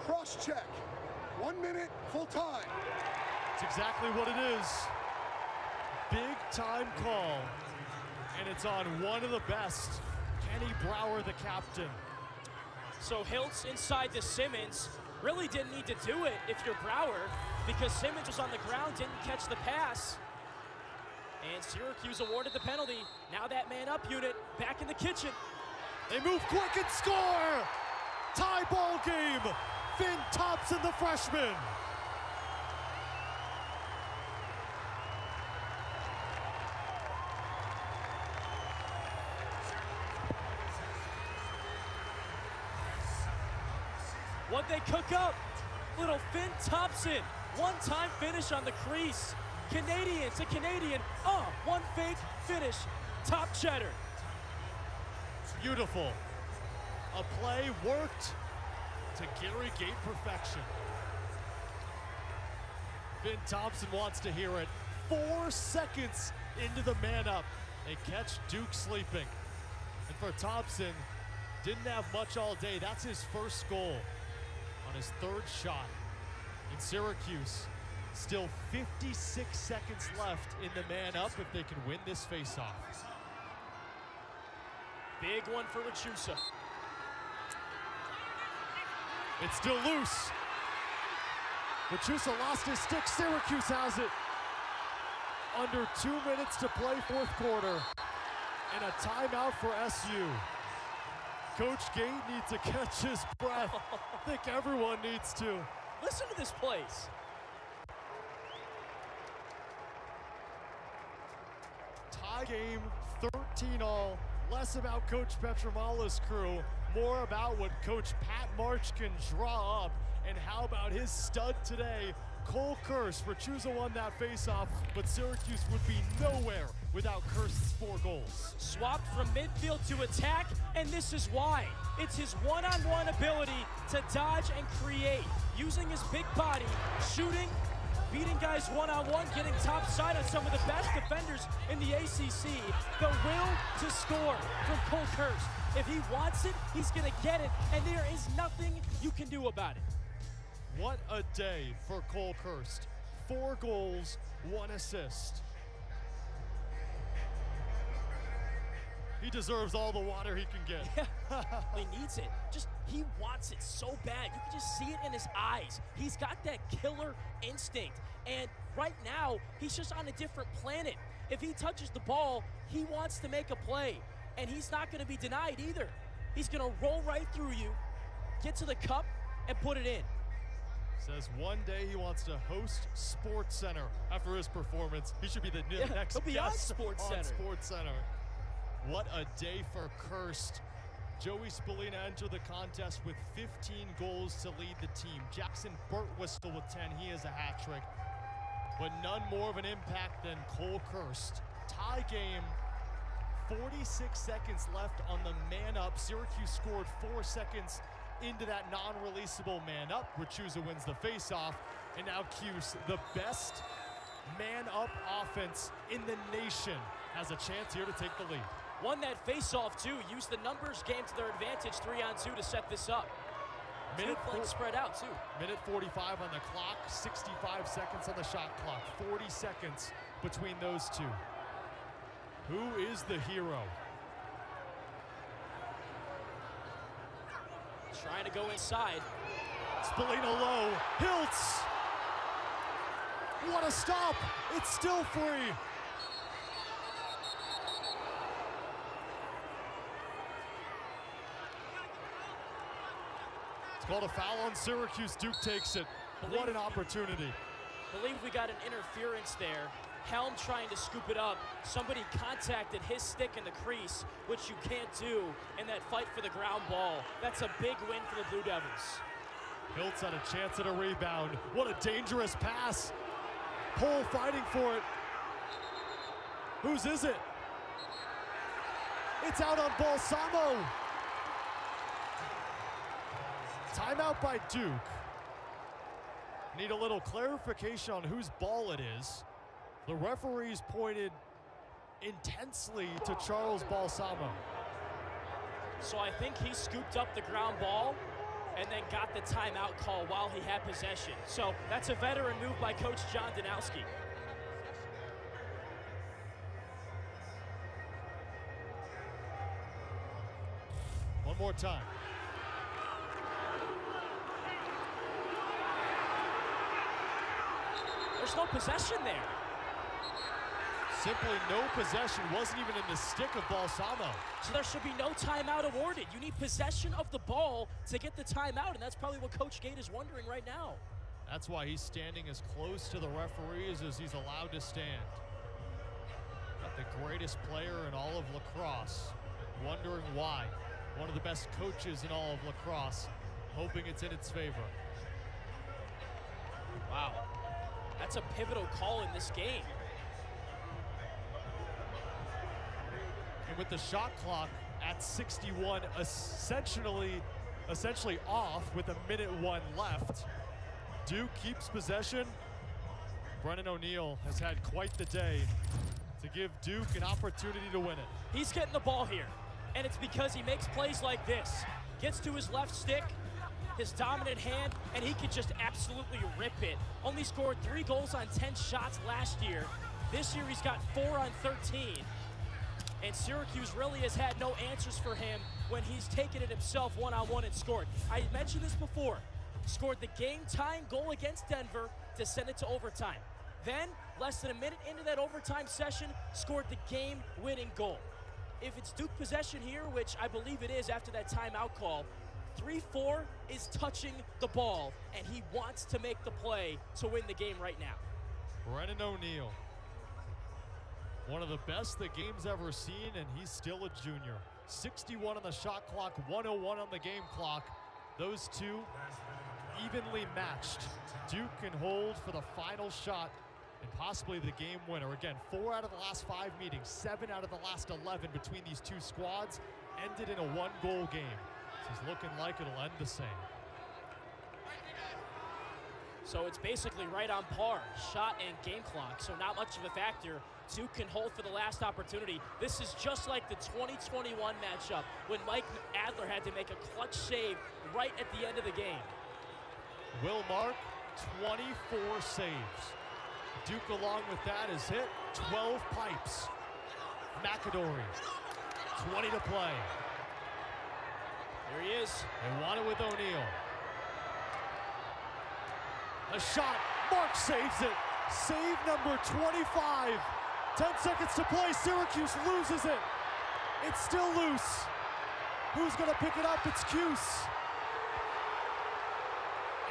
cross-check. 1 minute, full time.
That's exactly what it is. Big time call. And it's on one of the best, Kenny Brower, the captain.
So Hiltz inside to Simmons. Really didn't need to do it if you're Brower, because Simmons was on the ground, didn't catch the pass. And Syracuse awarded the penalty. Now that man up unit back in the kitchen.
They move quick and score! Tie ball game! Finn Thompson, the freshman.
What they cook up? Little Finn Thompson. One-time finish on the crease. Canadian to Canadian. One fake finish. Top cheddar.
Beautiful. A play worked to Gary Gate perfection. Finn Thompson wants to hear it. 4 seconds into the man up. They catch Duke sleeping. And for Thompson, didn't have much all day. That's his first goal on his third shot. In Syracuse, still 56 seconds left in the man up if they can win this faceoff.
Big one for Rachusa.
It's still loose. Rachusa lost his stick. Syracuse has it. Under 2 minutes to play fourth quarter. And a timeout for SU. Coach Gate needs to catch his breath. I think everyone needs to.
Listen to this place.
Tie game, 13-all. Less about Coach Petramala's crew, more about what Coach Pat March can draw up. And how about his stud today, Cole Kirst. Rachusa won that faceoff, but Syracuse would be nowhere without Kirst's 4 goals.
Swapped from midfield to attack, and this is why. It's his one-on-one ability to dodge and create, using his big body, shooting, beating guys one-on-one, getting top side on some of the best defenders in the ACC. The will to score from Cole Kirst. If he wants it, he's going to get it, and there is nothing you can do about it.
What a day for Cole Kirst. 4 goals, 1 assist. He deserves all the water he can get.
Yeah, he needs it. He wants it so bad. You can just see it in his eyes. He's got that killer instinct. And right now, he's just on a different planet. If he touches the ball, he wants to make a play. And he's not going to be denied either. He's going to roll right through you, get to the cup, and put it in.
Says one day he wants to host Sports Center after his performance. He should be the next guest on Sports Center. What a day for Kirst. Joey Spallina entered the contest with 15 goals to lead the team. Jackson Burtwistle with 10. He has a hat trick. But none more of an impact than Cole Kirst. Tie game. 46 seconds left on the man up. Syracuse scored 4 seconds into that non-releasable man up. Rachusa wins the faceoff. And now Cuse, the best man up offense in the nation, has a chance here to take the lead.
Won that face-off, too. Used the numbers game to their advantage, 3-on-2 to set this up. Minute spread out, too.
Minute 45 on the clock, 65 seconds on the shot clock, 40 seconds between those two. Who is the hero?
Trying to go inside.
Spallina low, Hiltz! What a stop! It's still free! It's called a foul on Syracuse. Duke takes it. What an opportunity.
Believe we got an interference there. Helm trying to scoop it up. Somebody contacted his stick in the crease, which you can't do in that fight for the ground ball. That's a big win for the Blue Devils.
Hiltz had a chance at a rebound. What a dangerous pass. Cole fighting for it. Whose is it? It's out on Balsamo. Timeout by Duke. Need a little clarification on whose ball it is. The referees pointed intensely to Charles Balsamo.
So I think he scooped up the ground ball and then got the timeout call while he had possession. So that's a veteran move by Coach John Danowski.
One more time.
There's no possession there.
Simply no possession, wasn't even in the stick of Balsamo.
So there should be no timeout awarded. You need possession of the ball to get the timeout, and that's probably what Coach Gate is wondering right now.
That's why he's standing as close to the referees as he's allowed to stand. Got the greatest player in all of lacrosse, wondering why. One of the best coaches in all of lacrosse, hoping it's in its favor.
Wow, that's a pivotal call in this game.
And with the shot clock at 61, essentially off with a minute 1 left, Duke keeps possession. Brennan O'Neill has had quite the day to give Duke an opportunity to win it.
He's getting the ball here, and it's because he makes plays like this. Gets to his left stick, his dominant hand, and he can just absolutely rip it. Only scored 3 goals on 10 shots last year. This year he's got 4 on 13. And Syracuse really has had no answers for him when he's taken it himself one-on-one and scored. I mentioned this before. Scored the game-tying goal against Denver to send it to overtime. Then, less than a minute into that overtime session, scored the game-winning goal. If it's Duke possession here, which I believe it is after that timeout call, 3-4 is touching the ball, and he wants to make the play to win the game right now.
Brennan O'Neill, one of the best the game's ever seen, and he's still a junior. 61 on the shot clock, 101 on the game clock. Those two evenly matched. Duke can hold for the final shot and possibly the game winner. Again, 4 out of the last 5 meetings, 7 out of the last 11 between these two squads ended in a 1-goal game. This is looking like it'll end the same.
So it's basically right on par, shot and game clock, so not much of a factor. Duke can hold for the last opportunity. This is just like the 2021 matchup when Mike Adler had to make a clutch save right at the end of the game.
Will Mark, 24 saves. Duke along with that has hit 12 pipes. McAdory, 20 to play.
Here he is.
They want it with O'Neill. A shot, Mark saves it. Save number 25. 10 seconds to play, Syracuse loses it. It's still loose. Who's gonna pick it up? It's Cuse.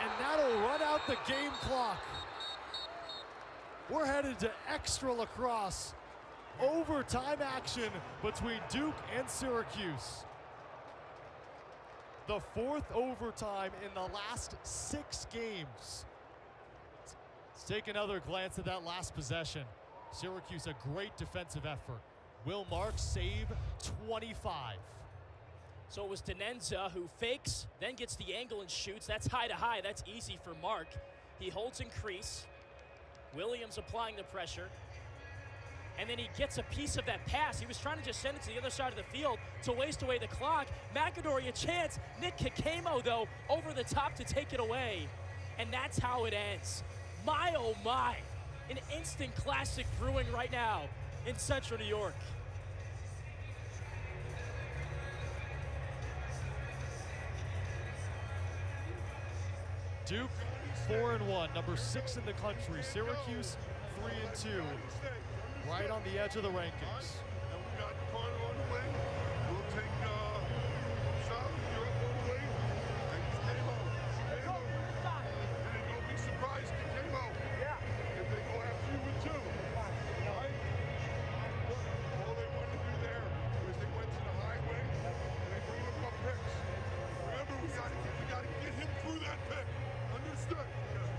And that'll run out the game clock. We're headed to extra lacrosse. Overtime action between Duke and Syracuse. The 4th overtime in the last 6 games. Let's take another glance at that last possession. Syracuse, a great defensive effort. Will Mark save 25.
So it was Denenza who fakes, then gets the angle and shoots. That's high to high. That's easy for Mark. He holds in crease. Williams applying the pressure. And then he gets a piece of that pass. He was trying to just send it to the other side of the field to waste away the clock. McAdory a chance. Nick Kakemo, though, over the top to take it away. And that's how it ends. My, oh my. An instant classic brewing right now in Central New York.
Duke 4-1, number 6 in the country. Syracuse 3-2, right on the edge of the rankings.
And we got Carter on the way. We'll take Sal, you're up on the way. And Kamo. And don't be surprised at Kamo. Yeah. If they go after you with 2. Right? All they wanted to do there was they went to the highway and they bring up picks. Remember, we gotta get him through that pick. Understood?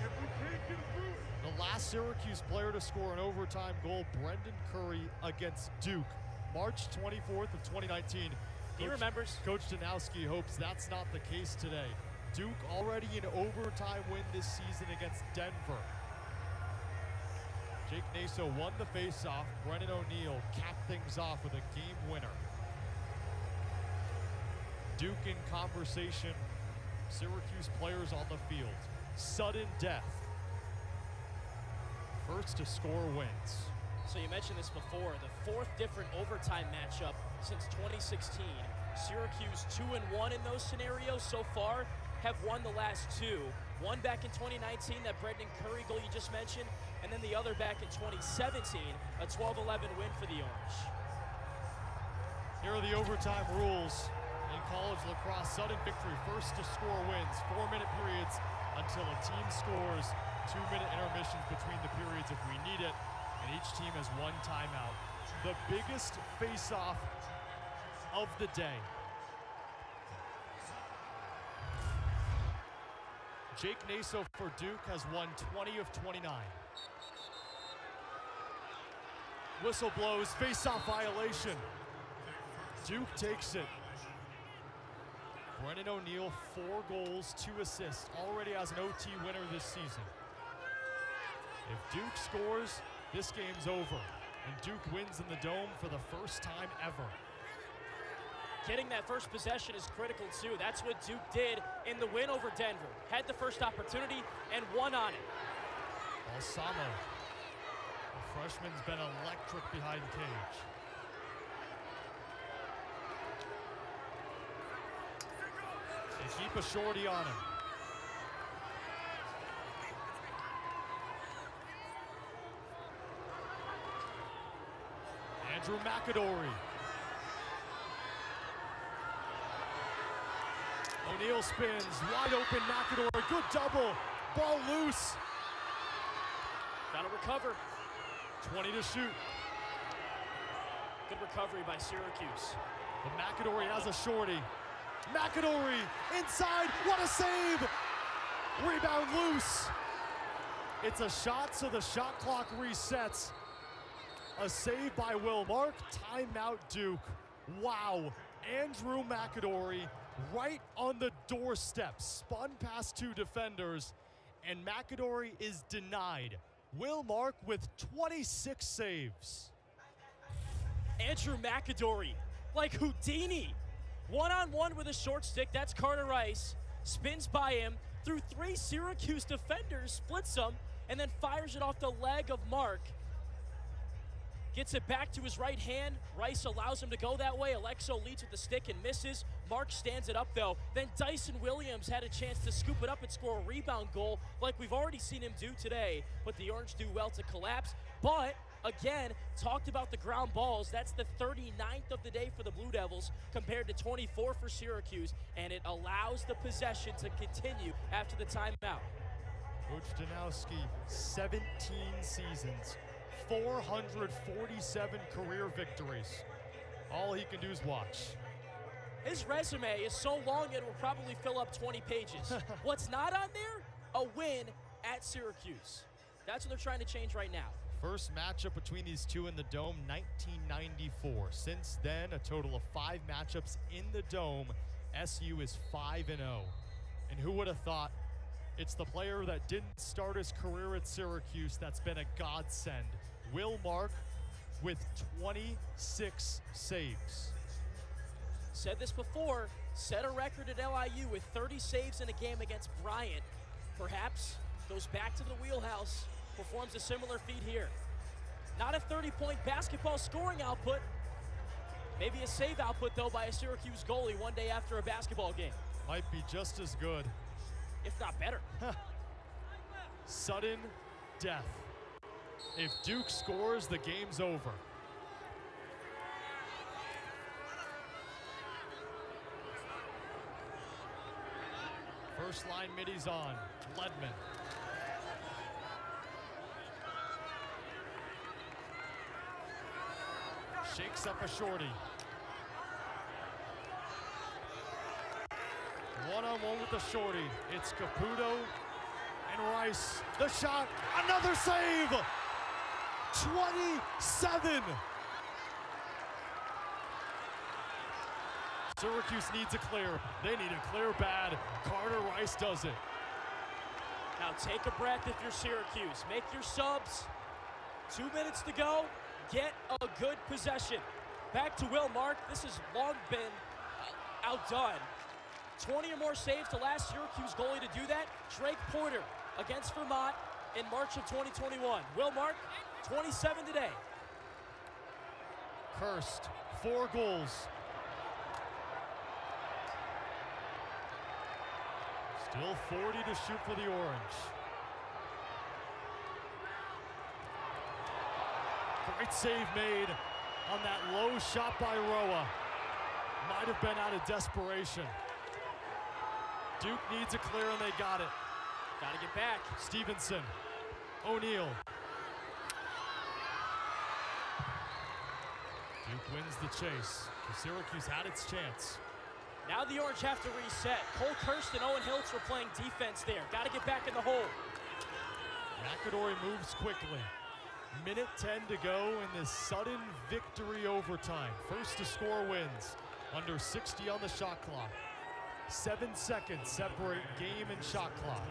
If we can't get him through it.
The last Syracuse player to score an overtime goal, Brendan Curry against Duke, March 24th of 2019.
He remembers.
Coach Danowski hopes that's not the case today. Duke already an overtime win this season against Denver. Jake Naso won the faceoff. Brennan O'Neill capped things off with a game winner. Duke in conversation. Syracuse players on the field. Sudden death. First to score wins.
So you mentioned this before, the 4th different overtime matchup since 2016. Syracuse 2-1 in those scenarios so far, have won the last two. One back in 2019, that Brendan Curry goal you just mentioned, and then the other back in 2017, a 12-11 win for the Orange.
Here are the overtime rules in college lacrosse. Sudden victory, first to score wins, 4-minute periods until a team scores, 2-minute intermissions between the periods if we need it, and each team has one timeout. The biggest face-off of the day. Jake Naso for Duke has won 20 of 29. Whistle blows, face-off violation. Duke takes it. Brennan O'Neill, 4 goals, 2 assists, already has an OT winner this season. If Duke scores, this game's over, and Duke wins in the Dome for the first time ever.
Getting that first possession is critical too. That's what Duke did in the win over Denver. Had the first opportunity and won on it.
Balsamo, the freshman's been electric behind cage. They keep a shorty on him. Andrew McAdory. O'Neal spins, wide open McAdory, good double, ball loose.
Gotta recover.
20 to shoot.
Good recovery by Syracuse.
But McAdory has a shorty. McAdory inside, what a save! Rebound loose. It's a shot, so the shot clock resets. A save by Will Mark, timeout Duke. Wow, Andrew McAdory right on the doorstep, spun past 2 defenders, and McAdory is denied. Will Mark with 26 saves.
Andrew McAdory, like Houdini. One-on-one with a short stick, that's Carter Rice. Spins by him, through 3 Syracuse defenders, splits them, and then fires it off the leg of Mark. Gets it back to his right hand. Rice allows him to go that way. Alexo leads with the stick and misses. Mark stands it up though. Then Dyson Williams had a chance to scoop it up and score a rebound goal like we've already seen him do today. But the Orange do well to collapse. But again, talked about the ground balls. That's the 39th of the day for the Blue Devils compared to 24 for Syracuse. And it allows the possession to continue after the timeout.
Coach Danowski, 17 seasons. 447 career victories. All he can do is watch.
His resume is so long it will probably fill up 20 pages. What's not on there? A win at Syracuse. That's what they're trying to change right now.
First matchup between these two in the Dome, 1994. Since then, a total of 5 matchups in the Dome. SU is 5-0. And who would have thought? It's the player that didn't start his career at Syracuse that's been a godsend. Will Mark with 26 saves.
Said this before, set a record at LIU with 30 saves in a game against Bryant. Perhaps goes back to the wheelhouse, performs a similar feat here. Not a 30-point basketball scoring output. Maybe a save output, though, by a Syracuse goalie one day after a basketball game.
Might be just as good.
If not better.
Sudden death. If Duke scores, the game's over. First line middies on. Ledman. Shakes up a shorty. One-on-one with the shorty. It's Caputo and Rice. The shot, another save! 27! Syracuse needs a clear. They need a clear bad. Carter Rice does it.
Now take a breath if you're Syracuse. Make your subs. 2 minutes to go. Get a good possession. Back to Will Mark. This has long been outdone. 20 or more saves to last Syracuse goalie to do that. Drake Porter against Vermont in March of 2021. Will Mark, 27 today.
Kirst, 4 goals. Still 40 to shoot for the Orange. Great save made on that low shot by Roa. Might have been out of desperation. Duke needs a clear and they got it.
Got to get back.
Stevenson, O'Neal. Duke wins the chase. Syracuse had its chance.
Now the Orange have to reset. Cole Kirsten, Owen Hiltz were playing defense there. Got to get back in the hole.
McAdory moves quickly. Minute 10 to go in this sudden victory overtime. First to score wins. Under 60 on the shot clock. 7 seconds separate game and shot clock.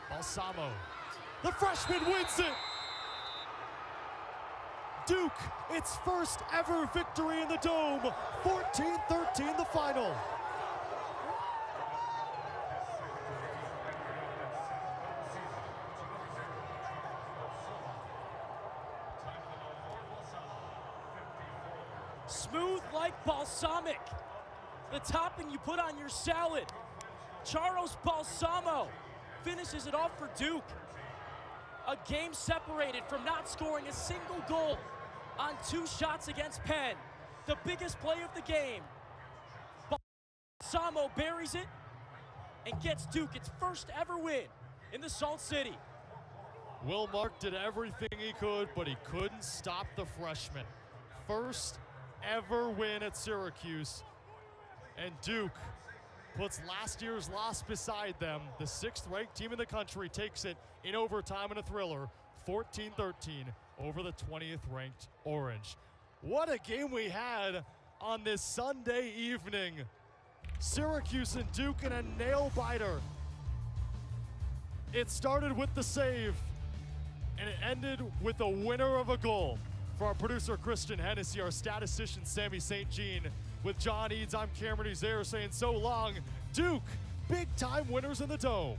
Balsamo. The freshman wins it! Duke, its first ever victory in the Dome. 14-13 the final.
Smooth like balsamic. The topping you put on your salad. Charles Balsamo finishes it off for Duke. A game separated from not scoring a single goal on 2 shots against Penn. The biggest play of the game. Balsamo buries it and gets Duke its first ever win in the Salt City.
Will Mark did everything he could, but he couldn't stop the freshman. First ever win at Syracuse, and Duke puts last year's loss beside them. The 6th ranked team in the country takes it in overtime in a thriller, 14-13 over the 20th ranked Orange. What a game we had on this Sunday evening. Syracuse and Duke in a nail biter. It started with the save, and it ended with the winner of a goal. For our producer, Christian Hennessy, our statistician, Sammy St. Jean, with John Eads, I'm Cameron Uzair saying so long. Duke, big-time winners in the Dome.